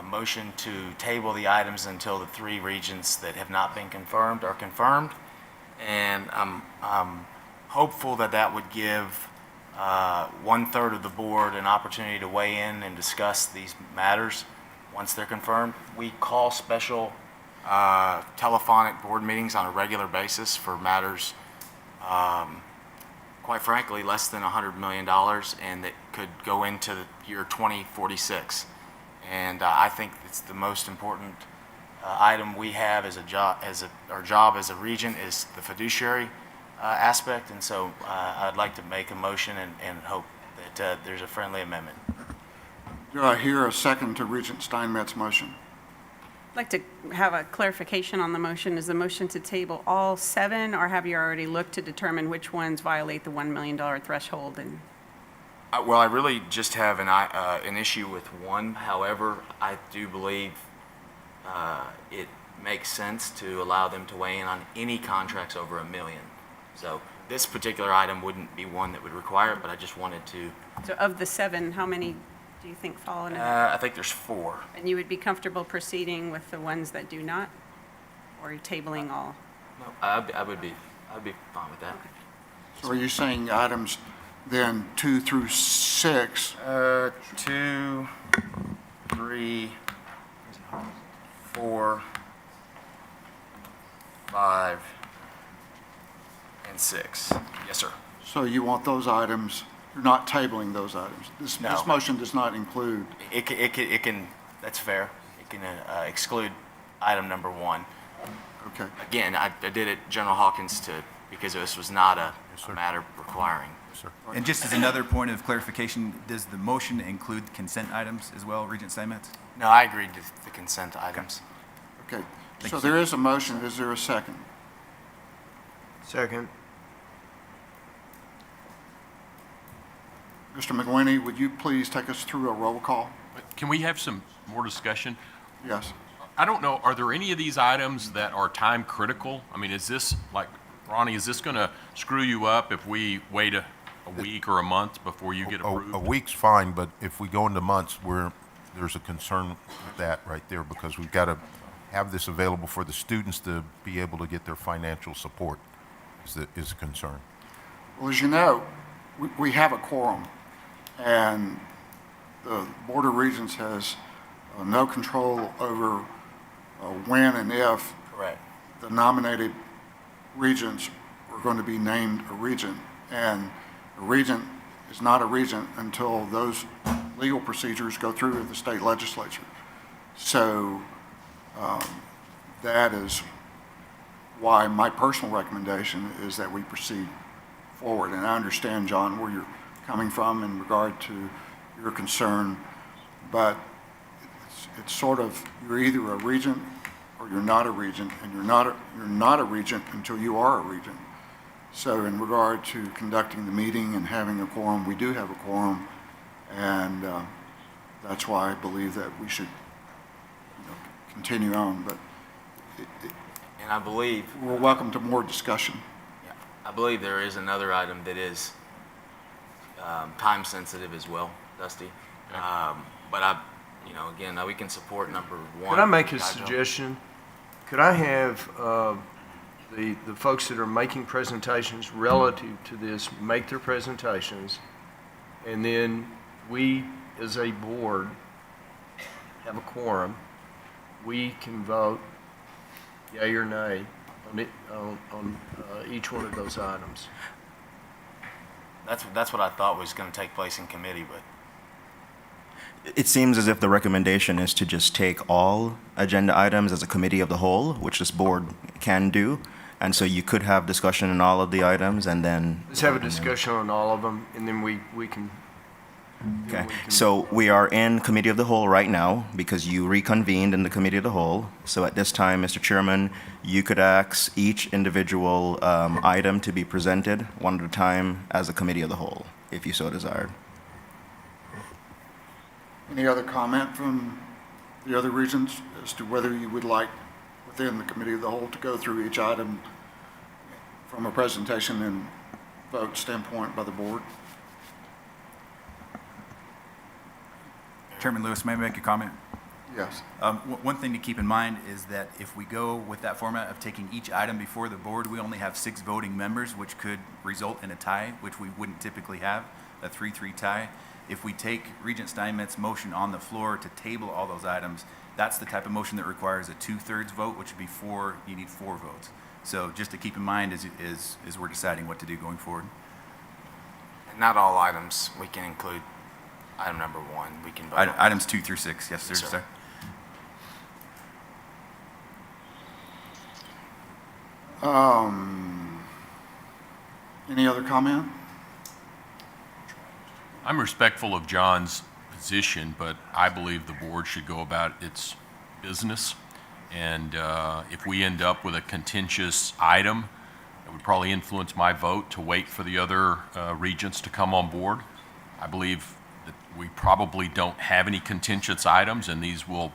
motion to table the items until the 3 regents that have not been confirmed are confirmed. And I'm hopeful that that would give 1/3 of the board an opportunity to weigh in and discuss these matters once they're confirmed. We call special telephonic board meetings on a regular basis for matters, quite frankly, less than $100 million, and that could go into the year 2046. And I think it's the most important item we have as a job, our job as a regent is the fiduciary aspect. And so I'd like to make a motion and hope that there's a friendly amendment.
do I hear a second to Regent Steinmetz's motion?
I'd like to have a clarification on the motion. Is the motion to table all 7, or have you already looked to determine which ones violate the $1 million threshold? And
Well, I really just have an issue with one. However, I do believe it makes sense to allow them to weigh in on any contracts over $1 million. So this particular item wouldn't be one that would require it, but I just wanted to.
so of the 7, how many do you think fall into that?
I think there's 4.
And you would be comfortable proceeding with the ones that do not? Or tabling all?
No, I'd be fine with that.
So are you saying items then 2 through 6?
2, 3, 4, 5, and 6. Yes, sir.
So you want those items, you're not tabling those items? This motion does not include.
It can, that's fair. It can exclude item number 1.
Okay.
Again, I did it, General Hawkins, because this was not a matter requiring.
And just as another point of clarification, does the motion include consent items as well, Regent Steinmetz?
No, I agreed to the consent items.
Okay.
Thank
So
you,
there
sir.
is a motion. Is there a second?
Second.
Mr. McGuinty, would you please take us through a roll call?
Can we have some more discussion?
Yes.
I don't know, are there any of these items that are time critical? I mean, is this, like, Ronnie, is this going to screw you up if we wait a week or a month before you get approved?
A week's fine, but if we go into months, there's a concern with that right there, because we've got to have this available for the students to be able to get their financial support, is a concern.
Well, as you know, we have a quorum, and the Board of Regents has no control over when and if
Correct.
the nominated regents are going to be named a regent. And a regent is not a regent until those legal procedures go through the state legislature. So that is why my personal recommendation is that we proceed forward. And I understand, John, where you're coming from in regard to your concern, but it's sort of, you're either a regent or you're not a regent, and you're not a regent until you are a regent. So in regard to conducting the meeting and having a quorum, we do have a quorum, and that's why I believe that we should continue on. But
And I believe,
we're welcome to more discussion.
I believe there is another item that is time sensitive as well, Dusty. But again, we can support number 1.
Could I make a
Guy Joe.
suggestion? Could I have the folks that are making presentations relative to this make their presentations, and then we, as a board, have a quorum. We can vote yea or nay on each one of those items.
That's what I thought was going to take place in committee, but
It seems as if the recommendation is to just take all agenda items as a committee of the whole, which this board can do. And so you could have discussion on all of the items and then.
Let's have a discussion on all of them, and then we can.
Okay, so we are in committee of the whole right now because you reconvened in the committee of the whole. So at this time, Mr. Chairman, you could ask each individual item to be presented one at a time as a committee of the whole, if you so desired.
Any other comment from the other regions as to whether you would like within the committee of the whole to go through each item from a presentation and vote standpoint by the board?
Chairman Lewis, may I make a comment?
Yes.
One thing to keep in mind is that if we go with that format of taking each item before the board, we only have 6 voting members, which could result in a tie, which we wouldn't typically have, a 3-3 tie. If we take Regent Steinmetz' motion on the floor to table all those items, that's the type of motion that requires a 2/3 vote, which would be you need 4 votes. So just to keep in mind as we're deciding what to do going forward.
not all items, we can include item number 1. We can vote on.
Items 2 through 6, yes, sir.
Yes, sir.
Any other comment?
I'm respectful of John's position, but I believe the board should go about its business. And if we end up with a contentious item, it would probably influence my vote to wait for the other regents to come on board. I believe that we probably don't have any contentious items, and these will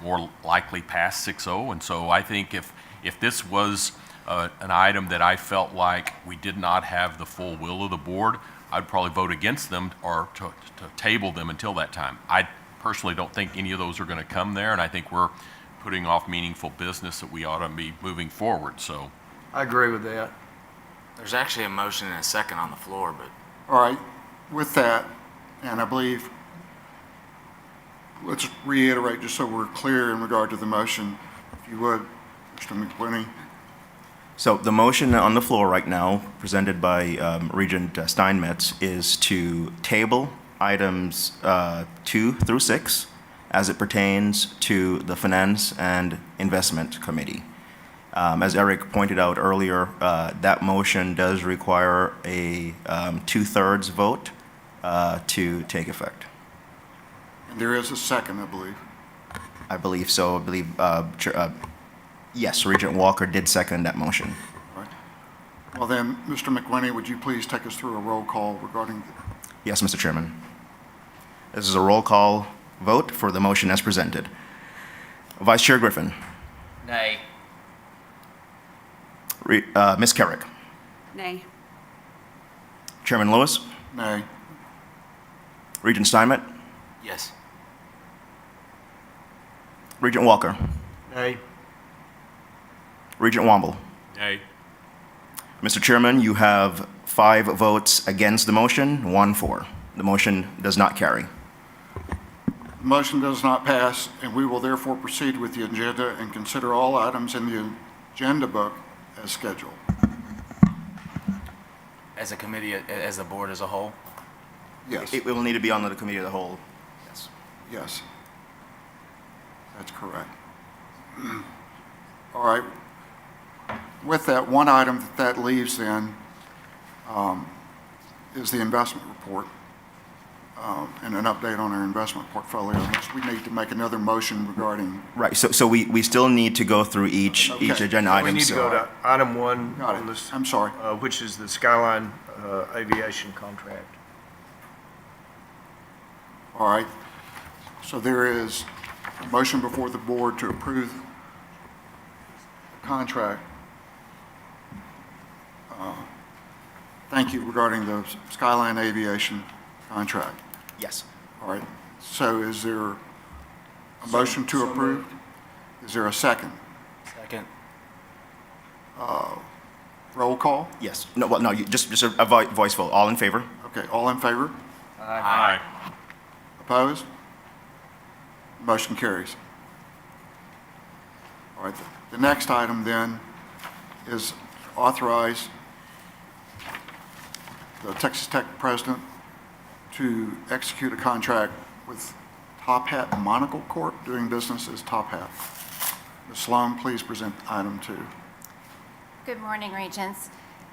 more likely pass 6-0. And so I think if this was an item that I felt like we did not have the full will of the board, I'd probably vote against them or to table them until that time. I personally don't think any of those are going to come there, and I think we're putting off meaningful business that we ought to be moving forward, so.
I agree with that.
There's actually a motion and a second on the floor, but
All right, with that, and I believe, let's reiterate just so we're clear in regard to the motion, if you would, Mr. McWhinney.
So the motion on the floor right now, presented by Regent Steinmetz, is to table items 2 through 6 as it pertains to the Finance and Investment Committee. As Eric pointed out earlier, that motion does require a 2/3 vote to take effect.
And there is a second, I believe.
I believe so. I believe, yes, Regent Walker did second that motion.
All right. Well then, Mr. McWhinney, would you please take us through a roll call regarding
Yes, Mr. Chairman. This is a roll call vote for the motion as presented. Vice Chair Griffin.
Nay.
Ms. Carrick.
Nay.
Chairman Lewis.
Nay.
Regent Steinmetz.
yes.
Regent Walker.
Nay.
Regent Womble.
Nay.
Mr. Chairman, you have 5 votes against the motion, 1 for. The motion does not carry.
The motion does not pass, and we will therefore proceed with the agenda and consider all items in the agenda book as scheduled.
As a committee, as a board as a whole?
Yes.
It will need to be on the committee of the whole. Yes.
Yes. That's correct. All right. With that, one item that leaves then is the investment report and an update on our investment portfolio. We need to make another motion regarding.
Right, so we still need to go through each
Okay.
agenda
We
item.
need to
so-
go to item 1
Got
on
it.
this,
I'm sorry.
which is the Skyline Aviation contract.
All right. So there is a motion before the board to approve the contract. Thank you, regarding the Skyline Aviation contract.
Yes.
All right. So is there a motion to approve? Is there a second?
Second.
Roll call?
Yes. No, well, no, just a voice vote. All in favor?
Okay, all in favor?
Aye.
Opposed? Motion carries. All right, the next item then is authorize the Texas Tech president to execute a contract with Top Hat Monocle Corp. doing business as Top Hat. Ms. Sloan, please present item 2.
Good morning, Regents.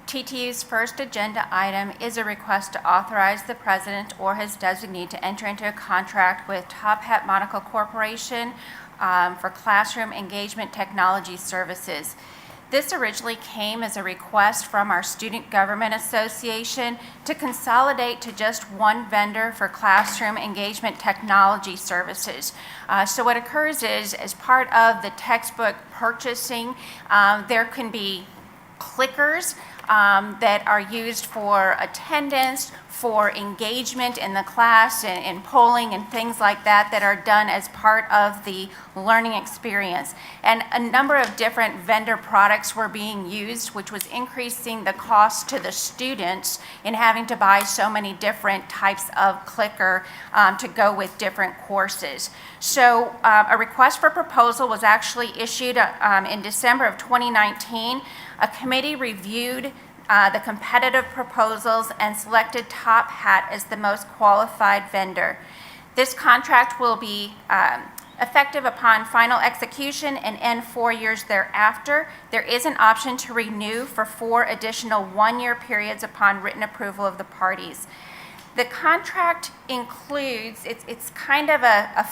TTU's first agenda item is a request to authorize the president or his designee to enter into a contract with Top Hat Monocle Corporation for classroom engagement technology services. This originally came as a request from our Student Government Association to consolidate to just one vendor for classroom engagement technology services. So what occurs is, as part of the textbook purchasing, there can be clickers that are used for attendance, for engagement in the class and polling and things like that that are done as part of the learning experience. And a number of different vendor products were being used, which was increasing the cost to the students in having to buy so many different types of clicker to go with different courses. So a request for proposal was actually issued in December of 2019. A committee reviewed the competitive proposals and selected Top Hat as the most qualified vendor. This contract will be effective upon final execution and end 4 years thereafter. There is an option to renew for 4 additional one-year periods upon written approval of the parties. The contract includes, it's kind of a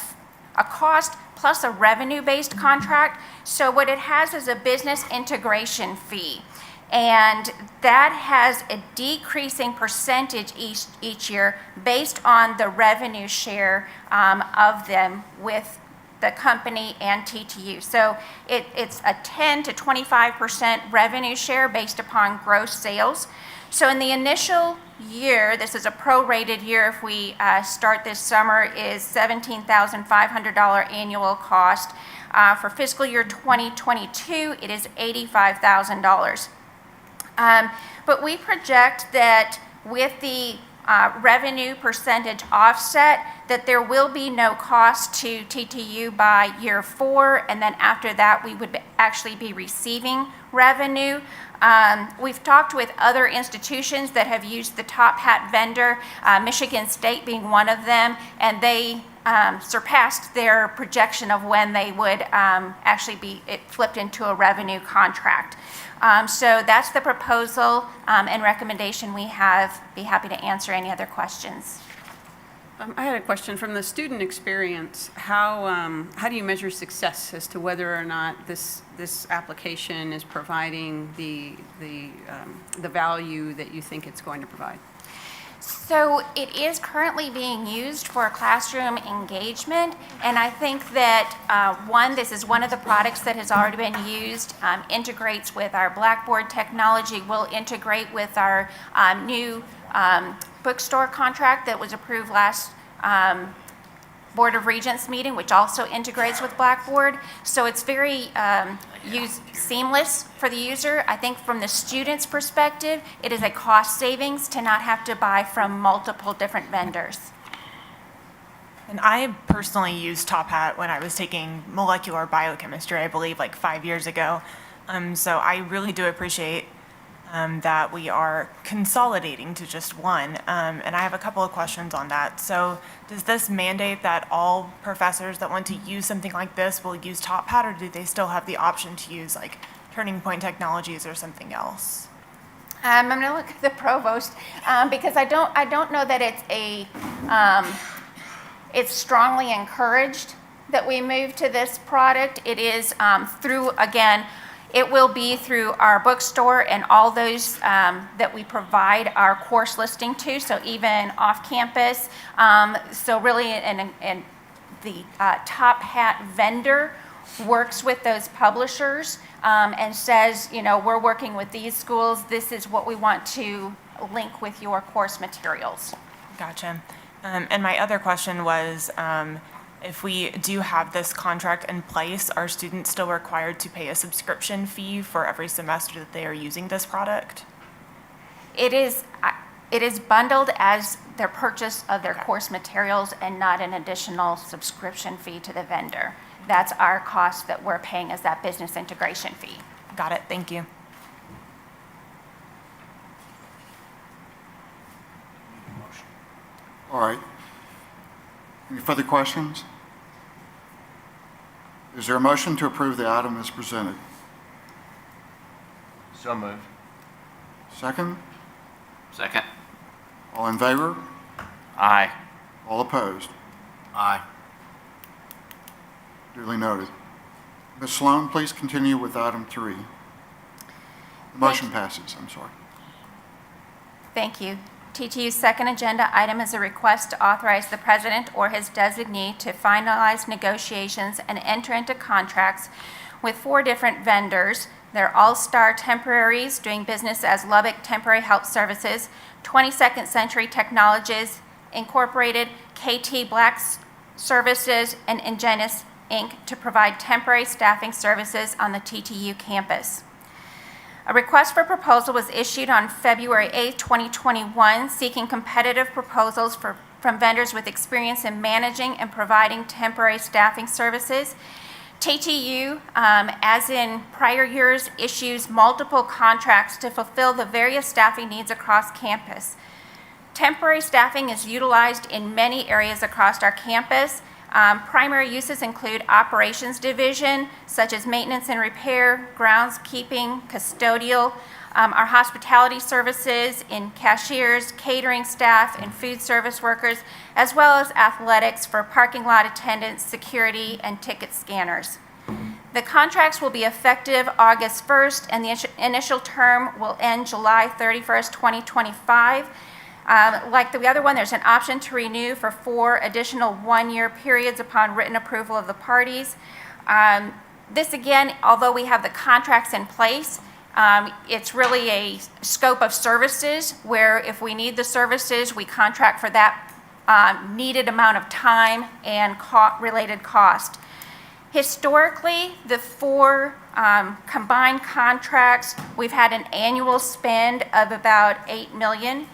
cost plus a revenue-based contract. So what it has is a business integration fee. And that has a decreasing percentage each year based on the revenue share of them with the company and TTU. So it's a 10 to 25% revenue share based upon gross sales. So in the initial year, this is a prorated year if we start this summer, is $17,500 annual cost. For fiscal year 2022, it is $85,000. But we project that with the revenue percentage offset, that there will be no cost to TTU by year 4, and then after that, we would actually be receiving revenue. We've talked with other institutions that have used the Top Hat vendor, Michigan State being one of them, and they surpassed their projection of when they would actually be flipped into a revenue contract. So that's the proposal and recommendation we have. Be happy to answer any other questions.
I had a question from the student experience. How do you measure success as to whether or not this application is providing the value that you think it's going to provide?
So it is currently being used for classroom engagement, and I think that this is one of the products that has already been used, integrates with our Blackboard technology, will integrate with our new bookstore contract that was approved last Board of Regents meeting, which also integrates with Blackboard. So it's very seamless for the user. I think from the student's perspective, it is a cost savings to not have to buy from multiple different vendors.
And I personally used Top Hat when I was taking molecular biochemistry, I believe, like 5 years ago. So I really do appreciate that we are consolidating to just one. And I have a couple of questions on that. So does this mandate that all professors that want to use something like this will use Top Hat, or do they still have the option to use like Turning Point Technologies or something else?
I'm going to look at the provost because I don't know that it's strongly encouraged that we move to this product. It is through, again, it will be through our bookstore and all those that we provide our course listing to, so even off campus. So really, and the Top Hat vendor works with those publishers and says, you know, we're working with these schools, this is what we want to link with your course materials.
Gotcha. And my other question was, if we do have this contract in place, are students still required to pay a subscription fee for every semester that they are using this product?
It is bundled as their purchase of their course materials and not an additional subscription fee to the vendor. That's our cost that we're paying as that business integration fee.
Got it, thank you.
All right. Any further questions? Is there a motion to approve the item as presented?
So moved.
Second?
Second.
All in favor?
Aye.
All opposed?
Aye.
Duly noted. Ms. Sloan, please continue with item 3. The motion passes, I'm sorry.
Thank you. TTU's second agenda item is a request to authorize the president or his designee to finalize negotiations and enter into contracts with 4 different vendors. They're All-Star Temporaries, doing business as Lubbock Temporary Health Services, 22nd Century Technologies Incorporated, KT Black Services, and Ingenis Inc. to provide temporary staffing services on the TTU campus. A request for proposal was issued on February 8, 2021, seeking competitive proposals from vendors with experience in managing and providing temporary staffing services. TTU, as in prior years, issues multiple contracts to fulfill the various staffing needs across campus. Temporary staffing is utilized in many areas across our campus. Primary uses include operations division, such as maintenance and repair, groundskeeping, custodial, our hospitality services in cashiers, catering staff, and food service workers, as well as athletics for parking lot attendants, security, and ticket scanners. The contracts will be effective August 1st, and the initial term will end July 31st, 2025. Like the other one, there's an option to renew for 4 additional 1-year periods upon written approval of the parties. This again, although we have the contracts in place, it's really a scope of services where if we need the services, we contract for that needed amount of time and related cost. Historically, the 4 combined contracts, we've had an annual spend of about $8 million.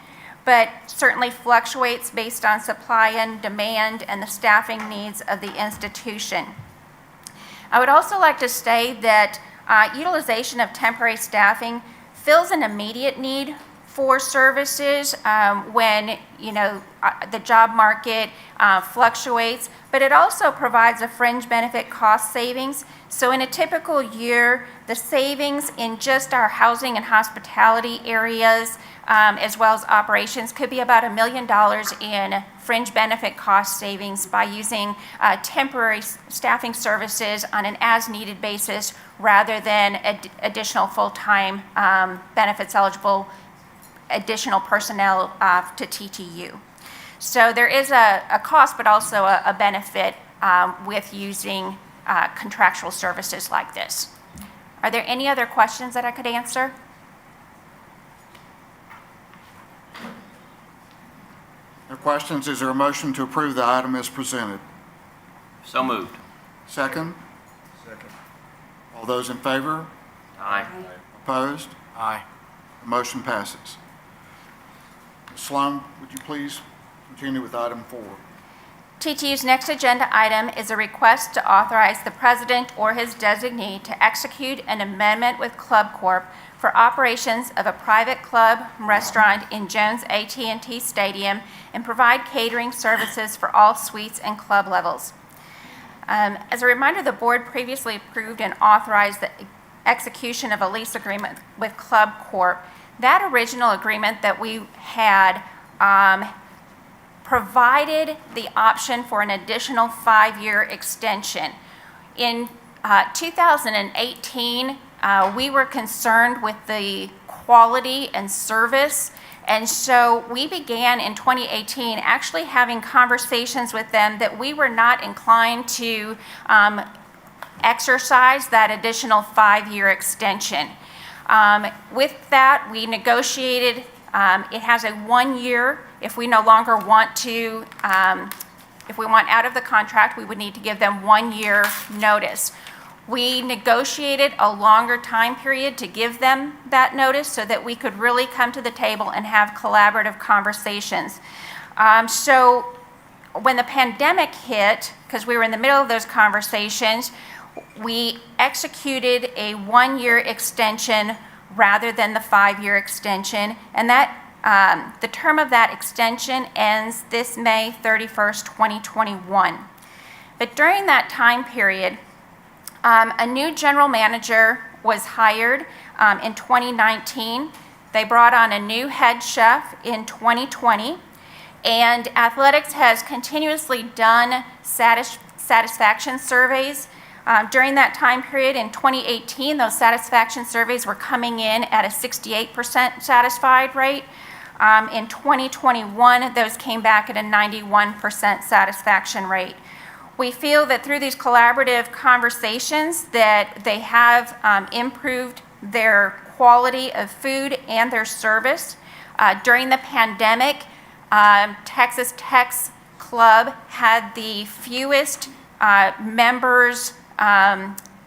But certainly fluctuates based on supply and demand and the staffing needs of the institution. I would also like to say that utilization of temporary staffing fills an immediate need for services when the job market fluctuates, but it also provides a fringe benefit cost savings. So in a typical year, the savings in just our housing and hospitality areas, as well as operations, could be about $1 million in fringe benefit cost savings by using temporary staffing services on an as-needed basis rather than additional full-time benefits eligible additional personnel to TTU. So there is a cost, but also a benefit with using contractual services like this. Are there any other questions that I could answer?
No questions. Is there a motion to approve the item as presented?
So moved.
Second?
Second.
All those in favor?
Aye.
Opposed?
Aye.
The motion passes. Ms. Sloan, would you please continue with item 4?
TTU's next agenda item is a request to authorize the president or his designee to execute an amendment with Club Corp for operations of a private club restaurant in Jones AT&T Stadium and provide catering services for all suites and club levels. As a reminder, the board previously approved and authorized the execution of a lease agreement with Club Corp. That original agreement that we had provided the option for an additional 5-year extension. In 2018, we were concerned with the quality and service, and so we began in 2018 actually having conversations with them that we were not inclined to exercise that additional 5-year extension. With that, we negotiated, it has a 1 year if we no longer want to if we want out of the contract, we would need to give them 1 year notice. We negotiated a longer time period to give them that notice so that we could really come to the table and have collaborative conversations. So when the pandemic hit, because we were in the middle of those conversations, we executed a 1 year extension rather than the 5 year extension, and that the term of that extension ends this May 31st, 2021. But during that time period, a new general manager was hired in 2019. They brought on a new head chef in 2020, and athletics has continuously done satisfaction surveys. During that time period in 2018, those satisfaction surveys were coming in at a 68% satisfied rate. In 2021, those came back at a 91% satisfaction rate. We feel that through these collaborative conversations that they have improved their quality of food and their service. During the pandemic, Texas Tech's club had the fewest members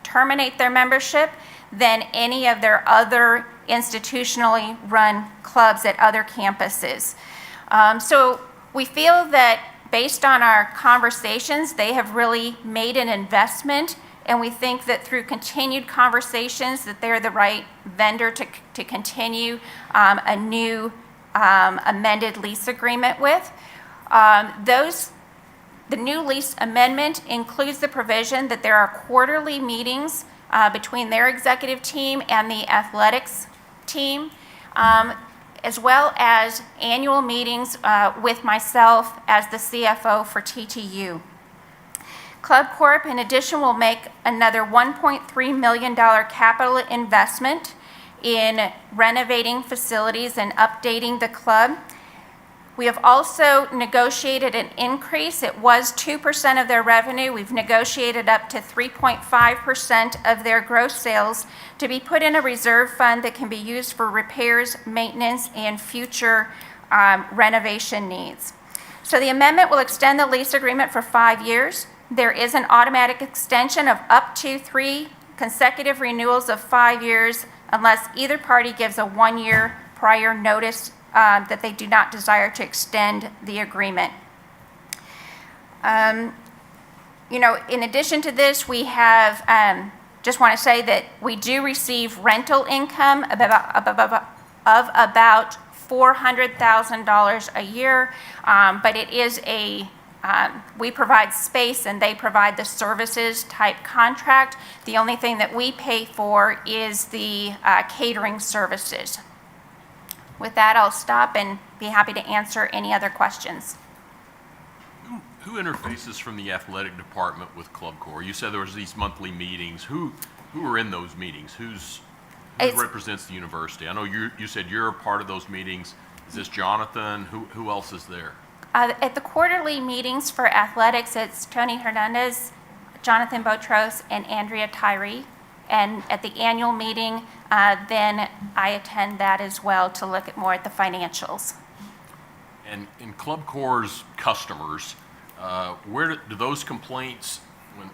terminate their membership than any of their other institutionally run clubs at other campuses. So we feel that based on our conversations, they have really made an investment, and we think that through continued conversations that they're the right vendor to continue a new amended lease agreement with. The new lease amendment includes the provision that there are quarterly meetings between their executive team and the athletics team, as well as annual meetings with myself as the CFO for TTU. Club Corp, in addition, will make another $1.3 million capital investment in renovating facilities and updating the club. We have also negotiated an increase. It was 2% of their revenue. We've negotiated up to 3.5% of their gross sales to be put in a reserve fund that can be used for repairs, maintenance, and future renovation needs. So the amendment will extend the lease agreement for 5 years. There is an automatic extension of up to 3 consecutive renewals of 5 years unless either party gives a 1 year prior notice that they do not desire to extend the agreement. In addition to this, we have, just want to say that we do receive rental income of about $400,000 a year, but it is we provide space and they provide the services type contract. The only thing that we pay for is the catering services. With that, I'll stop and be happy to answer any other questions.
Who interfaces from the athletic department with Club Corps? You said there was these monthly meetings. Who are in those meetings? Who represents the university? I know you said you're a part of those meetings. Is this Jonathan? Who else is there?
At the quarterly meetings for athletics, it's Tony Hernandez, Jonathan Botros, and Andrea Tyree. And at the annual meeting, then I attend that as well to look more at the financials.
And in Club Corps' customers, where do those complaints,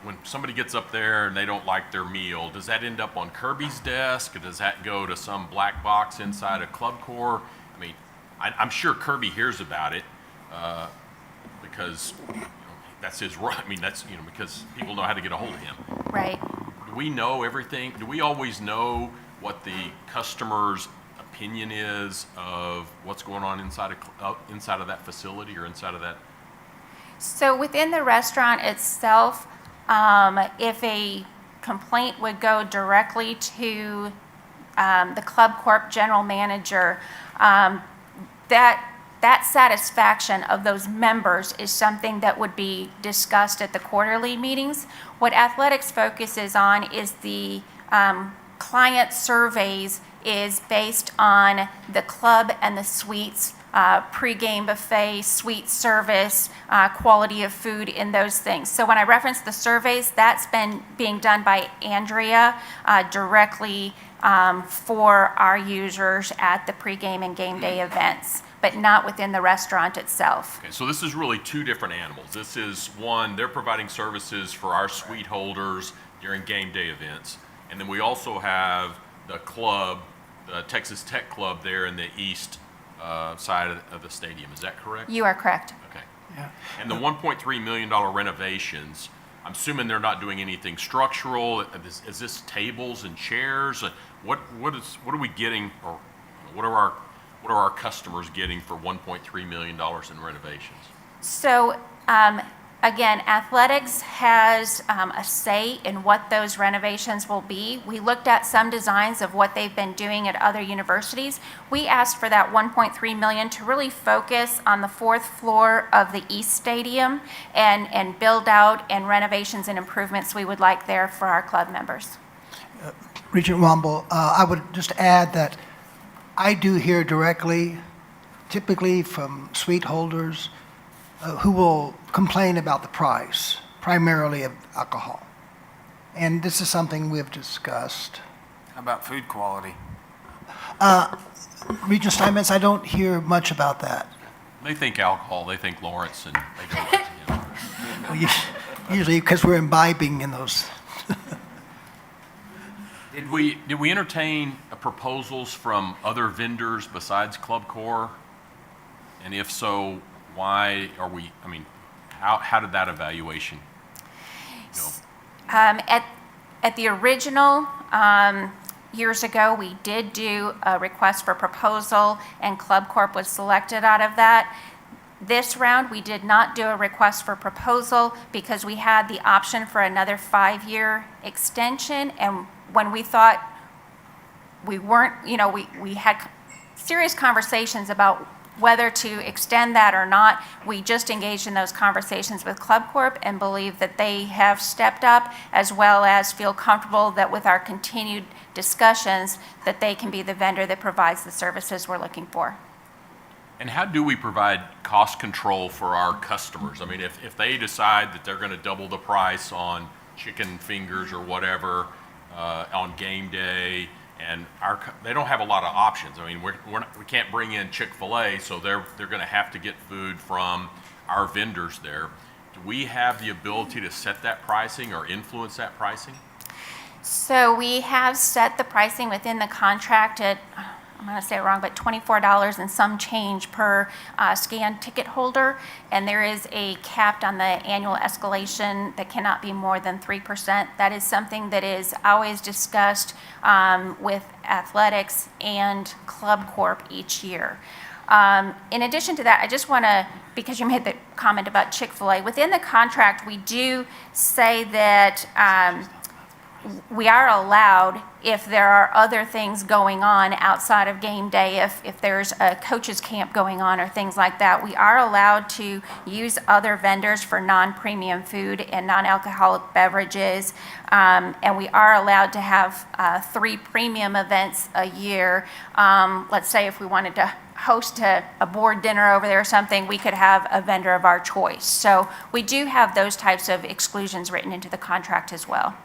when somebody gets up there and they don't like their meal, does that end up on Kirby's desk? Or does that go to some black box inside of Club Corps? I mean, I'm sure Kirby hears about it because that's his right. I mean, that's because people know how to get a hold of him.
Right.
Do we know everything? Do we always know what the customer's opinion is of what's going on inside of that facility or inside of that?
So within the restaurant itself, if a complaint would go directly to the Club Corp general manager, that satisfaction of those members is something that would be discussed at the quarterly meetings. What athletics focuses on is the client surveys is based on the club and the suites, pregame buffet, suite service, quality of food, and those things. So when I reference the surveys, that's been being done by Andrea directly for our users at the pregame and game day events. but not within the restaurant itself.
Okay, so this is really two different animals. This is one, they're providing services for our suite holders during game day events. And then we also have the club, the Texas Tech Club there in the east side of the stadium. Is that correct?
You are correct.
Okay. And the $1.3 million renovations, I'm assuming they're not doing anything structural. Is this tables and chairs? What are we getting, or what are our customers getting for $1.3 million in renovations?
So, again, athletics has a say in what those renovations will be. We looked at some designs of what they've been doing at other universities. We asked for that $1.3 million to really focus on the fourth floor of the East Stadium and build out and renovations and improvements we would like there for our club members.
Regent Womble, I would just add that I do hear directly, typically from suite holders, who will complain about the price, primarily of alcohol. And this is something we've discussed.
How about food quality?
Regent Steinmetz, I don't hear much about that.
They think alcohol, they think Lawrence, and they go,
Well, usually because we're imbibing in those.
Did we entertain proposals from other vendors besides Club Corps? And if so, why are we, how did that evaluation go?
At the original, years ago, we did do a request for proposal, and Club Corp was selected out of that. This round, we did not do a request for proposal because we had the option for another 5-year extension, and when we thought we weren't, we had serious conversations about whether to extend that or not. We just engaged in those conversations with Club Corp and believe that they have stepped up, as well as feel comfortable that with our continued discussions that they can be the vendor that provides the services we're looking for.
And how do we provide cost control for our customers? I mean, if they decide that they're going to double the price on chicken fingers or whatever on game day, and they don't have a lot of options. I mean, we can't bring in Chick-fil-A, so they're going to have to get food from our vendors there. Do we have the ability to set that pricing or influence that pricing?
So we have set the pricing within the contract at, I'm going to say it wrong, but $24 and some change per scanned ticket holder. And there is a cap on the annual escalation that cannot be more than 3%. That is something that is always discussed with athletics and Club Corp each year. In addition to that, I just want to, because you made the comment about Chick-fil-A, within the contract, we do say that we are allowed, if there are other things going on outside of game day, if there's a coach's camp going on or things like that, we are allowed to use other vendors for non-premium food and non-alcoholic beverages. And we are allowed to have 3 premium events a year. Let's say if we wanted to host a board dinner over there or something, we could have a vendor of our choice. So we do have those types of exclusions written into the contract as well.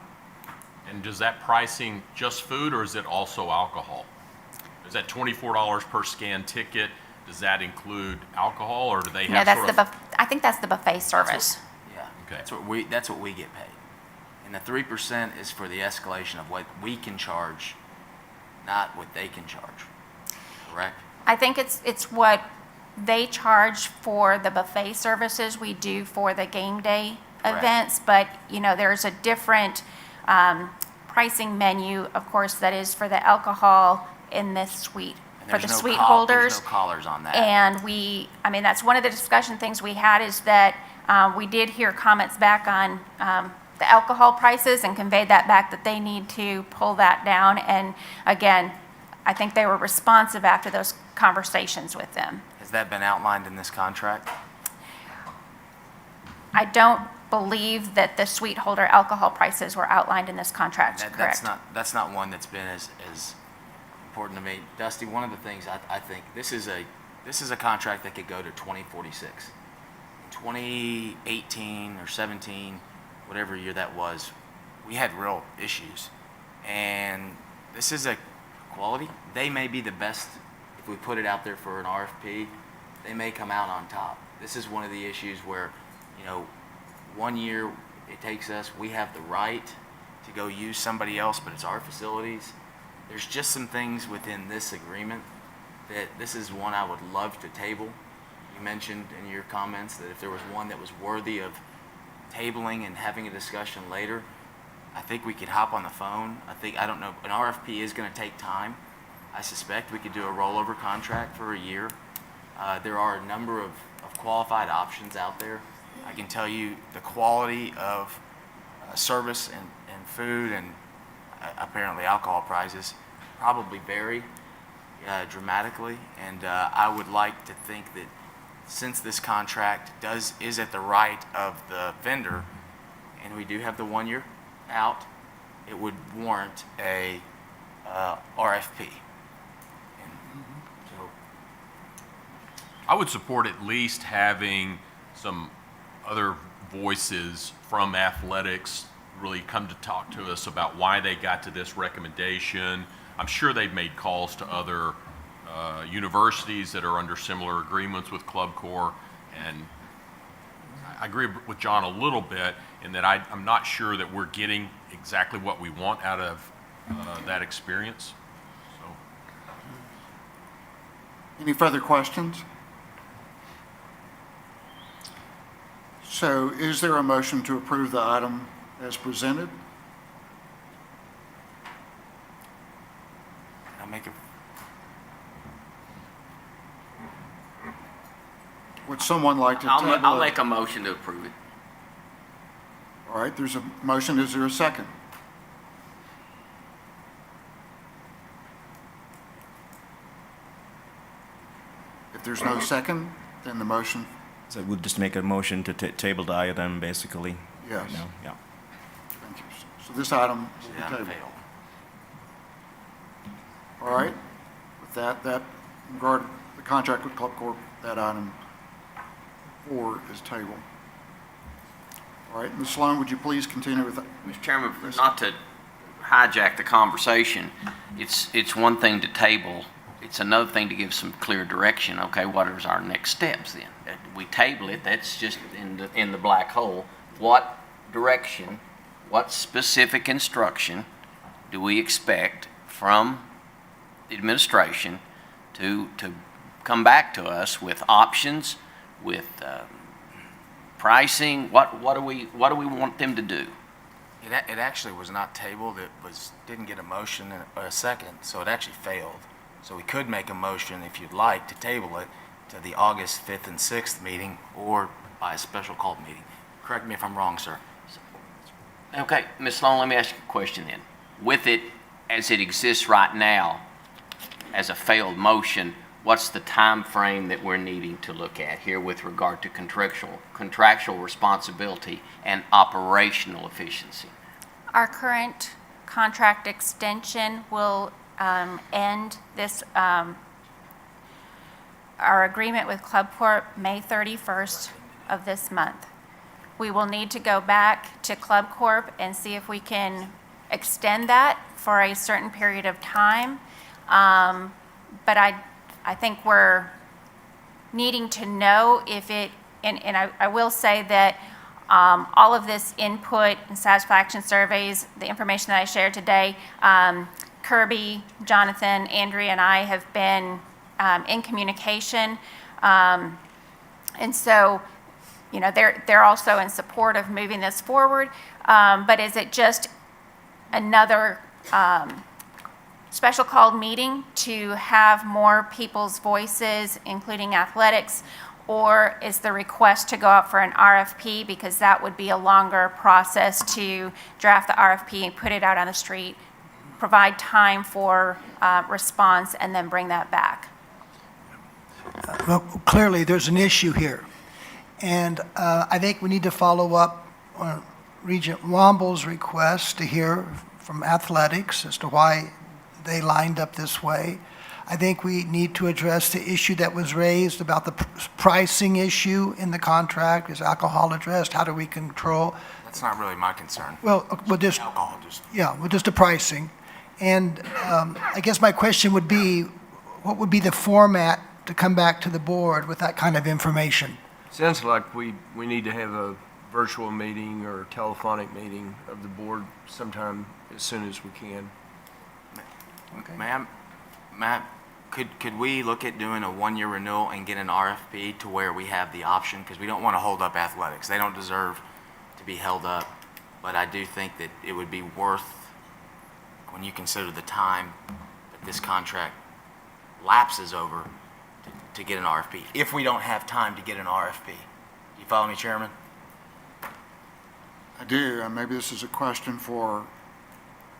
And does that pricing just food, or is it also alcohol? Is that $24 per scanned ticket? Does that include alcohol, or do they have
I think that's the buffet service.
Yeah.
Okay.
That's what we get paid. And the 3% is for the escalation of what we can charge, not what they can charge. Correct?
I think it's what they charge for the buffet services we do for the game day events, but there's a different pricing menu, of course, that is for the alcohol in this suite, for the suite holders.
There's no collars on that.
And that's one of the discussion things we had, is that we did hear comments back on the alcohol prices and conveyed that back, that they need to pull that down. And again, I think they were responsive after those conversations with them.
Has that been outlined in this contract?
I don't believe that the suite holder alcohol prices were outlined in this contract, correct?
That's not one that's been as important to me. Dusty, one of the things I think, this is a contract that could go to 2046. 2018 or 17, whatever year that was, we had real issues. And this is a quality. They may be the best if we put it out there for an RFP. they may come out on top. This is one of the issues where, 1 year it takes us, we have the right to go use somebody else, but it's our facilities. There's just some things within this agreement that this is one I would love to table. You mentioned in your comments that if there was one that was worthy of tabling and having a discussion later, I think we could hop on the phone. I don't know, an RFP is going to take time. I suspect we could do a rollover contract for a year. There are a number of qualified options out there. I can tell you the quality of service and food and apparently alcohol prices probably vary dramatically. And I would like to think that since this contract is at the right of the vendor, and we do have the 1 year out, it would warrant a RFP. And so
I would support at least having some other voices from athletics really come to talk to us about why they got to this recommendation. I'm sure they've made calls to other universities that are under similar agreements with Club Corps, and I agree with John a little bit in that I'm not sure that we're getting exactly what we want out of that experience. So.
Any further questions? So is there a motion to approve the item as presented?
I'll make a
Would someone like to table it?
I'll make a motion to approve it.
All right, there's a motion. Is there a second? If there's no second, then the motion,
So we'll just make a motion to table the item, basically.
yes.
Right now. Yeah.
Thank you. So this item will be tabled. All right, with that, in regard to the contract with Club Corp, that item 4 is tabled. All right, Ms. Sloan, would you please continue with that?
Mr. Chairman, not to hijack the conversation, it's one thing to table, it's another thing to give some clear direction. Okay, what is our next steps then? We table it, that's just in the black hole. What direction, what specific instruction do we expect from the administration to come back to us with options, with pricing? What do we want them to do?
It actually was not tabled. It didn't get a motion in a second, so it actually failed. So we could make a motion, if you'd like, to table it to the August 5th and 6th meeting, or by a special called meeting. Correct me if I'm wrong, sir.
Okay, Ms. Sloan, let me ask you a question then. With it as it exists right now, as a failed motion, what's the time frame that we're needing to look at here with regard to contractual responsibility and operational efficiency?
Our current contract extension will end this, our agreement with Club Corp, May 31st of this month. We will need to go back to Club Corp and see if we can extend that for a certain period of time. But I think we're needing to know if it, and I will say that all of this input and satisfaction surveys, the information that I shared today, Kirby, Jonathan, Andrea, and I have been in communication. And so, they're also in support of moving this forward. But is it just another special called meeting to have more people's voices, including athletics, or is the request to go out for an RFP, because that would be a longer process to draft the RFP and put it out on the street, provide time for response, and then bring that back?
Well, clearly, there's an issue here. And I think we need to follow up on Regent Womble's request to hear from athletics as to why they lined up this way. I think we need to address the issue that was raised about the pricing issue in the contract. Is alcohol addressed? How do we control?
That's not really my concern.
Well, just
Alcohol,
just the pricing. And I guess my question would be, what would be the format to come back to the board with that kind of information?
Sounds like we need to have a virtual meeting or a telephonic meeting of the board sometime as soon as we can.
Ma'am, could we look at doing a one-year renewal and get an RFP to where we have the option? Because we don't want to hold up athletics. They don't deserve to be held up. But I do think that it would be worth, when you consider the time that this contract lapses over, to get an RFP, if we don't have time to get an RFP. You follow me, Chairman?
I do, and maybe this is a question for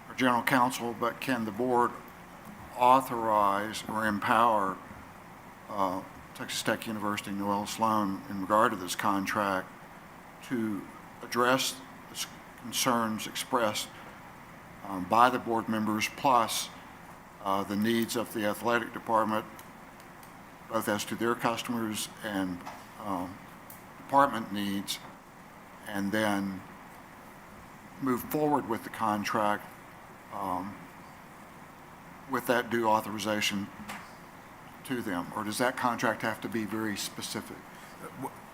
our general counsel, but can the board authorize or empower Texas Tech University, Noel Sloan, in regard to this contract, to address the concerns expressed by the board members, plus the needs of the athletic department, both as to their customers and department needs, and then move forward with the contract with that due authorization to them? Or does that contract have to be very specific?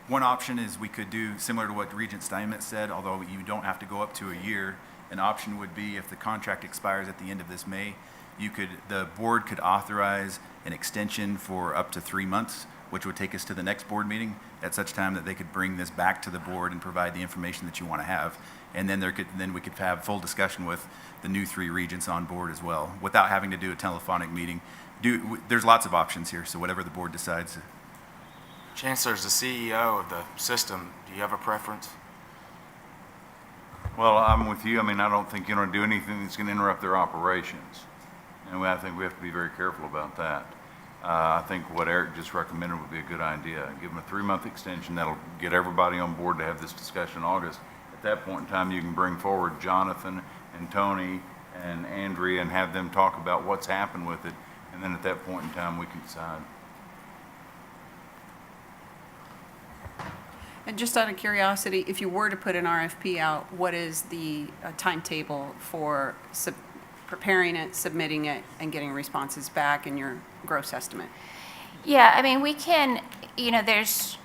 One option is we could do similar to what Regent Steinmetz said, although you don't have to go up to a year. An option would be if the contract expires at the end of this May, the board could authorize an extension for up to 3 months, which would take us to the next board meeting at such time that they could bring this back to the board and provide the information that you want to have. And then we could have full discussion with the new 3 regents on board as well, without having to do a telephonic meeting. There's lots of options here, so whatever the board decides.
Chancellor, as the CEO of the system, do you have a preference?
Well, I'm with you. I mean, I don't think you're going to do anything that's going to interrupt their operations. And I think we have to be very careful about that. I think what Eric just recommended would be a good idea. Give them a 3-month extension. That'll get everybody on board to have this discussion in August. At that point in time, you can bring forward Jonathan and Tony and Andrea and have them talk about what's happened with it. And then at that point in time, we can decide.
And just out of curiosity, if you were to put an RFP out, what is the timetable for preparing it, submitting it, and getting responses back in your gross estimate?
Yeah, I mean, we can, there's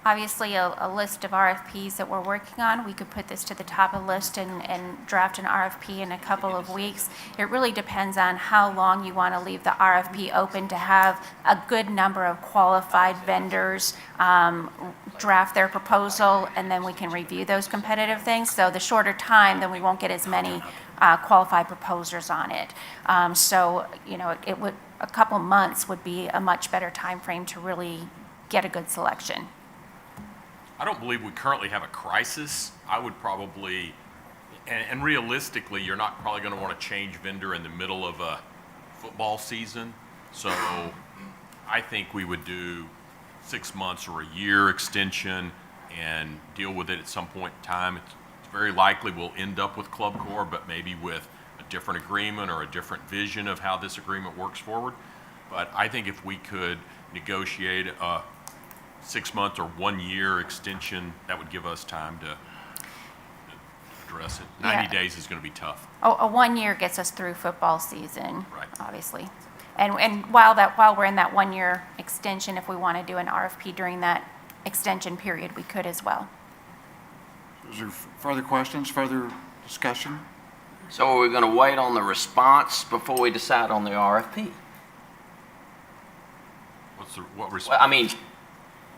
obviously a list of RFPs that we're working on. We could put this to the top of the list and draft an RFP in a couple of weeks. It really depends on how long you want to leave the RFP open to have a good number of qualified vendors draft their proposal, and then we can review those competitive things. So the shorter time, then we won't get as many qualified proposers on it. A couple months would be a much better time frame to really get a good selection.
I don't believe we currently have a crisis. I would probably, and realistically, you're not probably going to want to change vendor in the middle of a football season. So I think we would do 6 months or a year extension and deal with it at some point in time. It's very likely we'll end up with Club Corps, but maybe with a different agreement or a different vision of how this agreement works forward. But I think if we could negotiate a 6 month or 1 year extension, that would give us time to address it. 90 days is going to be tough.
A 1 year gets us through football season,
Right.
obviously. And while we're in that 1 year extension, if we want to do an RFP during that extension period, we could as well.
Is there further questions, further discussion?
So are we going to wait on the response before we decide on the RFP?
What response?
Well, I mean,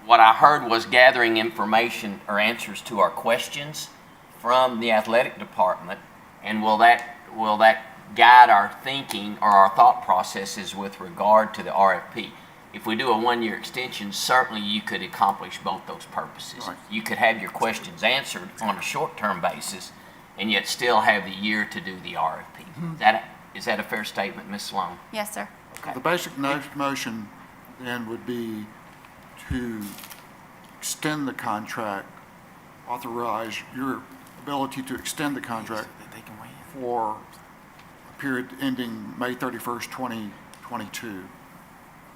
what I heard was gathering information or answers to our questions from the athletic department, and will that guide our thinking or our thought processes with regard to the RFP? If we do a 1 year extension, certainly you could accomplish both those purposes.
Right.
You could have your questions answered on a short-term basis, and yet still have the year to do the RFP. Is that a fair statement, Ms. Sloan?
Yes, sir.
Okay.
The basic motion then would be to extend the contract, authorize your ability to extend the contract for a period ending May 31st, 2022.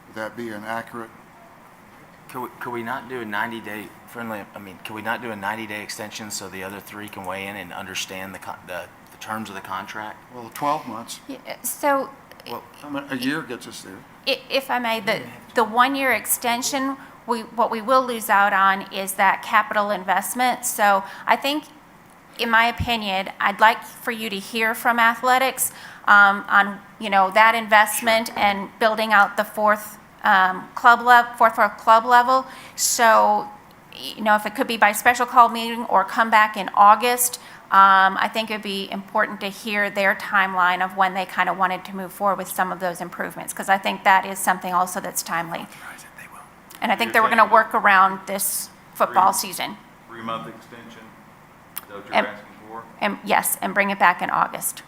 Would that be an accurate?
Could we not do a 90-day could we not do a 90-day extension so the other 3 can weigh in and understand the terms of the contract?
Well, 12 months.
So
A year gets us there.
If I may, the one-year extension, what we will lose out on is that capital investment. So I think, in my opinion, I'd like for you to hear from athletics on, that investment and building out the fourth club level. So, if it could be by special call meeting or come back in August, I think it'd be important to hear their timeline of when they kind of wanted to move forward with some of those improvements, because I think that is something also that's timely. And I think they were going to work around this football season.
3-month extension? Is that what you're
And-
asking for?
And yes, and bring it back in August.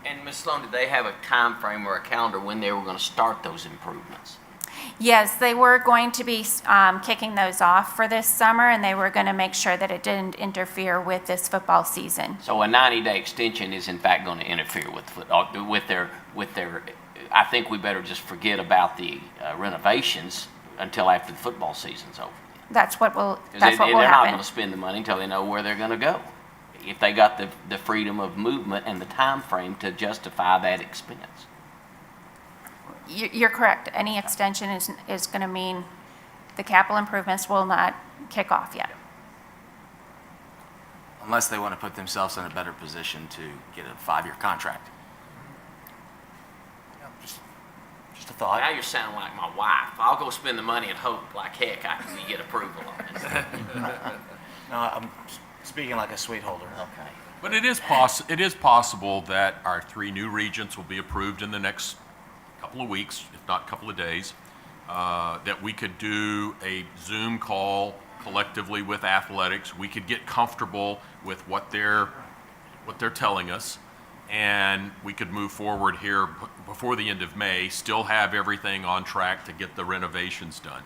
And Ms. Sloan, did they have a time frame or a calendar when they were going to start those improvements?
Yes, they were going to be kicking those off for this summer, and they were going to make sure that it didn't interfere with this football season.
So a 90-day extension is in fact going to interfere with their, I think we better just forget about the renovations until after the football season's over.
That's what will
They're not
happen.
going to spend the money until they know where they're going to go. If they got the freedom of movement and the time frame to justify that expense.
You're correct. Any extension is going to mean the capital improvements will not kick off yet.
Unless they want to put themselves in a better position to get a 5-year contract. Just a thought.
Now you're sounding like my wife. I'll go spend the money and hope like heck we get approval on it.
No, I'm speaking like a sweet holder.
Okay.
But it is possible that our 3 new regents will be approved in the next couple of weeks, if not couple of days, that we could do a Zoom call collectively with athletics. We could get comfortable with what they're telling us, and we could move forward here before the end of May, still have everything on track to get the renovations done.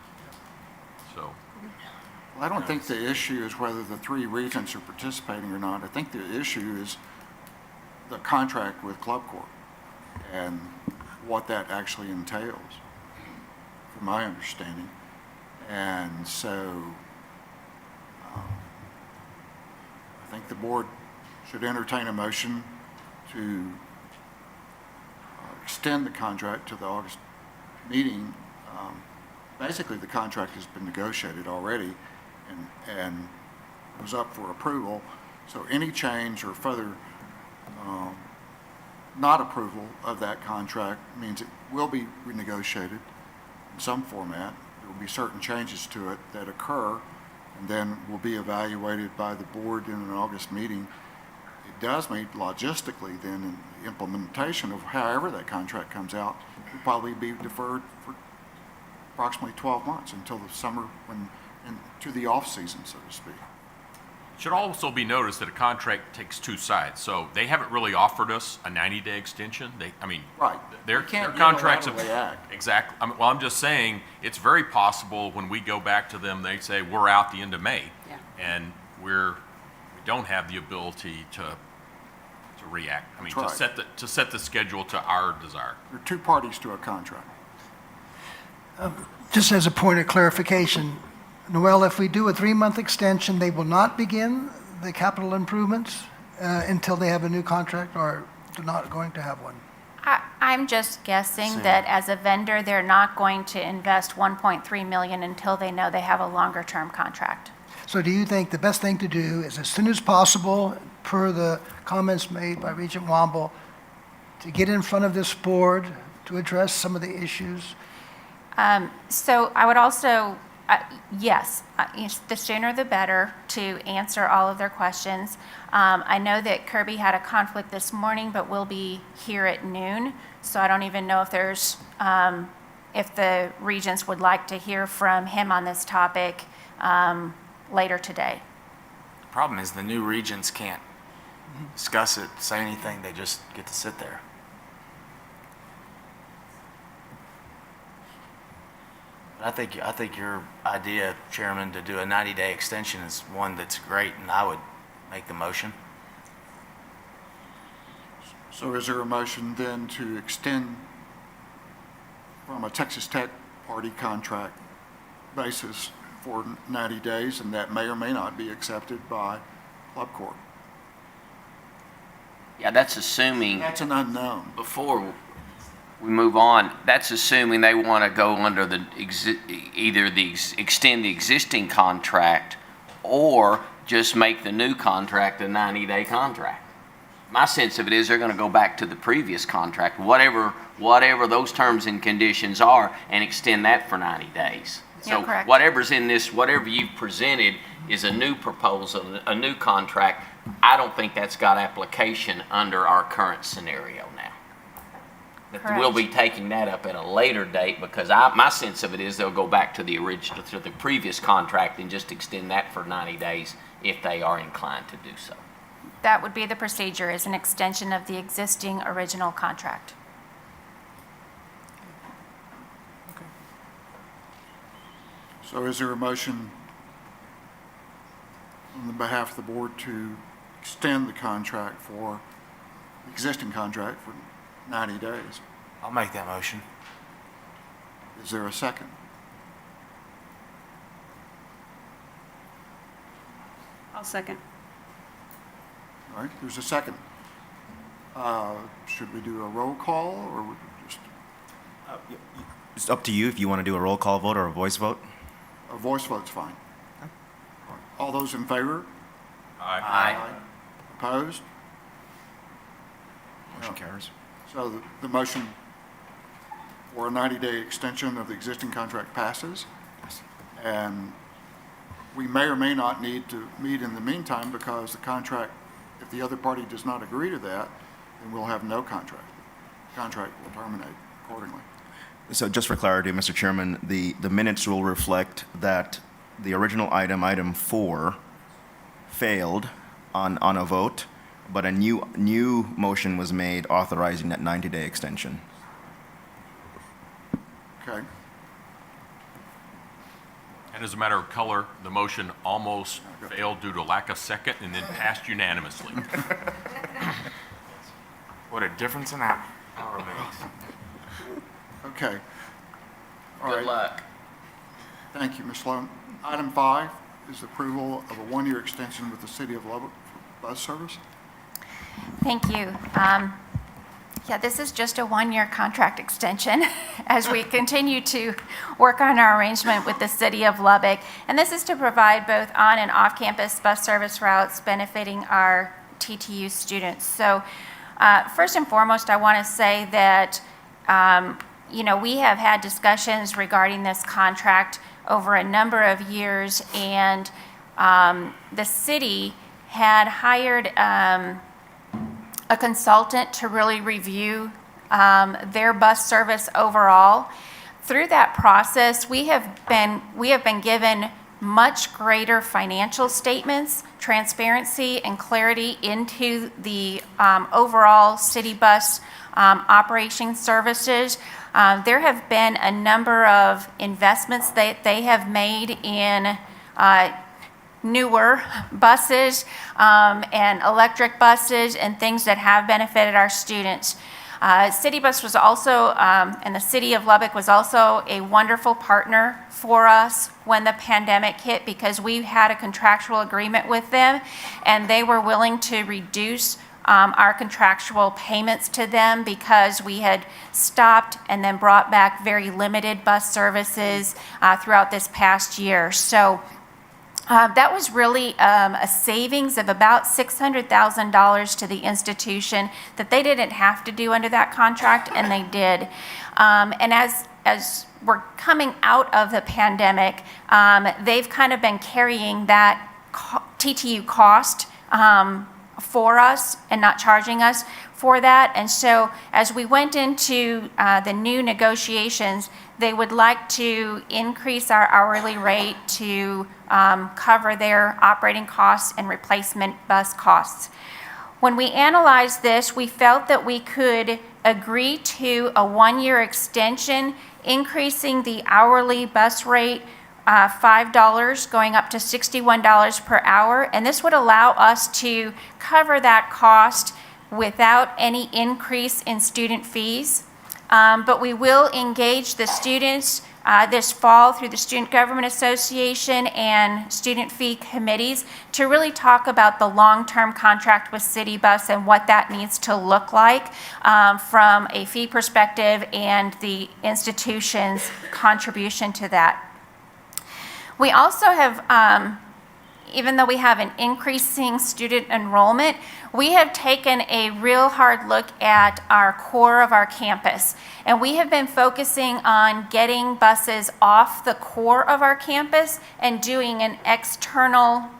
So.
Well, I don't think the issue is whether the 3 regents are participating or not. I think the issue is the contract with Club Corp and what that actually entails, from my understanding. And so I think the board should entertain a motion to extend the contract to the August meeting. Basically, the contract has been negotiated already and was up for approval. So any change or further not approval of that contract means it will be renegotiated in some format. There will be certain changes to it that occur and then will be evaluated by the board in an August meeting. It does mean logistically then in the implementation of however that contract comes out will probably be deferred for approximately 12 months until the summer and to the off season, so to speak.
It should also be noticed that a contract takes 2 sides. So they haven't really offered us a 90-day extension.
Right.
Their
You can't
contracts have.
unilaterally act.
Exactly. I'm just saying, it's very possible when we go back to them, they say, we're out the end of May.
Yeah.
And we don't have the ability to react.
That's
To
right.
set the schedule to our desire.
There are 2 parties to a contract.
Just as a point of clarification, Noel, if we do a 3-month extension, they will not begin the capital improvements until they have a new contract, or they're not going to have one?
I'm just guessing that as a vendor, they're not going to invest $1.3 million until they know they have a longer-term contract.
So do you think the best thing to do is as soon as possible, per the comments made by Regent Womble, to get in front of this board to address some of the issues?
So I would also, yes, the sooner the better to answer all of their questions. I know that Kirby had a conflict this morning, but will be here at noon. So I don't even know if there's, if the regents would like to hear from him on this topic later today.
The problem is the new regents can't discuss it, say anything, they just get to sit there. I think your idea, Chairman, to do a 90-day extension is one that's great, and I would make the motion.
So is there a motion then to extend from a Texas Tech party contract basis for 90 days, and that may or may not be accepted by Club Corp?
Yeah, that's assuming
That's an unknown.
before we move on, that's assuming they want to go under the, extend the existing contract or just make the new contract a 90-day contract. My sense of it is they're going to go back to the previous contract, whatever those terms and conditions are, and extend that for 90 days. So
correct.
whatever's in this, whatever you've presented is a new proposal, a new contract. I don't think that's got application under our current scenario now. But we'll be taking that up at a later date because my sense of it is they'll go back to the original, to the previous contract and just extend that for 90 days if they are inclined to do so.
That would be the procedure, is an extension of the existing original contract.
So is there a motion on the behalf of the board to extend the contract for, existing contract for 90 days?
I'll make that motion.
Is there a second?
I'll second.
All right, there's a second. Should we do a roll call or would we just,
It's up to you if you want to do a roll call vote or a voice vote.
a voice vote's fine? All those in favor?
Aye.
Opposed?
Motion carries.
So the motion for a 90-day extension of the existing contract passes. And we may or may not need to meet in the meantime because the contract, if the other party does not agree to that, then we'll have no contract. The contract will terminate accordingly.
So just for clarity, Mr. Chairman, the minutes will reflect that the original item, item 4, failed on a vote, but a new motion was made authorizing that 90-day extension.
Okay.
And as a matter of color, the motion almost failed due to lack of second and then passed unanimously.
What a difference in that power makes.
Okay. All
Good
right.
luck.
Thank you, Ms. Sloan. Item 5 is approval of a one-year extension with the City of Lubbock for bus service.
Thank you. Yeah, this is just a one-year contract extension as we continue to work on our arrangement with the City of Lubbock. And this is to provide both on and off-campus bus service routes benefiting our TTU students. So first and foremost, I want to say that we have had discussions regarding this contract over a number of years, and the city had hired a consultant to really review their bus service overall. Through that process, we have been given much greater financial statements, transparency, and clarity into the overall city bus operation services. There have been a number of investments that they have made in newer buses and electric buses and things that have benefited our students. City Bus was also, and the City of Lubbock was also a wonderful partner for us when the pandemic hit because we had a contractual agreement with them and they were willing to reduce our contractual payments to them because we had stopped and then brought back very limited bus services throughout this past year. So that was really a savings of about $600,000 to the institution that they didn't have to do under that contract, and they did. And as we're coming out of the pandemic, they've kind of been carrying that TTU cost for us and not charging us for that. And so as we went into the new negotiations, they would like to increase our hourly rate to cover their operating costs and replacement bus costs. When we analyzed this, we felt that we could agree to a one-year extension, increasing the hourly bus rate $5 going up to $61 per hour, and this would allow us to cover that cost without any increase in student fees. But we will engage the students this fall through the Student Government Association and student fee committees to really talk about the long-term contract with City Bus and what that needs to look like from a fee perspective and the institution's contribution to that. We also have, even though we have an increasing student enrollment, we have taken a real hard look at our core of our campus. And we have been focusing on getting buses off the core of our campus and doing an external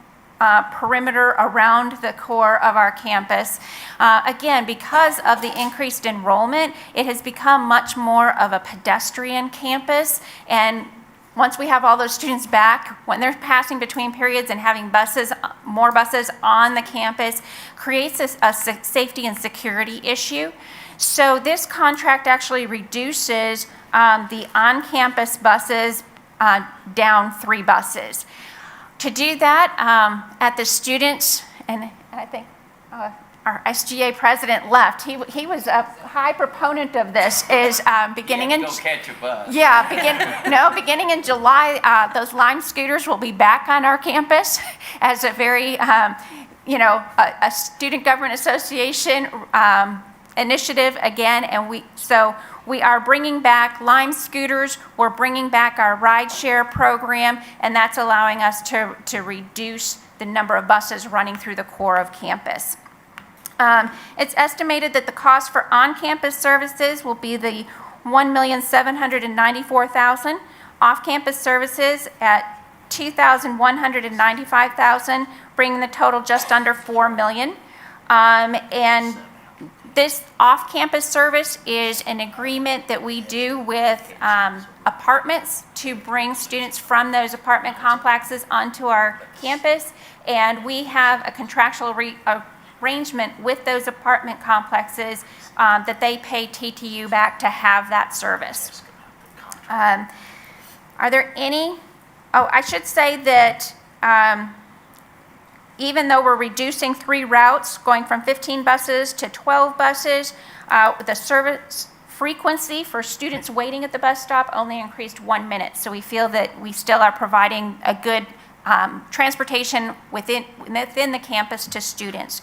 perimeter around the core of our campus. Again, because of the increased enrollment, it has become much more of a pedestrian campus, and once we have all those students back, when they're passing between periods and having buses, more buses on the campus, creates a safety and security issue. So this contract actually reduces the on-campus buses down 3 buses. To do that, at the students, and I think our SGA president left. He was a high proponent of this. Is beginning in
go catch a bus.
Yeah, beginning in July, those Lime scooters will be back on our campus as a very a student government association initiative again, and we are bringing back Lime scooters. We're bringing back our rideshare program, and that's allowing us to reduce the number of buses running through the core of campus. It's estimated that the cost for on-campus services will be the $1,794,000, off-campus services at $2,195,000, bringing the total just under $4 million. And this off-campus service is an agreement that we do with apartments to bring students from those apartment complexes onto our campus, and we have a contractual arrangement with those apartment complexes that they pay TTU back to have that service. Are there any? Oh, I should say that even though we're reducing 3 routes, going from 15 buses to 12 buses, the service frequency for students waiting at the bus stop only increased 1 minute. So we feel that we still are providing a good transportation within the campus to students.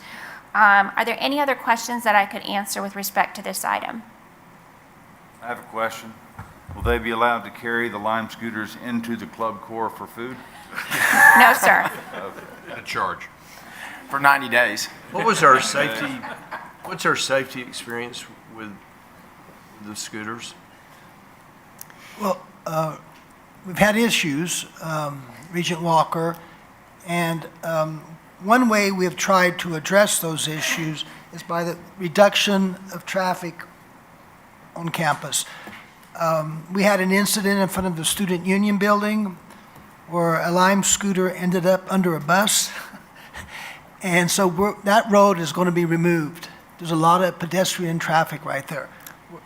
Are there any other questions that I could answer with respect to this item?
I have a question. Will they be allowed to carry the Lime scooters into the club core for food?
No, sir.
At a charge.
For 90 days.
What's our safety experience with the scooters?
Well, we've had issues, Regent Walker, and one way we have tried to address those issues is by the reduction of traffic on campus. We had an incident in front of the Student Union building where a Lime scooter ended up under a bus. And so that road is going to be removed. There's a lot of pedestrian traffic right there.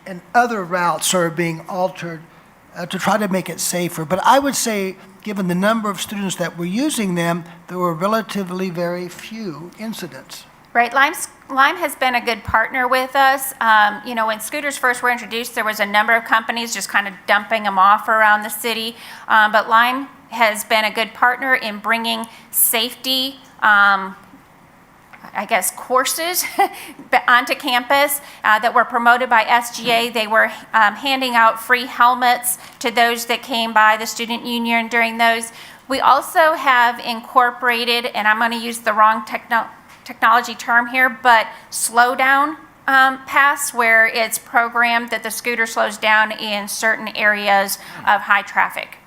And other routes are being altered to try to make it safer. But I would say, given the number of students that were using them, there were relatively very few incidents.
Right, Lime has been a good partner with us. When scooters first were introduced, there was a number of companies just kind of dumping them off around the city. But Lime has been a good partner in bringing safety, courses onto campus that were promoted by SGA. They were handing out free helmets to those that came by the student union during those. We also have incorporated, and I'm going to use the wrong technology term here, but slow down pass, where it's programmed that the scooter slows down in certain areas of high traffic.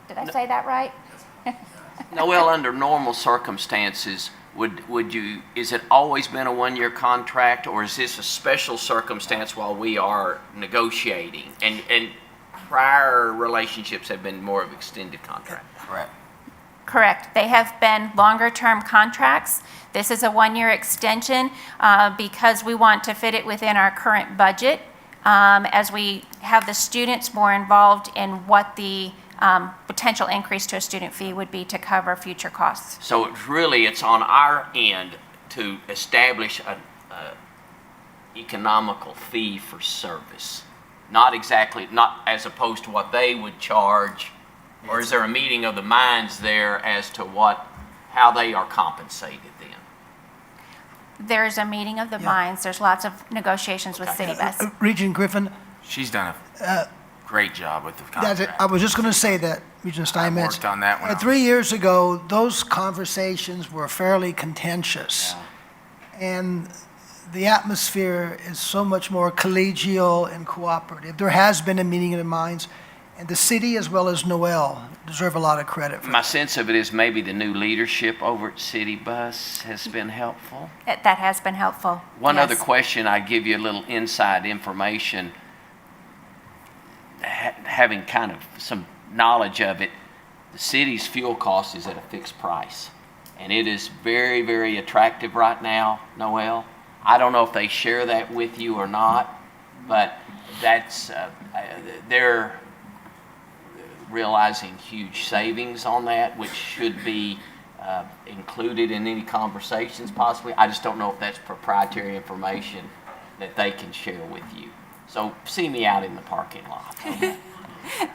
Did I say that right?
Noel, under normal circumstances, is it always been a 1-year contract, or is this a special circumstance while we are negotiating? And prior relationships have been more of extended contract.
Correct. They have been longer-term contracts. This is a 1-year extension because we want to fit it within our current budget as we have the students more involved in what the potential increase to a student fee would be to cover future costs.
So it's on our end to establish an economical fee for service. not as opposed to what they would charge? Or is there a meeting of the minds there as to how they are compensated then?
There's a meeting of the minds. There's lots of negotiations with City Bus.
Regent Griffin,
She's done a great job with the
that's it.
contract.
I was just going to say that, Regent Steinmetz.
Worked on that one.
3 years ago, those conversations were fairly contentious. And the atmosphere is so much more collegial and cooperative. There has been a meeting of the minds, and the city as well as Noel deserve a lot of credit for
My sense of it is maybe the new leadership over at City Bus has been helpful.
That has been helpful.
One
Yes.
other question, I give you a little inside information. Having kind of some knowledge of it, the city's fuel cost is at a fixed price. And it is very, very attractive right now, Noel. I don't know if they share that with you or not, but they're realizing huge savings on that, which should be included in any conversations possibly. I just don't know if that's proprietary information that they can share with you. So see me out in the parking lot.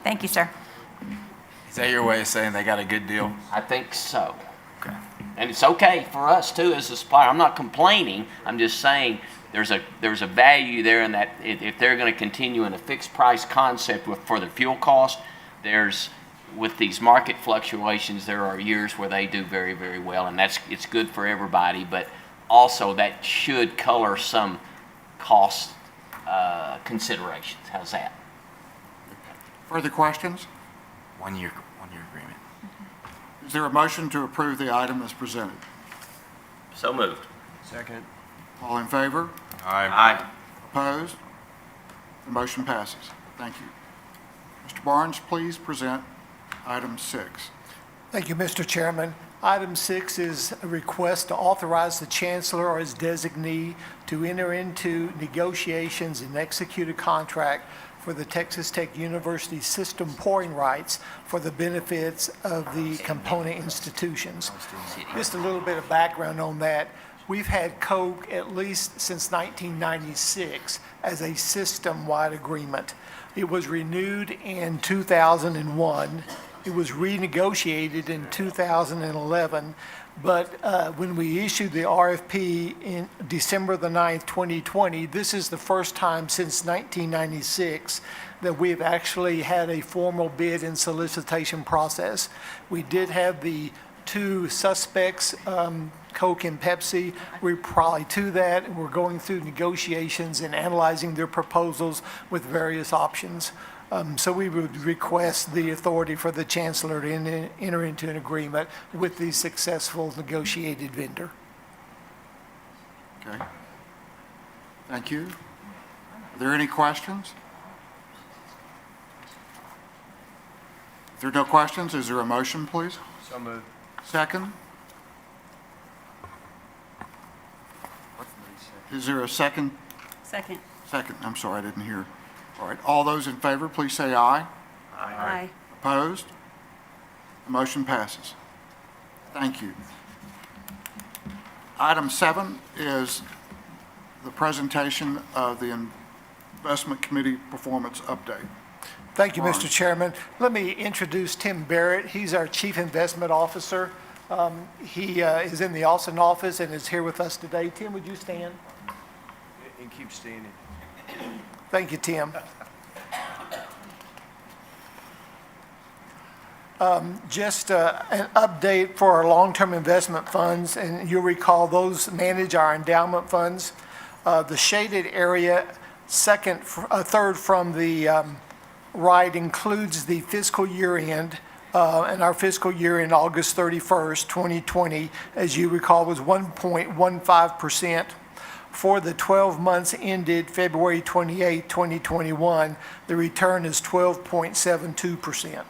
Thank you, sir.
Is that your way of saying they got a good deal?
I think so.
Okay.
And it's okay for us too as a supplier. I'm not complaining. I'm just saying there's a value there in that if they're going to continue in a fixed price concept for the fuel cost, with these market fluctuations, there are years where they do very, very well, and it's good for everybody, but also that should color some cost considerations. How's that?
Further questions?
One-year agreement.
Is there a motion to approve the item as presented?
So moved.
Second.
All in favor?
Aye.
Opposed? The motion passes. Thank you. Mr. Barnes, please present item 6.
Thank you, Mr. Chairman. Item 6 is a request to authorize the chancellor or his designee to enter into negotiations and execute a contract for the Texas Tech University system pouring rights for the benefits of the component institutions. Just a little bit of background on that. We've had Coke at least since 1996 as a system-wide agreement. It was renewed in 2001. It was renegotiated in 2011, but when we issued the RFP in December the 9th, 2020, this is the first time since 1996 that we've actually had a formal bid and solicitation process. We did have the two suspects, Coke and Pepsi. We're probably to that, and we're going through negotiations and analyzing their proposals with various options. So we would request the authority for the chancellor to enter into an agreement with the successful negotiated vendor.
Okay. Thank you. Are there any questions? If there are no questions, is there a motion, please?
So moved.
Second? Is there a second?
Second.
Second, I'm sorry, I didn't hear. All right, all those in favor, please say aye.
Aye.
Opposed? The motion passes. Thank you. Item 7 is the presentation of the Investment Committee Performance Update.
Thank you,
Barnes.
Mr. Chairman. Let me introduce Tim Barrett. He's our Chief Investment Officer. He is in the Austin office and is here with us today. Tim, would you stand?
And keep standing.
Thank you, Tim. Just an update for our long-term investment funds, and you'll recall those manage our endowment funds. The shaded area, third from the right, includes the fiscal year end, and our fiscal year end, August 31st, 2020, as you recall, was 1.15%. For the 12 months ended February 28, 2021, the return is 12.72%.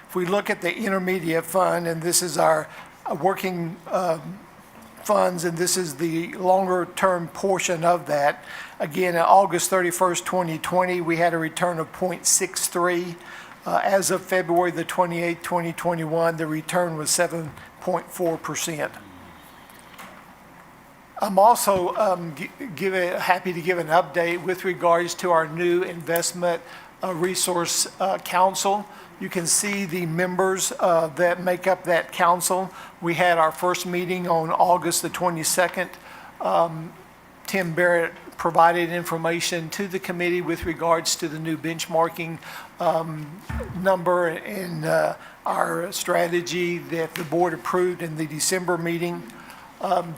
If we look at the intermediate fund, and this is our working funds, and this is the longer-term portion of that, again, on August 31st, 2020, we had a return of 0.63. As of February the 28th, 2021, the return was 7.4%. I'm also happy to give an update with regards to our new investment resource council. You can see the members that make up that council. We had our first meeting on August the 22nd. Tim Barrett provided information to the committee with regards to the new benchmarking number and our strategy that the board approved in the December meeting.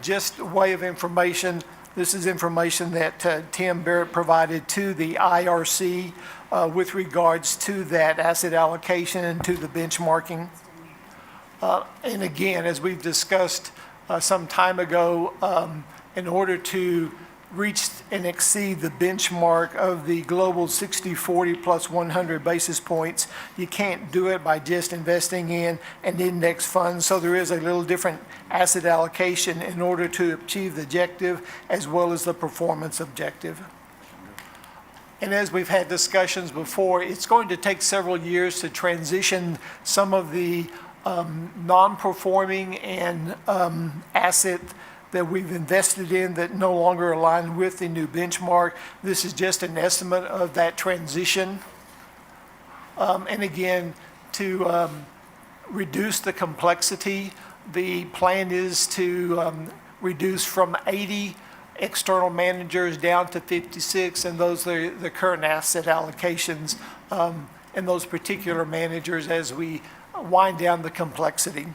Just a way of information, this is information that Tim Barrett provided to the IRC with regards to that asset allocation and to the benchmarking. And again, as we've discussed some time ago, in order to reach and exceed the benchmark of the global 60-40 plus 100 basis points, you can't do it by just investing in an index fund. So there is a little different asset allocation in order to achieve the objective as well as the performance objective. And as we've had discussions before, it's going to take several years to transition some of the non-performing and asset that we've invested in that no longer align with the new benchmark. This is just an estimate of that transition. And again, to reduce the complexity, the plan is to reduce from 80 external managers down to 56, and those are the current asset allocations and those particular managers as we wind down the complexity.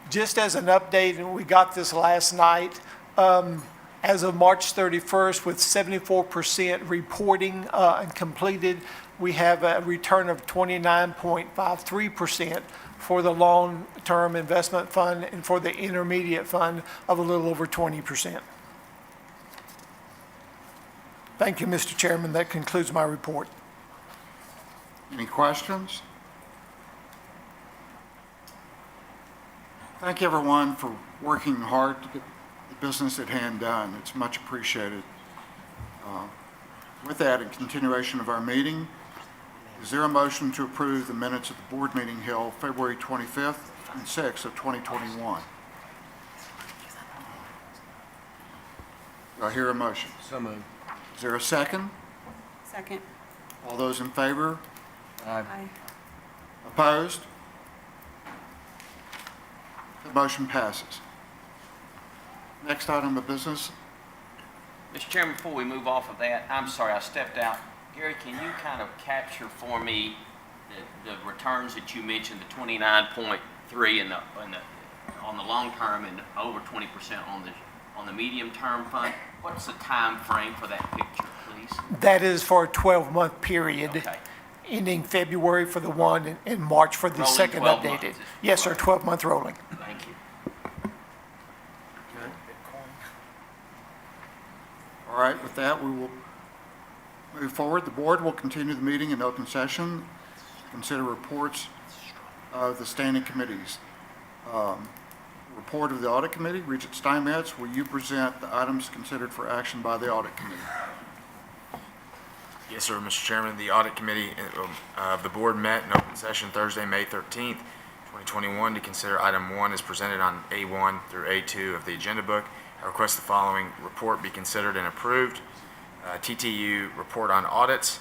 Just as an update, and we got this last night, as of March 31st, with 74% reporting and completed, we have a return of 29.53% for the long-term investment fund and for the intermediate fund of a little over 20%. Thank you, Mr. Chairman. That concludes my report.
Any questions? Thank you, everyone, for working hard to get the business at hand done. It's much appreciated. With that, in continuation of our meeting, is there a motion to approve the minutes of the board meeting held February 25th and 6th of 2021? Do I hear a motion?
So moved.
Is there a second?
Second.
All those in favor?
Aye.
Opposed? The motion passes. Next item of business.
Mr. Chairman, before we move off of that, I'm sorry, I stepped out. Gary, can you kind of capture for me the returns that you mentioned, the 29.3 on the long term and over 20% on the medium term fund? What's the time frame for that picture, please?
That is for a 12-month period,
Okay.
ending February for the one and March for the
Rolling
second
12
updated.
months.
Yes, sir, 12-month rolling.
Thank you.
All right, with that, we will move forward. The board will continue the meeting in open session, consider reports of the standing committees. Report of the audit committee. Regent Steinmetz, will you present the items considered for action by the audit committee?
Yes, sir, Mr. Chairman. The audit committee of the board met in open session Thursday, May 13th, 2021 to consider item 1 as presented on A1 through A2 of the agenda book. I request the following report be considered and approved. TTU report on audits.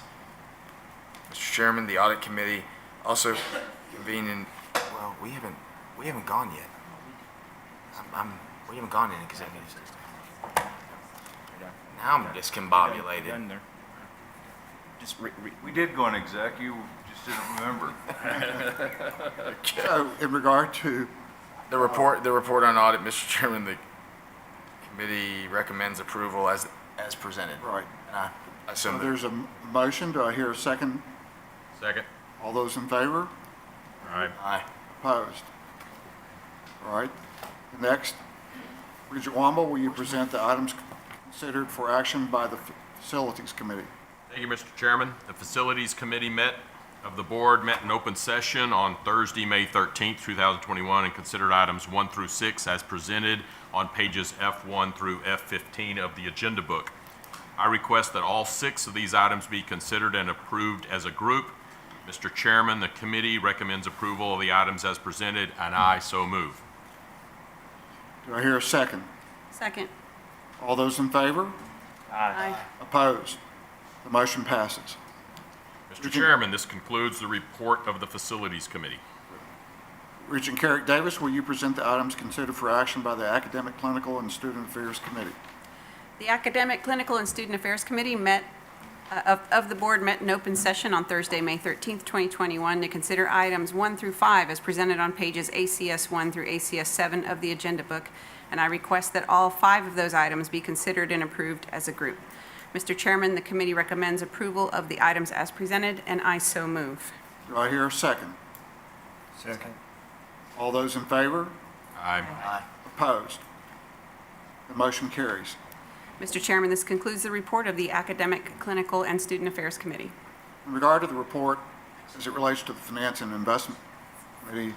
Mr. Chairman, the audit committee also convened in, well, we haven't gone yet. We haven't gone in executive session. Now I'm discombobulated.
We did go in exec, you just didn't remember.
So, in regard to
The report on audit, Mr. Chairman, the committee recommends approval as presented.
right.
I
So
assume
there's a motion. Do I hear a second?
Second.
All those in favor?
Aye.
Aye.
Opposed? All right. Next, Regent Wamble, will you present the items considered for action by the Facilities Committee?
Thank you, Mr. Chairman. The Facilities Committee of the board met in open session on Thursday, May 13th, 2021, and considered items 1 through 6 as presented on pages F1 through F15 of the agenda book. I request that all 6 of these items be considered and approved as a group. Mr. Chairman, the committee recommends approval of the items as presented, and I so move.
Do I hear a second?
Second.
All those in favor?
Aye.
Opposed? The motion passes.
Mr. Chairman, this concludes the report of the Facilities Committee.
Regent Carrick Davis, will you present the items considered for action by the Academic, Clinical, and Student Affairs Committee?
The Academic, Clinical, and Student Affairs Committee of the board met in open session on Thursday, May 13th, 2021, to consider items 1 through 5 as presented on pages ACS 1 through ACS 7 of the agenda book, and I request that all 5 of those items be considered and approved as a group. Mr. Chairman, the committee recommends approval of the items as presented, and I so move.
Do I hear a second?
Second.
All those in favor?
Aye.
Opposed? The motion carries.
Mr. Chairman, this concludes the report of the Academic, Clinical, and Student Affairs Committee.
In regard to the report as it relates to the Finance and Investment Committee,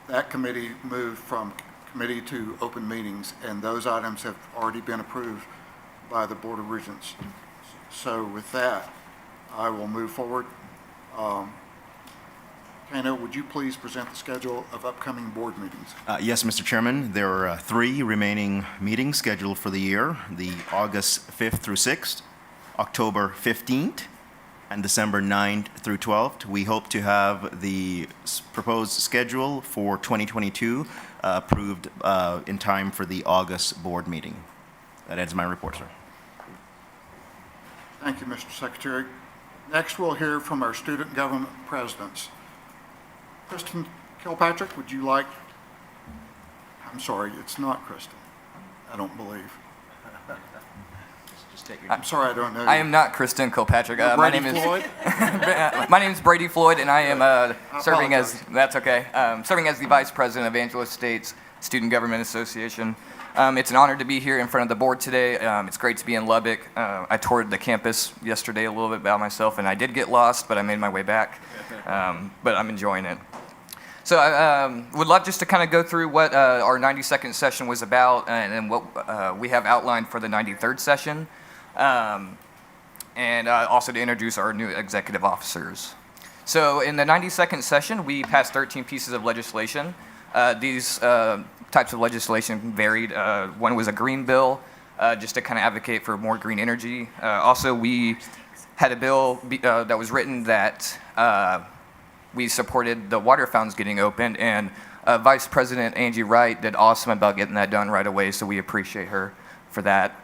that committee moved from committee to open meetings, and those items have already been approved by the Board of Regents. So with that, I will move forward. Kano, would you please present the schedule of upcoming board meetings?
Yes, Mr. Chairman. There are 3 remaining meetings scheduled for the year, the August 5th through 6th, October 15th, and December 9th through 12th. We hope to have the proposed schedule for 2022 approved in time for the August board meeting. That ends my report, sir.
Thank you, Mr. Secretary. Next, we'll hear from our student government presidents. Kristen Kilpatrick, would you like, I'm sorry, it's not Kristen, I don't believe. I'm sorry, I don't know you.
I am not Kristen Kilpatrick. My name is
Floyd?
my name is Brady Floyd, and I am serving as
apologize.
that's okay. Serving as the Vice President of Angelo State's Student Government Association. It's an honor to be here in front of the board today. It's great to be in Lubbock. I toured the campus yesterday a little bit by myself, and I did get lost, but I made my way back. But I'm enjoying it. So I would love just to kind of go through what our 92nd session was about and what we have outlined for the 93rd session, and also to introduce our new executive officers. So in the 92nd session, we passed 13 pieces of legislation. These types of legislation varied. One was a green bill, just to kind of advocate for more green energy. Also, we had a bill that was written that we supported the water fountains getting opened, and Vice President Angie Wright did awesome about getting that done right away, so we appreciate her for that.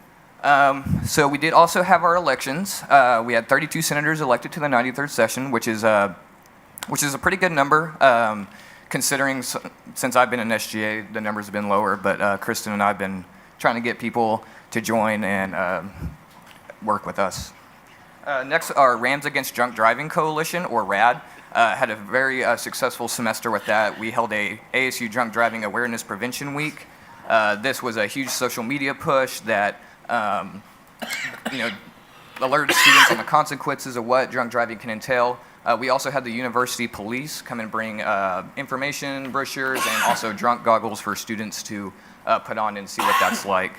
So we did also have our elections. We had 32 senators elected to the 93rd session, which is a pretty good number, considering since I've been in SGA, the numbers have been lower, but Kristen and I have been trying to get people to join and work with us. Next, our Rams Against Drunk Driving Coalition, or RAD, had a very successful semester with that. We held a ASU Drunk Driving Awareness Prevention Week. This was a huge social media push that alerted students on the consequences of what drunk driving can entail. We also had the university police come and bring information, brochures, and also drunk goggles for students to put on and see what that's like.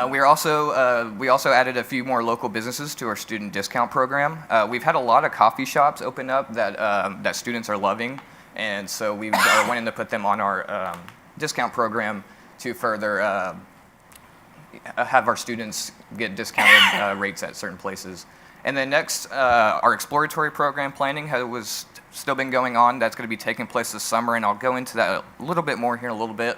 We also added a few more local businesses to our student discount program. We've had a lot of coffee shops open up that students are loving, and so we wanted to put them on our discount program to further have our students get discounted rates at certain places. And then next, our exploratory program planning was still been going on. That's going to be taking place this summer, and I'll go into that a little bit more here in a little bit.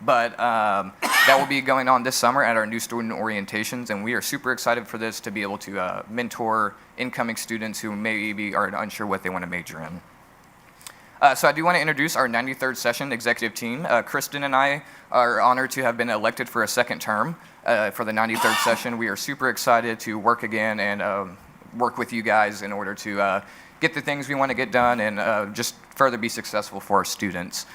But that will be going on this summer at our new student orientations, and we are super excited for this to be able to mentor incoming students who maybe are unsure what they want to major in. So I do want to introduce our 93rd session executive team. Kristen and I are honored to have been elected for a second term for the 93rd session. We are super excited to work again and work with you guys in order to get the things we want to get done and just further be successful for our students.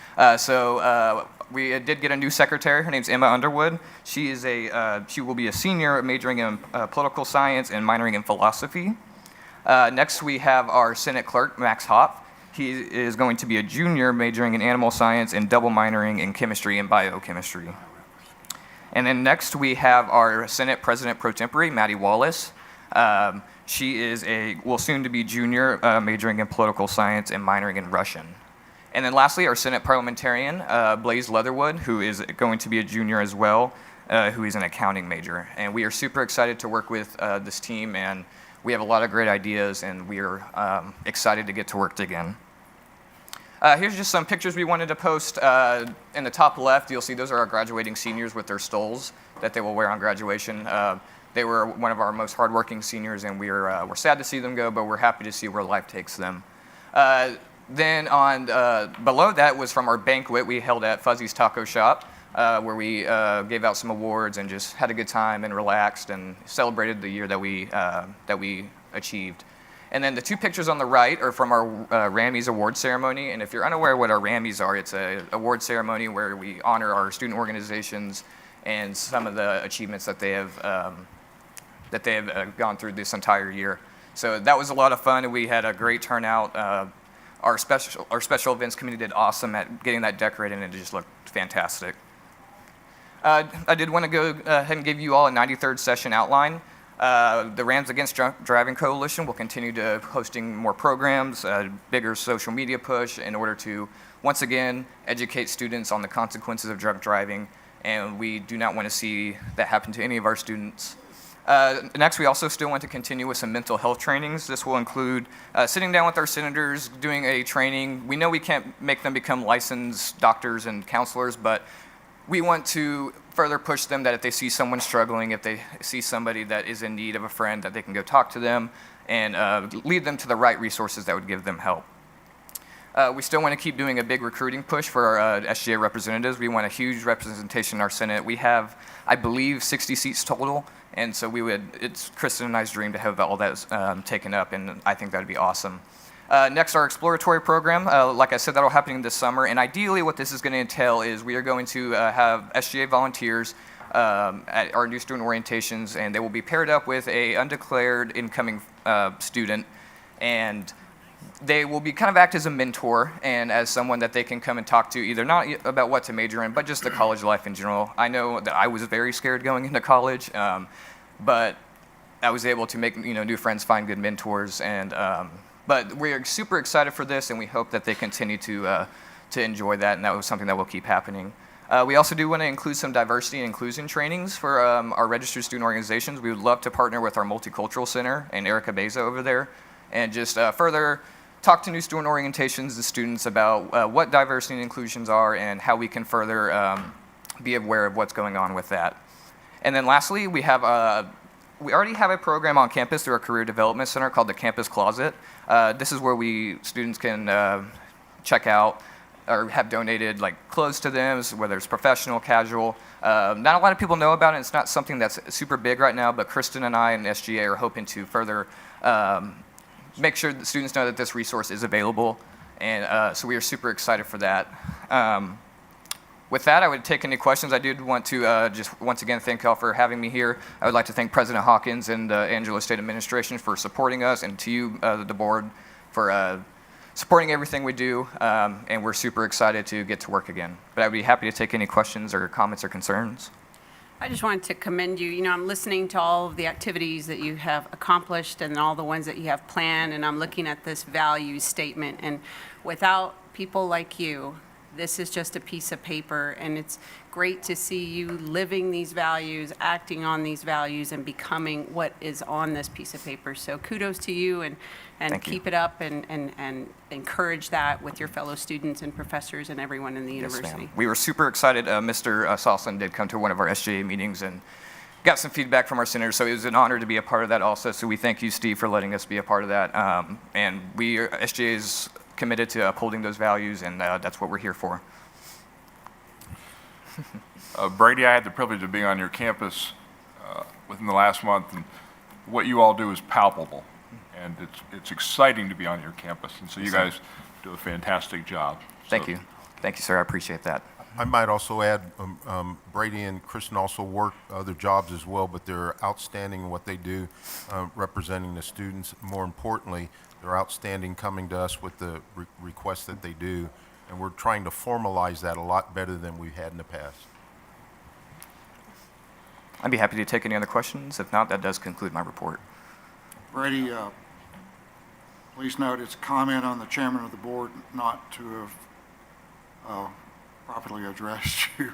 We did get a new secretary. Her name's Emma Underwood. She will be a senior majoring in political science and minoring in philosophy. Next, we have our Senate clerk, Max Hopp. He is going to be a junior majoring in animal science and double minoring in chemistry and biochemistry. And then next, we have our Senate President Pro Tempore, Maddie Wallace. She will soon to be junior majoring in political science and minoring in Russian. And then lastly, our Senate parliamentarian, Blaze Leatherwood, who is going to be a junior as well. who is an accounting major. And we are super excited to work with this team, and we have a lot of great ideas, and we are excited to get to work again. Here's just some pictures we wanted to post. In the top left, you'll see those are our graduating seniors with their stoles that they will wear on graduation. They were one of our most hardworking seniors, and we're sad to see them go, but we're happy to see where life takes them. Then on below that was from our banquet we held at Fuzzy's Taco Shop, where we gave out some awards and just had a good time and relaxed and celebrated the year that we achieved. And then the two pictures on the right are from our Rammies Award Ceremony. And if you're unaware what our Rammies are, it's an award ceremony where we honor our student organizations and some of the achievements that they have gone through this entire year. So that was a lot of fun, and we had a great turnout. Our special events committee did awesome at getting that decorated, and it just looked fantastic. I did want to go ahead and give you all a 93rd session outline. The Rams Against Drunk Driving Coalition will continue to hosting more programs, a bigger social media push in order to, once again, educate students on the consequences of drunk driving, and we do not want to see that happen to any of our students. Next, we also still want to continue with some mental health trainings. This will include sitting down with our senators, doing a training. We know we can't make them become licensed doctors and counselors, but we want to further push them that if they see someone struggling, if they see somebody that is in need of a friend, that they can go talk to them and lead them to the right resources that would give them help. We still want to keep doing a big recruiting push for our SGA representatives. We want a huge representation in our Senate. We have, I believe, 60 seats total, and so it's Kristen and I's dream to have all that taken up, and I think that would be awesome. Next, our exploratory program. Like I said, that'll happen this summer, and ideally what this is going to entail is we are going to have SGA volunteers at our new student orientations, and they will be paired up with a undeclared incoming student, and they will be kind of act as a mentor and as someone that they can come and talk to, either not about what to major in, but just the college life in general. I know that I was very scared going into college, but I was able to make new friends, find good mentors, and but we're super excited for this, and we hope that they continue to enjoy that, and that was something that will keep happening. We also do want to include some diversity and inclusion trainings for our registered student organizations. We would love to partner with our Multicultural Center and Erica Beza over there, and just further talk to new student orientations and students about what diversity and inclusions are and how we can further be aware of what's going on with that. And then lastly, we already have a program on campus through our Career Development Center called the Campus Closet. This is where students can check out or have donated clothes to them, whether it's professional, casual. Not a lot of people know about it. It's not something that's super big right now, but Kristen and I and SGA are hoping to further make sure that students know that this resource is available, and so we are super excited for that. With that, I would take any questions. I did want to just once again thank y'all for having me here. I would like to thank President Hawkins and the Angelo State Administration for supporting us, and to you, the board, for supporting everything we do, and we're super excited to get to work again. But I'd be happy to take any questions or comments or concerns.
I just wanted to commend you. I'm listening to all of the activities that you have accomplished and all the ones that you have planned, and I'm looking at this values statement. And without people like you, this is just a piece of paper, and it's great to see you living these values, acting on these values, and becoming what is on this piece of paper. So kudos to you, and keep it up, and encourage that with your fellow students and professors and everyone in the university.
We were super excited. Mr. Sosland did come to one of our SGA meetings and got some feedback from our senators, so it was an honor to be a part of that also. So we thank you, Steve, for letting us be a part of that. And SGA is committed to upholding those values, and that's what we're here for.
Brady, I had the privilege of being on your campus within the last month, and what you all do is palpable, and it's exciting to be on your campus, and so you guys do a fantastic job.
Thank you. Thank you, sir. I appreciate that.
I might also add, Brady and Kristen also work other jobs as well, but they're outstanding in what they do, representing the students. More importantly, they're outstanding coming to us with the requests that they do, and we're trying to formalize that a lot better than we've had in the past.
I'd be happy to take any other questions. If not, that does conclude my report.
Brady, please note it's a comment on the chairman of the board not to have properly addressed you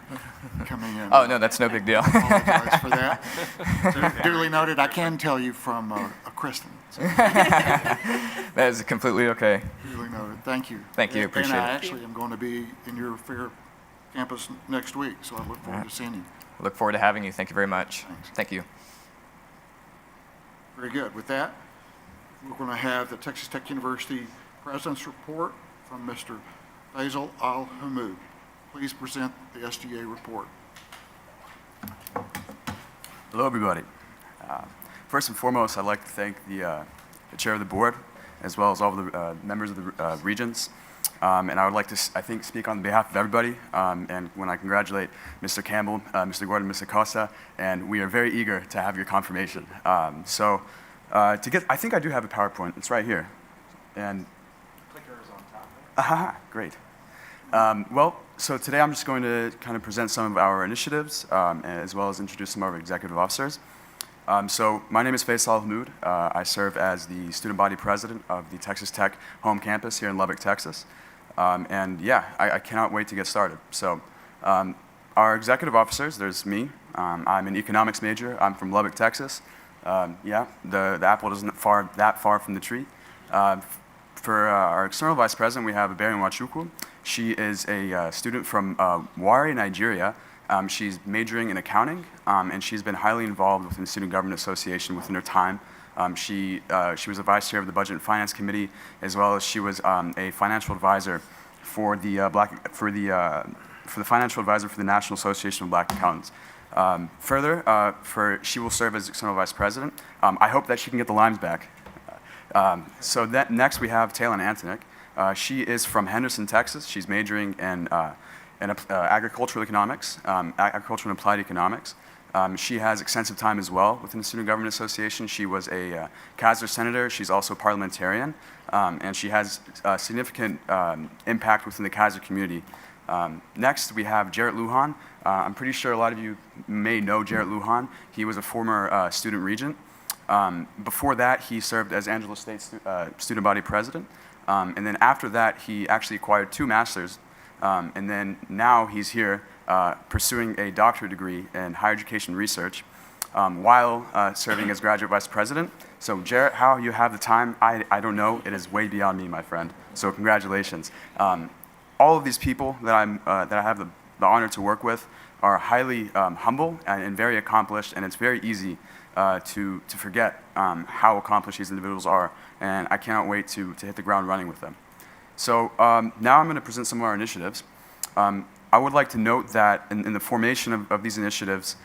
coming in.
Oh, no, that's no big deal.
Apologize for that. Duly noted, I can tell you from Kristen. So.
That is completely okay.
Duly noted, thank you.
Thank you, appreciate
and I
it.
actually am going to be in your fair campus next week, so I look forward to seeing you.
Look forward to having you. Thank you very much.
Thanks.
Thank you.
Very good. With that, we're going to have the Texas Tech University President's Report from Mr. Faisal Al-Hamoud. Please present the STA report.
Hello, everybody. First and foremost, I'd like to thank the chair of the board, as well as all the members of the Regents. And I would like to, I think, speak on behalf of everybody. And when I congratulate Mr. Campbell, Mr. Gordon, Mr. Costa, and we are very eager to have your confirmation. I think I do have a PowerPoint. It's right here. And clicker is on top. Aha, great. So today I'm just going to kind of present some of our initiatives, as well as introduce some of our executive officers. So my name is Faisal Al-Hamoud. I serve as the student body president of the Texas Tech home campus here in Lubbock, Texas. I cannot wait to get started. So our executive officers, there's me. I'm an economics major. I'm from Lubbock, Texas. The apple isn't that far from the tree. For our external vice president, we have Aberi Nwachukwu. She is a student from Warri, Nigeria. She's majoring in accounting, and she's been highly involved within the Student Government Association within her time. She was a vice chair of the Budget and Finance Committee, as well as she was a financial advisor for the financial advisor for the National Association of Black Accountants. She will serve as external vice president. I hope that she can get the limes back. Next we have Taylor Antonick. She is from Henderson, Texas. She's majoring in agricultural economics, agricultural and applied economics. She has extensive time as well within the Student Government Association. She was a Kaiser senator. She's also a parliamentarian, and she has significant impact within the Kaiser community. Next, we have Jarrett Lujan. I'm pretty sure a lot of you may know Jarrett Lujan. He was a former student regent. Before that, he served as Angelo State student body president. And then after that, he actually acquired 2 masters. And then now he's here pursuing a doctorate degree in higher education research while serving as graduate vice president. So Jarrett, how you have the time, I don't know. It is way beyond me, my friend. So congratulations. All of these people that I have the honor to work with are highly humble and very accomplished, and it's very easy to forget how accomplished these individuals are, and I cannot wait to hit the ground running with them. So now I'm going to present some of our initiatives. I would like to note that in the formation of these initiatives,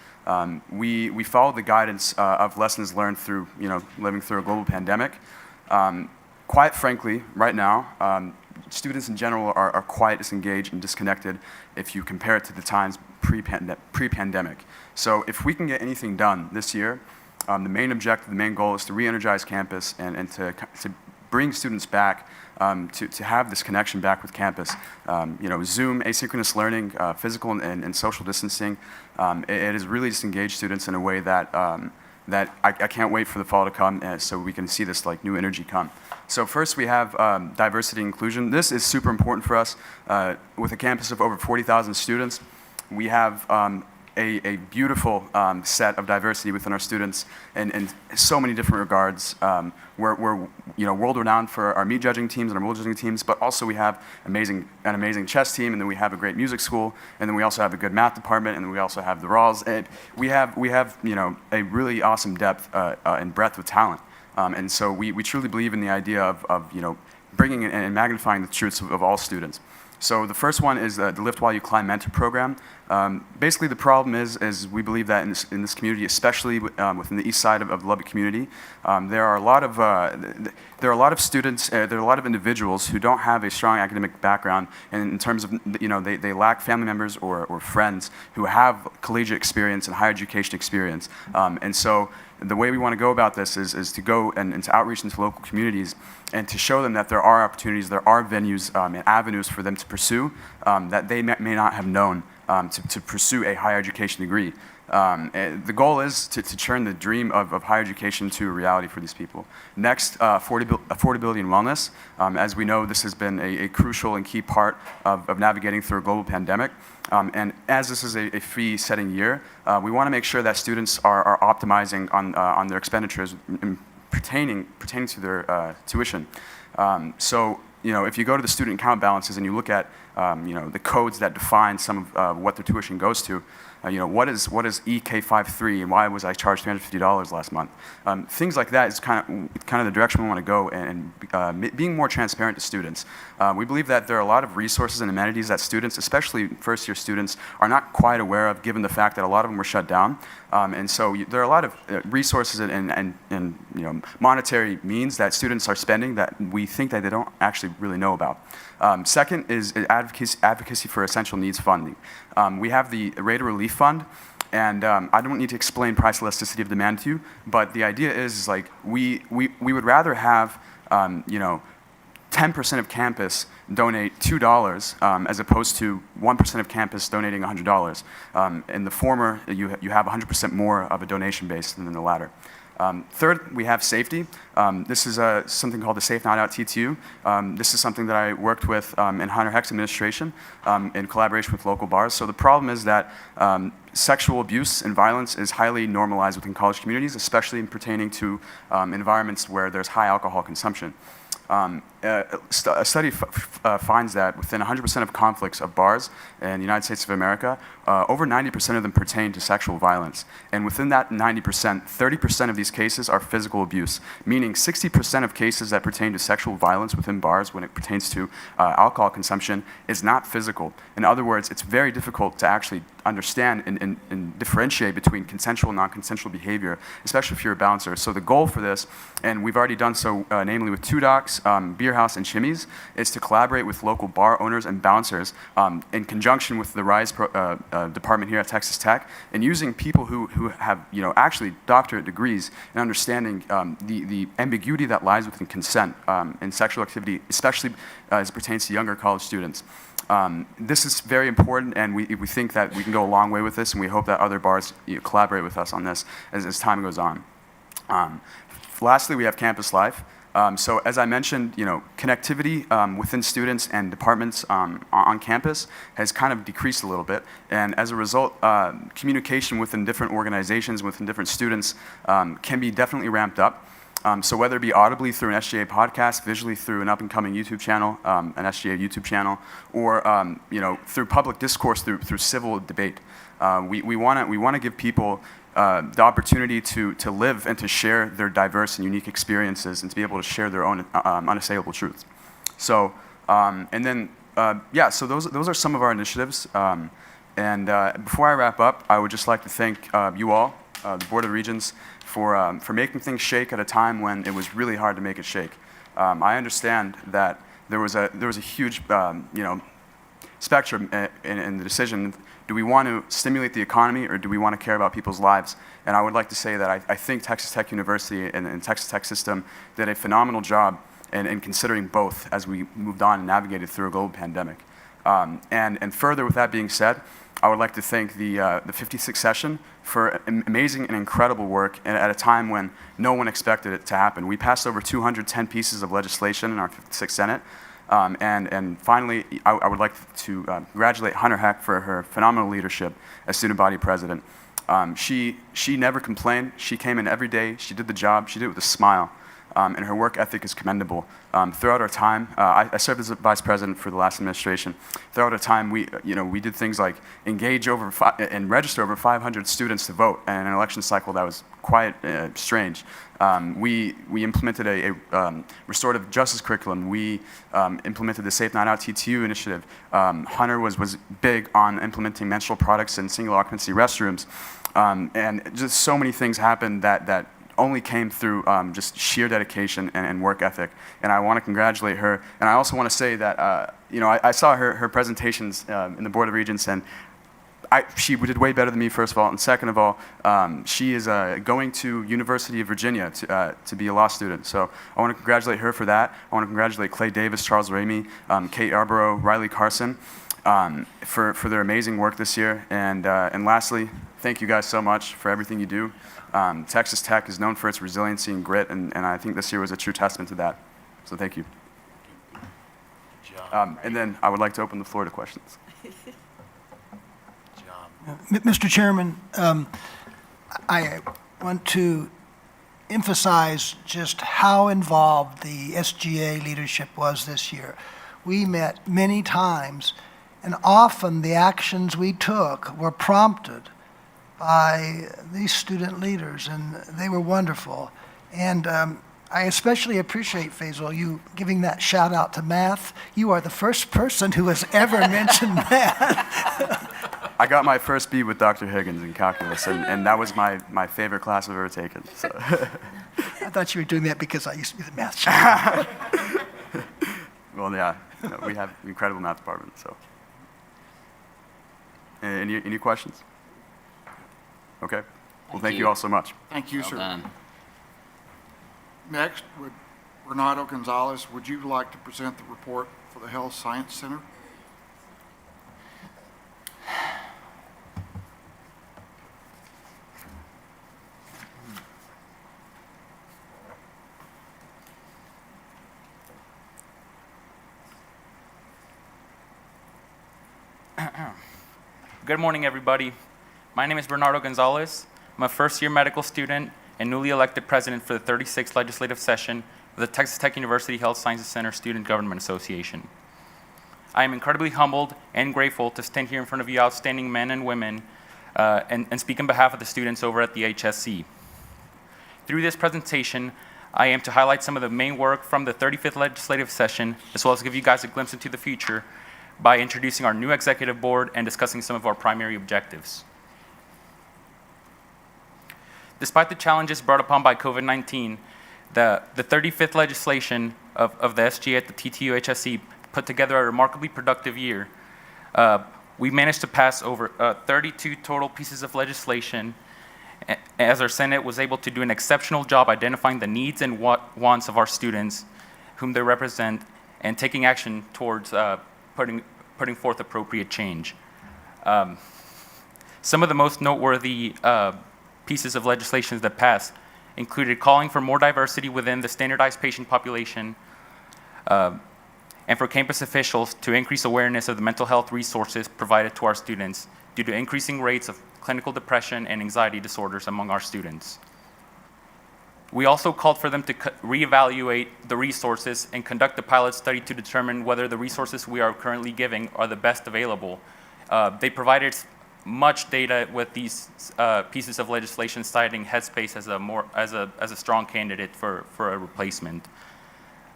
we followed the guidance of lessons learned through living through a global pandemic. Quite frankly, right now, students in general are quite disengaged and disconnected if you compare it to the times pre-pandemic. So if we can get anything done this year, the main objective, the main goal is to re-energize campus and to bring students back, to have this connection back with campus. Zoom, asynchronous learning, physical and social distancing, it has really disengaged students in a way that I can't wait for the fall to come so we can see this new energy come. So first we have diversity and inclusion. This is super important for us. With a campus of over 40,000 students, we have a beautiful set of diversity within our students in so many different regards. We're world-renowned for our meat judging teams and our mold judging teams, but also we have an amazing chess team, and then we have a great music school, and then we also have a good math department, and then we also have the Rawls. And we have a really awesome depth and breadth of talent. And so we truly believe in the idea of bringing and magnifying the truths of all students. So the first one is the Lift While You Climb Mentor Program. Basically, the problem is we believe that in this community, especially within the east side of the Lubbock community, there are a lot of students, there are a lot of individuals who don't have a strong academic background, and in terms of they lack family members or friends who have collegiate experience and higher education experience, and so the way we want to go about this is to go and to outreach into local communities and to show them that there are opportunities, there are venues and avenues for them to pursue that they may not have known to pursue a higher education degree. The goal is to turn the dream of higher education to a reality for these people. Next, affordability and wellness. As we know, this has been a crucial and key part of navigating through a global pandemic. And as this is a fee-setting year, we want to make sure that students are optimizing on their expenditures pertaining to their tuition. So, if you go to the student account balances and you look at, the codes that define some of what their tuition goes to, what is EK53 and why was I charged $350 last month? Things like that is kind of the direction we want to go, and being more transparent to students. We believe that there are a lot of resources and amenities that students, especially first-year students, are not quite aware of, given the fact that a lot of them were shut down. And so there are a lot of resources and monetary means that students are spending that we think that they don't actually really know about. Second is advocacy for essential needs funding. We have the rate of relief fund, and I don't need to explain price elasticity of demand to you, but the idea is like we would rather have 10% of campus donate $2 as opposed to 1% of campus donating $100. In the former, you have 100% more of a donation base than in the latter. Third, we have safety. This is something called the Safe Night Out TTU. This is something that I worked with in Hunter Hecht's administration in collaboration with local bars. So the problem is that sexual abuse and violence is highly normalized within college communities, especially in pertaining to environments where there's high alcohol consumption. A study finds that within 100% of conflicts of bars in the United States of America, over 90% of them pertain to sexual violence. And within that 90%, 30% of these cases are physical abuse, meaning 60% of cases that pertain to sexual violence within bars when it pertains to alcohol consumption is not physical. In other words, it's very difficult to actually understand and differentiate between consensual and non-consensual behavior, especially if you're a bouncer. So the goal for this, and we've already done so namely with Two Docs, Beer House, and Chimmy's, is to collaborate with local bar owners and bouncers in conjunction with the RISE department here at Texas Tech, and using people who have actually doctorate degrees in understanding the ambiguity that lies within consent in sexual activity, especially as it pertains to younger college students. This is very important, and we think that we can go a long way with this, and we hope that other bars collaborate with us on this as time goes on. Lastly, we have campus life. So as I mentioned, connectivity within students and departments on campus has kind of decreased a little bit, and as a result, communication within different organizations, within different students can be definitely ramped up. So whether it be audibly through an SGA podcast, visually through an up-and-coming YouTube channel, an SGA YouTube channel, or through public discourse, through civil debate, we want to give people the opportunity to live and to share their diverse and unique experiences and to be able to share their own unassailable truths. So, so those are some of our initiatives. Before I wrap up, I would just like to thank you all, the Board of Regents, for making things shake at a time when it was really hard to make it shake. I understand that there was a huge spectrum in the decision. Do we want to stimulate the economy, or do we want to care about people's lives? And I would like to say that I think Texas Tech University and Texas Tech system did a phenomenal job in considering both as we moved on and navigated through a global pandemic. And further, with that being said, I would like to thank the 56th session for amazing and incredible work at a time when no one expected it to happen. We passed over 210 pieces of legislation in our 56th Senate. And finally, I would like to congratulate Hunter Hecht for her phenomenal leadership as student body president. She never complained. She came in every day. She did the job. She did it with a smile. And her work ethic is commendable. Throughout our time, I served as a vice president for the last administration. Throughout our time, we did things like engage and register over 500 students to vote in an election cycle that was quite strange. We implemented a restorative justice curriculum. We implemented the Safe Night Out TTU initiative. Hunter was big on implementing menstrual products in single occupancy restrooms. And just so many things happened that only came through just sheer dedication and work ethic. And I want to congratulate her. And I also want to say that, I saw her presentations in the Board of Regents, and she did way better than me, first of all. And second of all, she is going to University of Virginia to be a law student. So I want to congratulate her for that. I want to congratulate Clay Davis, Charles Ramey, Kate Yarborough, Riley Carson. for their amazing work this year. And lastly, thank you guys so much for everything you do. Texas Tech is known for its resiliency and grit, and I think this year was a true testament to that. So thank you. And then I would like to open the floor to questions.
Mr. Chairman, I want to emphasize just how involved the SGA leadership was this year. We met many times, and often the actions we took were prompted by these student leaders, and they were wonderful. And I especially appreciate, Faisal, you giving that shout out to math. You are the first person who has ever mentioned math.
I got my first B with Dr. Higgins in calculus, and that was my favorite class I've ever taken. So.
I thought you were doing that because I used to be the math teacher.
Well, yeah, no, we have an incredible math department. So, any questions? Okay. Well, thank you all so much.
Thank you,
Well
sir.
done.
Next, Renato Gonzalez, would you like to present the report for the Health Science Center?
Good morning, everybody. My name is Bernardo Gonzalez. I'm a first-year medical student and newly elected president for the 36th legislative session of the Texas Tech University Health Sciences Center Student Government Association. I am incredibly humbled and grateful to stand here in front of you outstanding men and women and speak on behalf of the students over at the HSC. Through this presentation, I aim to highlight some of the main work from the 35th legislative session, as well as give you guys a glimpse into the future by introducing our new executive board and discussing some of our primary objectives. Despite the challenges brought upon by COVID-19, the 35th legislation of the SGA at the TTU-HSC put together a remarkably productive year. We managed to pass over 32 total pieces of legislation, as our Senate was able to do an exceptional job identifying the needs and wants of our students, whom they represent, and taking action towards putting forth appropriate change. Some of the most noteworthy pieces of legislation that passed included calling for more diversity within the standardized patient population, and for campus officials to increase awareness of the mental health resources provided to our students due to increasing rates of clinical depression and anxiety disorders among our students. We also called for them to reevaluate the resources and conduct a pilot study to determine whether the resources we are currently giving are the best available. They provided much data with these pieces of legislation, citing Headspace as a strong candidate for a replacement.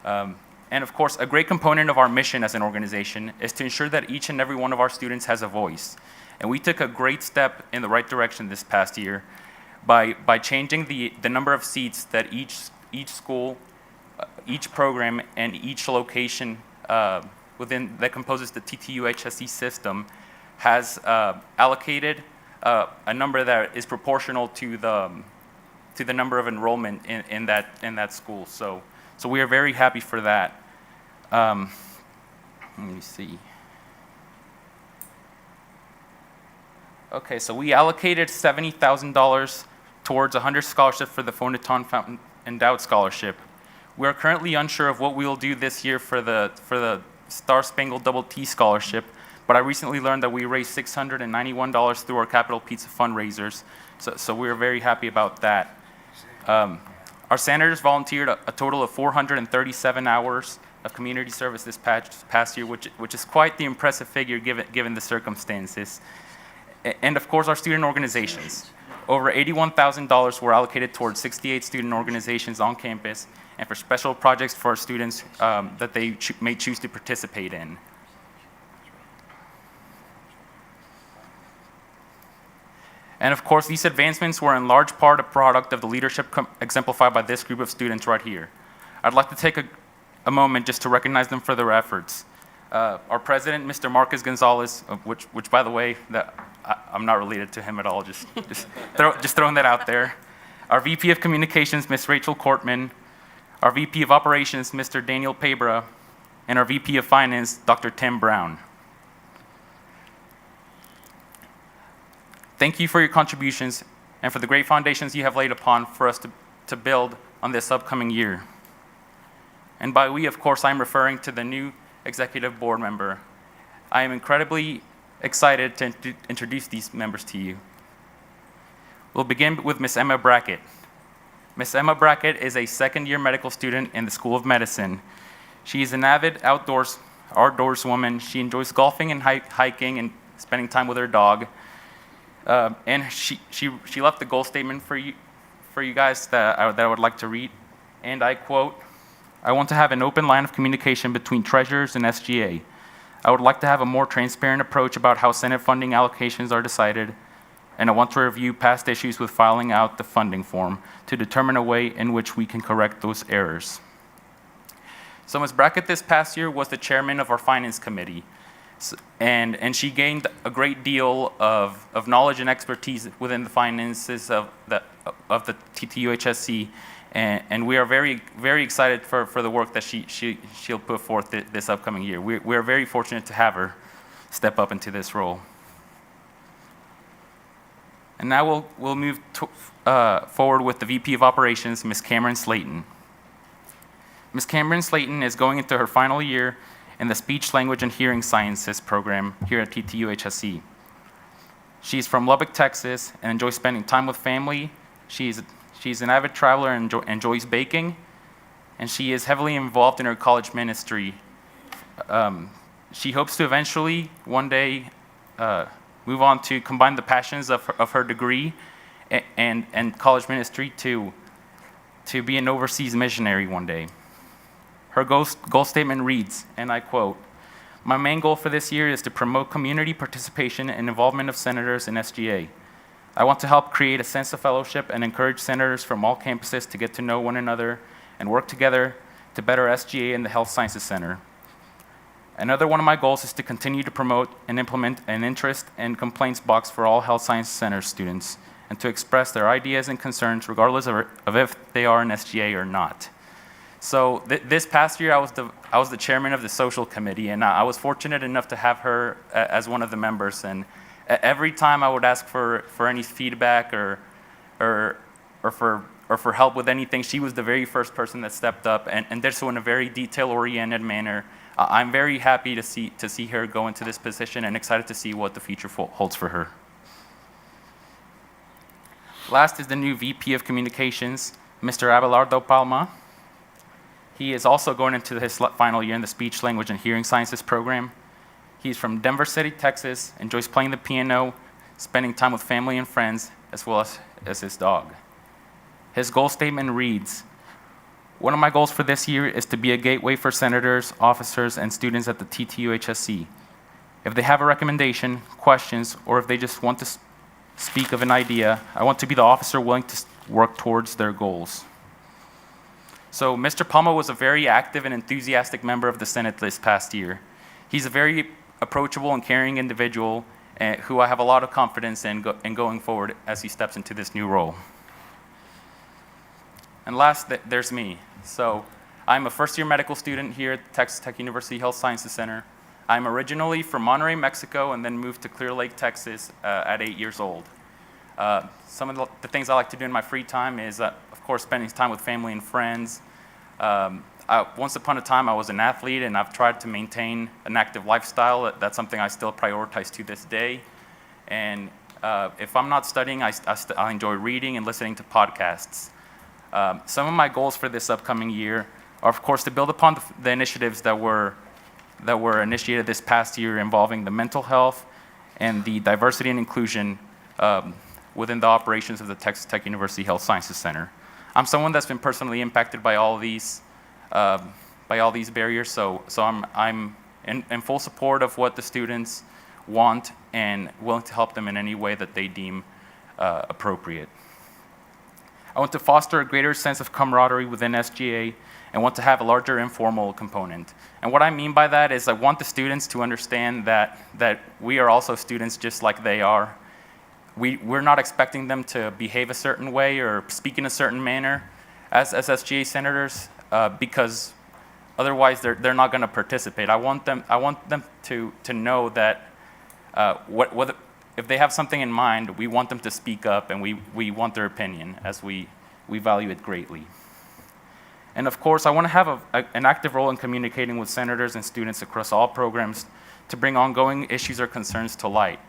And of course, a great component of our mission as an organization is to ensure that each and every one of our students has a voice. And we took a great step in the right direction this past year by changing the number of seats that each school, each program, and each location that composes the TTU-HSC system has allocated a number that is proportional to the number of enrollment in that school. So we are very happy for that. Let me see. Okay, so we allocated $70,000 towards a 100 scholarship for the Phonaton Fountain Endowed Scholarship. We are currently unsure of what we will do this year for the Star Spangled Double T Scholarship, but I recently learned that we raised $691 through our Capital Pizza fundraisers, so we are very happy about that. Our senators volunteered a total of 437 hours of community service this past year, which is quite the impressive figure given the circumstances. And of course, our student organizations. Over $81,000 were allocated towards 68 student organizations on campus and for special projects for our students that they may choose to participate in. And of course, these advancements were in large part a product of the leadership exemplified by this group of students right here. I'd like to take a moment just to recognize them for their efforts. Our president, Mr. Marcus Gonzalez, which by the way, I'm not related to him at all, just throwing that out there. Our VP of Communications, Ms. Rachel Cortman. Our VP of Operations, Mr. Daniel Pabra. And our VP of Finance, Dr. Tim Brown. Thank you for your contributions and for the great foundations you have laid upon for us to build on this upcoming year. And by we, of course, I'm referring to the new executive board member. I am incredibly excited to introduce these members to you. We'll begin with Ms. Emma Brackett. Ms. Emma Brackett is a second-year medical student in the School of Medicine. She is an avid outdoors woman. She enjoys golfing and hiking and spending time with her dog. And she left the goal statement for you guys that I would like to read. And I quote, "I want to have an open line of communication between treasurers and SGA. I would like to have a more transparent approach about how Senate funding allocations are decided, and I want to review past issues with filing out the funding form to determine a way in which we can correct those errors." So Ms. Brackett this past year was the chairman of our Finance Committee, and she gained a great deal of knowledge and expertise within the finances of the TTUHSC, and we are very, very excited for the work that she'll put forth this upcoming year. We are very fortunate to have her step up into this role. And now we'll move forward with the VP of Operations, Ms. Cameron Slayton. Ms. Cameron Slayton is going into her final year in the Speech, Language, and Hearing Sciences program here at TTUHSC. She's from Lubbock, Texas, and enjoys spending time with family. She's an avid traveler and enjoys baking, and she is heavily involved in her college ministry. She hopes to eventually, one day, move on to combine the passions of her degree and college ministry to be an overseas missionary one day. Her goal statement reads, and I quote, "My main goal for this year is to promote community participation and involvement of senators in SGA. I want to help create a sense of fellowship and encourage senators from all campuses to get to know one another and work together to better SGA and the Health Sciences Center. Another one of my goals is to continue to promote and implement an interest and complaints box for all Health Sciences Center students and to express their ideas and concerns regardless of if they are in SGA or not." So this past year, I was the chairman of the social committee, and I was fortunate enough to have her as one of the members. And every time I would ask for any feedback or for help with anything, she was the very first person that stepped up and did so in a very detail-oriented manner. I'm very happy to see her go into this position and excited to see what the future holds for her. Last is the new VP of Communications, Mr. Abelardo Palma. He is also going into his final year in the Speech, Language, and Hearing Sciences program. He's from Denver City, Texas, enjoys playing the piano, spending time with family and friends, as well as his dog. His goal statement reads, "One of my goals for this year is to be a gateway for senators, officers, and students at the TTUHSC. If they have a recommendation, questions, or if they just want to speak of an idea, I want to be the officer willing to work towards their goals." So Mr. Palma was a very active and enthusiastic member of the Senate this past year. He's a very approachable and caring individual who I have a lot of confidence in going forward as he steps into this new role. And last, there's me. So I'm a first-year medical student here at Texas Tech University Health Sciences Center. I'm originally from Monterrey, Mexico, and then moved to Clear Lake, Texas at 8 years old. Some of the things I like to do in my free time is, of course, spending time with family and friends. Once upon a time, I was an athlete, and I've tried to maintain an active lifestyle. That's something I still prioritize to this day. And if I'm not studying, I enjoy reading and listening to podcasts. Some of my goals for this upcoming year are, of course, to build upon the initiatives that were initiated this past year involving the mental health and the diversity and inclusion within the operations of the Texas Tech University Health Sciences Center. I'm someone that's been personally impacted by all these barriers, so I'm in full support of what the students want and willing to help them in any way that they deem appropriate. I want to foster a greater sense of camaraderie within SGA and want to have a larger informal component. And what I mean by that is I want the students to understand that we are also students just like they are. We're not expecting them to behave a certain way or speak in a certain manner as SGA senators because otherwise they're not going to participate. I want them to know that if they have something in mind, we want them to speak up, and we want their opinion, as we value it greatly. And of course, I want to have an active role in communicating with senators and students across all programs to bring ongoing issues or concerns to light.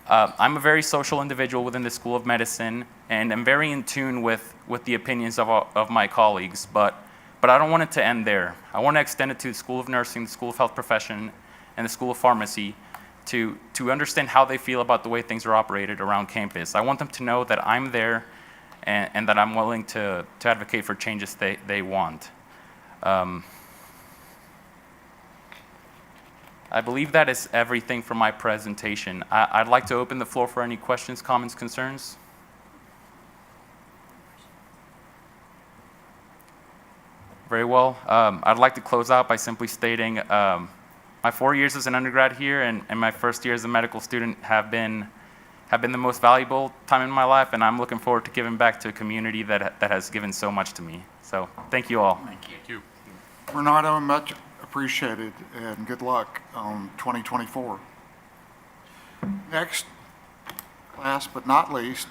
I'm a very social individual within the School of Medicine, and I'm very in tune with the opinions of my colleagues, but I don't want it to end there. I want to extend it to the School of Nursing, the School of Health Profession, and the School of Pharmacy to understand how they feel about the way things are operated around campus. I want them to know that I'm there and that I'm willing to advocate for changes they want. I believe that is everything for my presentation. I'd like to open the floor for any questions, comments, concerns. Very well. I'd like to close out by simply stating my 4 years as an undergrad here and my first year as a medical student have been the most valuable time in my life, and I'm looking forward to giving back to a community that has given so much to me. So thank you all.
Thank you.
Renato, much appreciated, and good luck on 2024. Next, last but not least,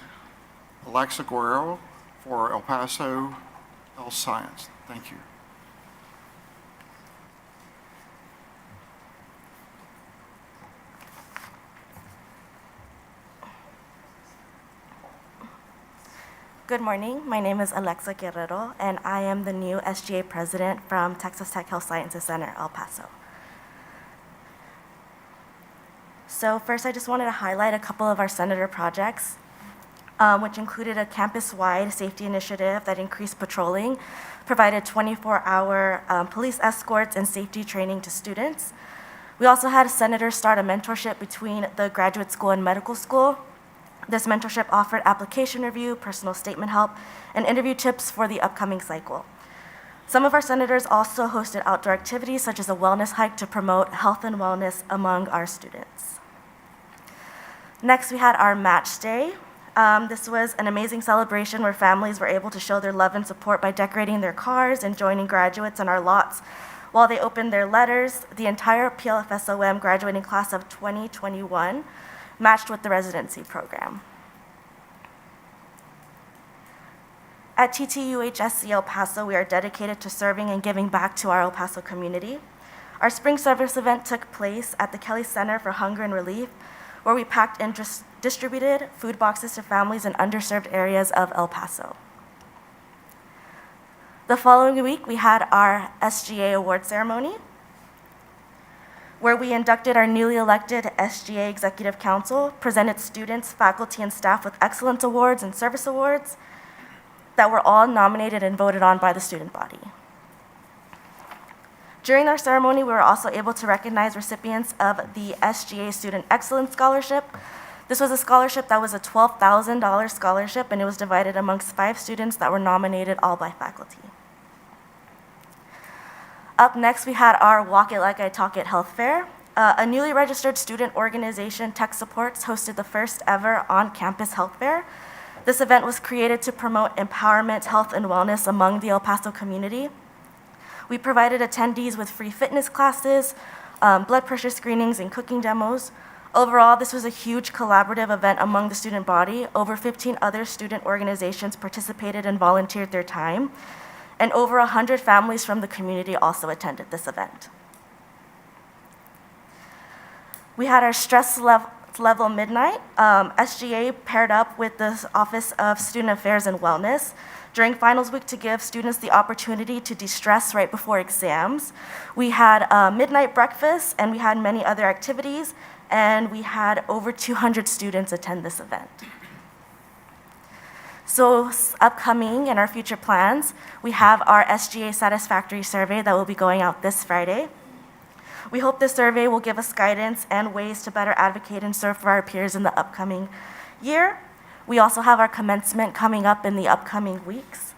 Alexa Guerrero for El Paso Health Science. Thank you.
Good morning. My name is Alexa Guerrero, and I am the new SGA president from Texas Tech Health Sciences Center, El Paso. So first, I just wanted to highlight a couple of our senator projects, which included a campus-wide safety initiative that increased patrolling, provided 24-hour police escorts and safety training to students. We also had senators start a mentorship between the graduate school and medical school. This mentorship offered application review, personal statement help, and interview tips for the upcoming cycle. Some of our senators also hosted outdoor activities such as a wellness hike to promote health and wellness among our students. Next, we had our match day. This was an amazing celebration where families were able to show their love and support by decorating their cars and joining graduates in our lots while they opened their letters. The entire PLFSOM graduating class of 2021 matched with the residency program. At TTUHSC El Paso, we are dedicated to serving and giving back to our El Paso community. Our spring service event took place at the Kelly Center for Hunger and Relief, where we packed and distributed food boxes to families in underserved areas of El Paso. The following week, we had our SGA award ceremony, where we inducted our newly elected SGA Executive Council, presented students, faculty, and staff with excellence awards and service awards that were all nominated and voted on by the student body. During our ceremony, we were also able to recognize recipients of the SGA Student Excellence Scholarship. This was a scholarship that was a $12,000 scholarship, and it was divided amongst 5 students that were nominated, all by faculty. Up next, we had our Walk It Like I Talk It Health Fair. A newly registered student organization, Tech Supports, hosted the first ever on-campus health fair. This event was created to promote empowerment, health, and wellness among the El Paso community. We provided attendees with free fitness classes, blood pressure screenings, and cooking demos. Overall, this was a huge collaborative event among the student body. Over 15 other student organizations participated and volunteered their time, and over 100 families from the community also attended this event. We had our stress level midnight. SGA paired up with the Office of Student Affairs and Wellness during finals week to give students the opportunity to de-stress right before exams. We had a midnight breakfast, and we had many other activities, and we had over 200 students attend this event. So upcoming in our future plans, we have our SGA Satisfactory Survey that will be going out this Friday. We hope this survey will give us guidance and ways to better advocate and serve for our peers in the upcoming year. We also have our commencement coming up in the upcoming weeks.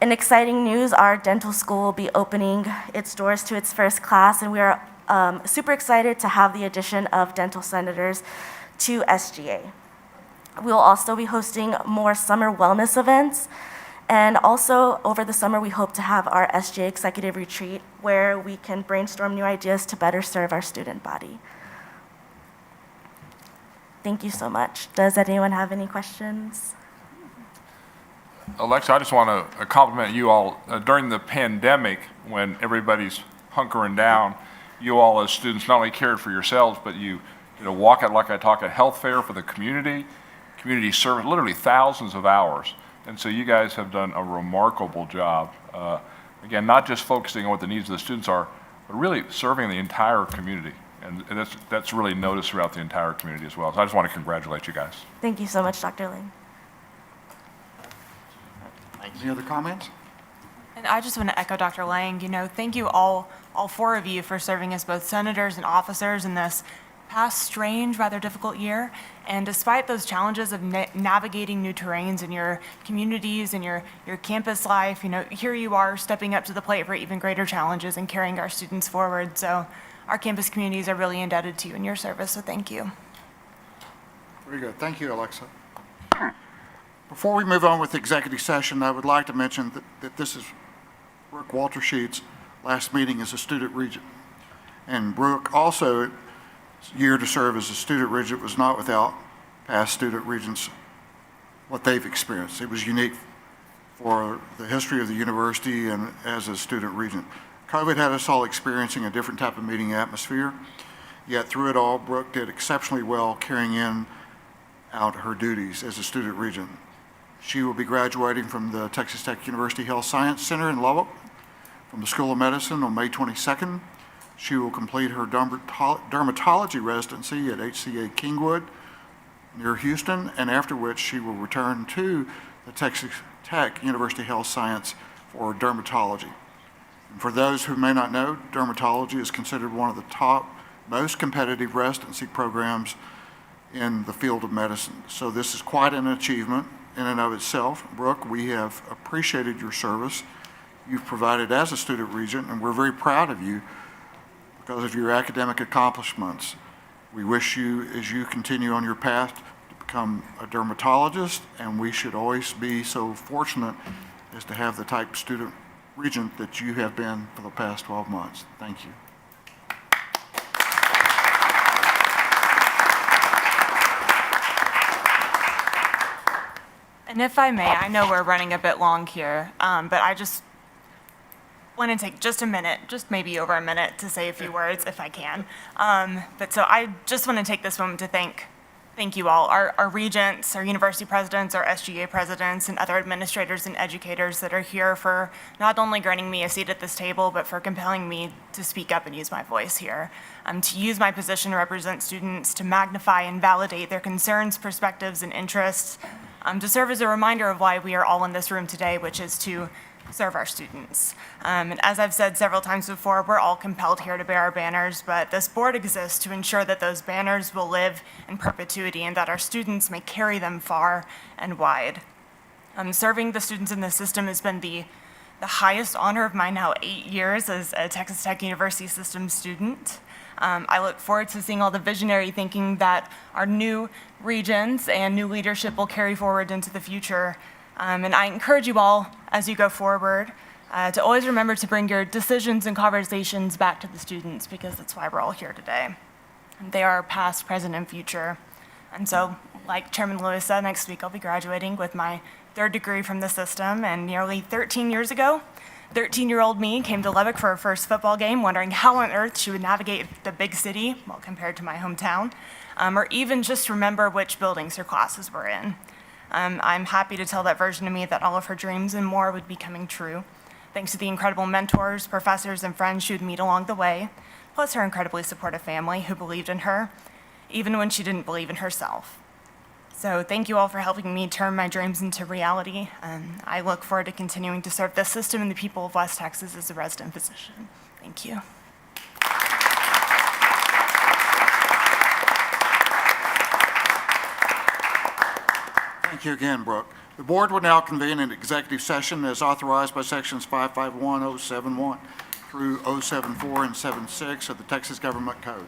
In exciting news, our dental school will be opening its doors to its first class, and we are super excited to have the addition of dental senators to SGA. We will also be hosting more summer wellness events. And also, over the summer, we hope to have our SGA Executive Retreat, where we can brainstorm new ideas to better serve our student body. Thank you so much. Does anyone have any questions?
Alexa, I just want to compliment you all. During the pandemic, when everybody's hunkering down, you all as students not only cared for yourselves, but you walk it like I talk at health fair for the community service, literally thousands of hours. And so you guys have done a remarkable job. Again, not just focusing on what the needs of the students are, but really serving the entire community. And that's really noticed throughout the entire community as well. So I just want to congratulate you guys.
Thank you so much, Dr. Ling.
Any other comments?
And I just want to echo Dr. Lang, thank you all four of you for serving as both senators and officers in this past strange, rather difficult year. And despite those challenges of navigating new terrains in your communities and your campus life, here you are stepping up to the plate for even greater challenges and carrying our students forward. So our campus communities are really indebted to you and your service, so thank you.
Very good. Thank you, Alexa. Before we move on with the executive session, I would like to mention that this is Brooke Waltersheet's last meeting as a student regent. And Brooke also, year to serve as a student regent was not without past student regents, what they've experienced. It was unique for the history of the university and as a student regent. COVID had us all experiencing a different type of meeting atmosphere, yet through it all, Brooke did exceptionally well carrying out her duties as a student regent. She will be graduating from the Texas Tech University Health Science Center in Lubbock from the School of Medicine on May 22nd. She will complete her dermatology residency at HCA Kingwood near Houston, and after which she will return to the Texas Tech University Health Science for dermatology. And for those who may not know, dermatology is considered one of the top, most competitive residency programs in the field of medicine. So this is quite an achievement in and of itself. Brooke, we have appreciated your service you've provided as a student regent, and we're very proud of you because of your academic accomplishments. We wish you, as you continue on your path, to become a dermatologist, and we should always be so fortunate as to have the type of student regent that you have been for the past 12 months. Thank you.
And if I may, I know we're running a bit long here, but I just want to take just a minute, just maybe over a minute, to say a few words if I can. So I just want to take this moment to thank you all, our regents, our university presidents, our SGA presidents, and other administrators and educators that are here for not only granting me a seat at this table, but for compelling me to speak up and use my voice here. To use my position to represent students, to magnify and validate their concerns, perspectives, and interests, to serve as a reminder of why we are all in this room today, which is to serve our students. And as I've said several times before, we're all compelled here to bear our banners, but this board exists to ensure that those banners will live in perpetuity and that our students may carry them far and wide. Serving the students in the system has been the highest honor of my now 8 years as a Texas Tech University System student. I look forward to seeing all the visionary thinking that our new regents and new leadership will carry forward into the future. And I encourage you all, as you go forward, to always remember to bring your decisions and conversations back to the students, because that's why we're all here today. They are past, present, and future. And so, like Chairman Lewis said, next week I'll be graduating with my 3rd degree from the system, and nearly 13 years ago, 13-year-old me came to Lubbock for her first football game, wondering how on earth she would navigate the big city, well, compared to my hometown, or even just remember which buildings her classes were in. I'm happy to tell that version of me that all of her dreams and more would be coming true, thanks to the incredible mentors, professors, and friends she would meet along the way, plus her incredibly supportive family who believed in her, even when she didn't believe in herself. So thank you all for helping me turn my dreams into reality, and I look forward to continuing to serve this system and the people of West Texas as a resident physician. Thank you.
Thank you again, Brooke. The board will now convene an executive session as authorized by sections 551, 071 through 074 and 76 of the Texas Government Code.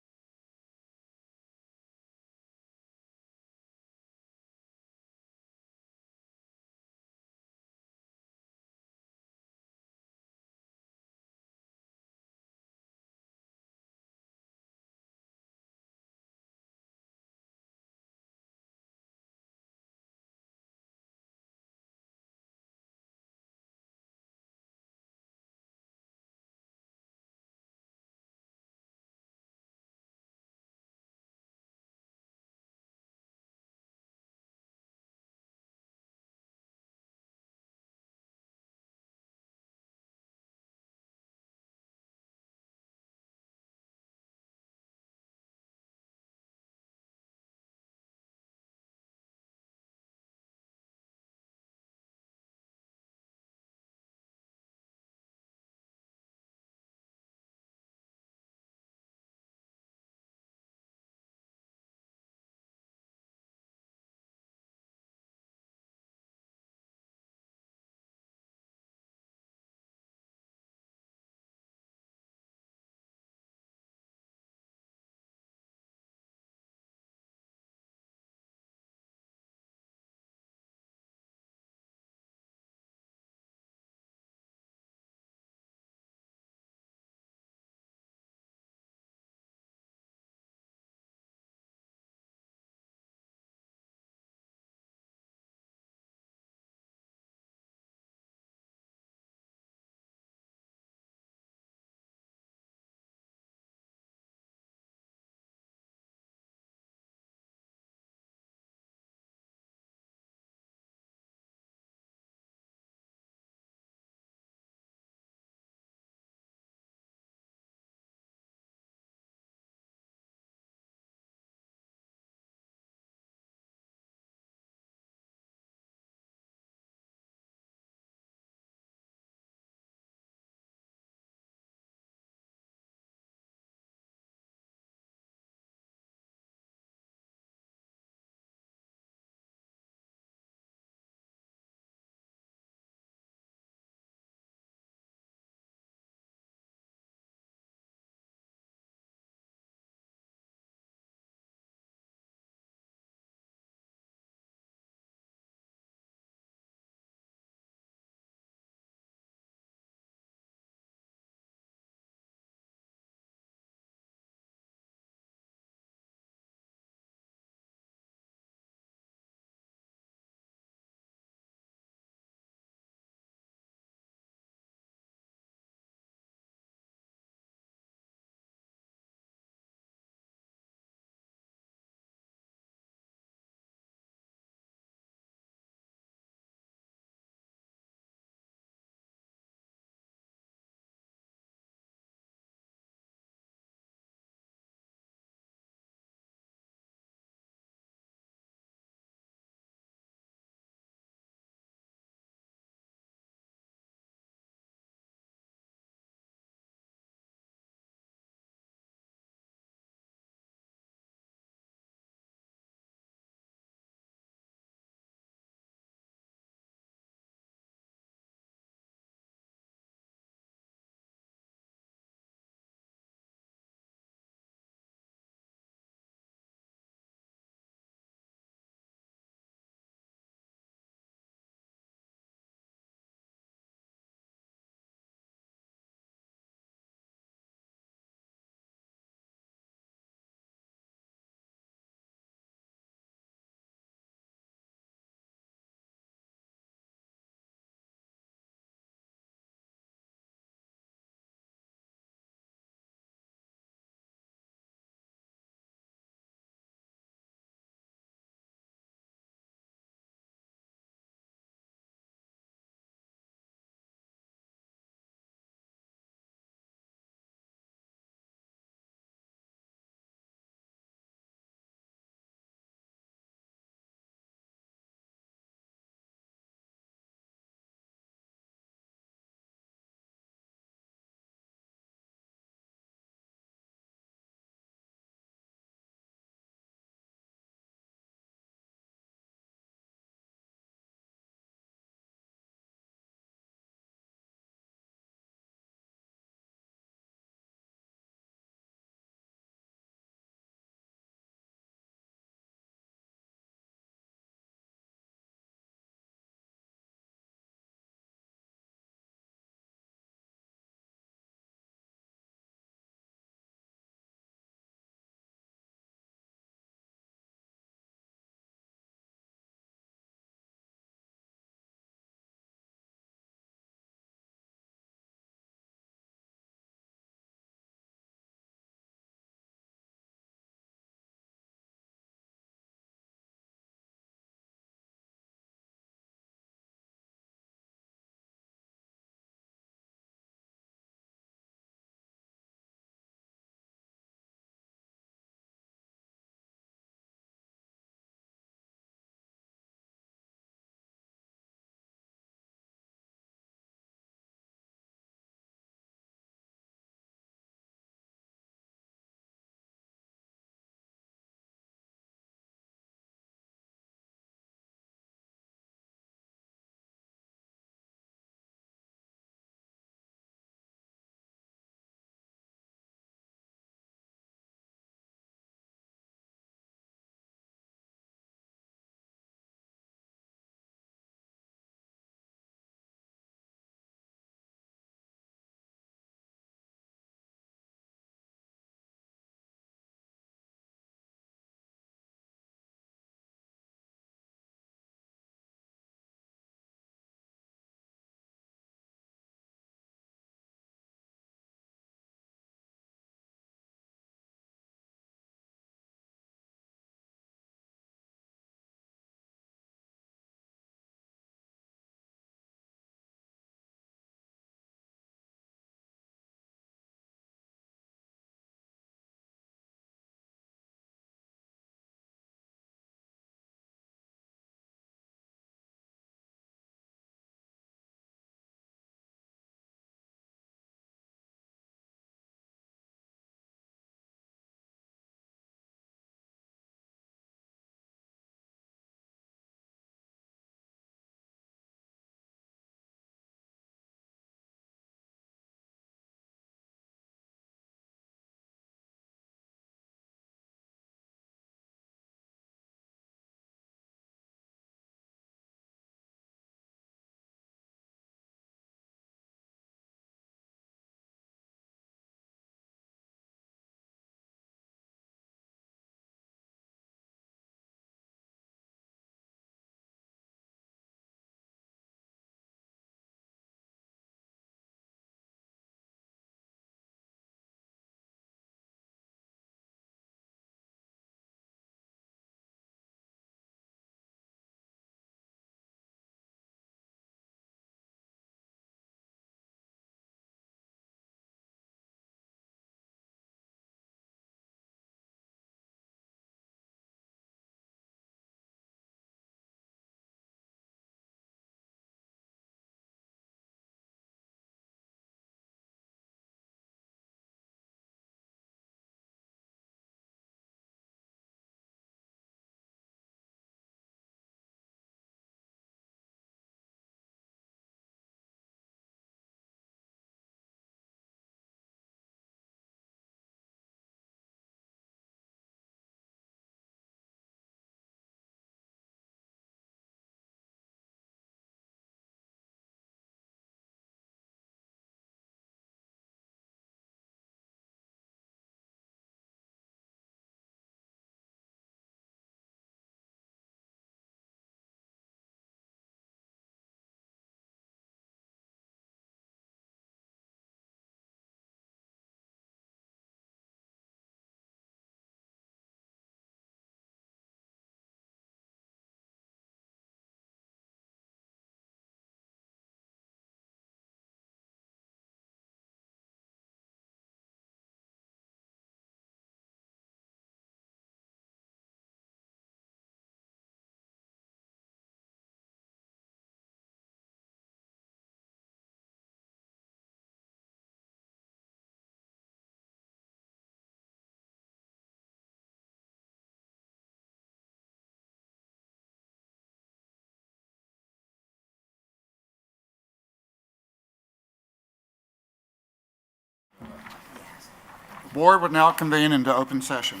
Board would now convene into open session.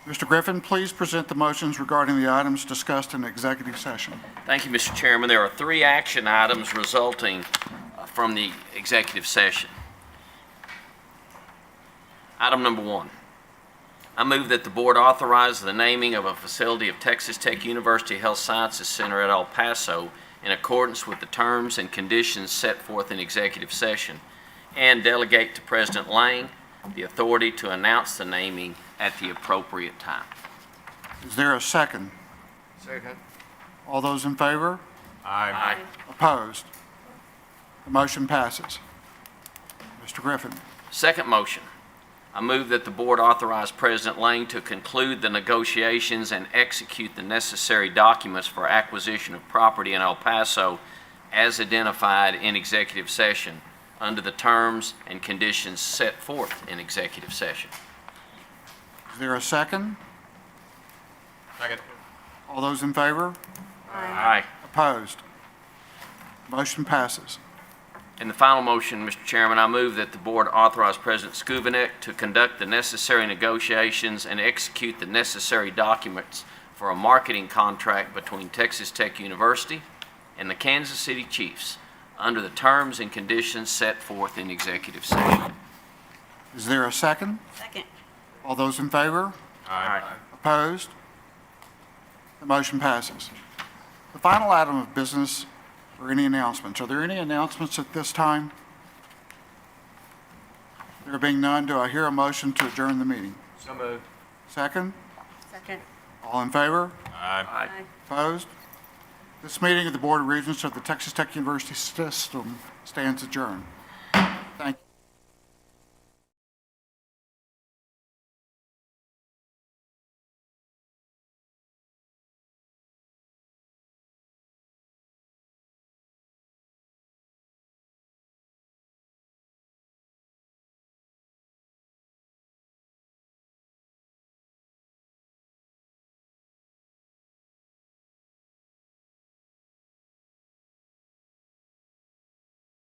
Mr. Griffin, please present the motions regarding the items discussed in executive session.
Thank you, Mr. Chairman. There are 3 action items resulting from the executive session. Item number 1. I move that the board authorize the naming of a facility of Texas Tech University Health Sciences Center at El Paso in accordance with the terms and conditions set forth in executive session, and delegate to President Lang the authority to announce the naming at the appropriate time.
Is there a second?
Second.
All those in favor?
Aye.
Opposed? The motion passes. Mr. Griffin.
Second motion. I move that the board authorize President Lang to conclude the negotiations and execute the necessary documents for acquisition of property in El Paso as identified in executive session under the terms and conditions set forth in executive session.
Is there a second?
Second.
All those in favor?
Aye.
Opposed? Motion passes.
In the final motion, Mr. Chairman, I move that the board authorize President Skubanek to conduct the necessary negotiations and execute the necessary documents for a marketing contract between Texas Tech University and the Kansas City Chiefs under the terms and conditions set forth in executive session.
Is there a second?
Second.
All those in favor?
Aye.
Opposed? The motion passes. The final item of business or any announcements. Are there any announcements at this time? There being none, do I hear a motion to adjourn the meeting?
So moved.
Second?
Second.
All in favor?
Aye.
Opposed? This meeting of the Board of Regents of the Texas Tech University System stands adjourned. Thank you.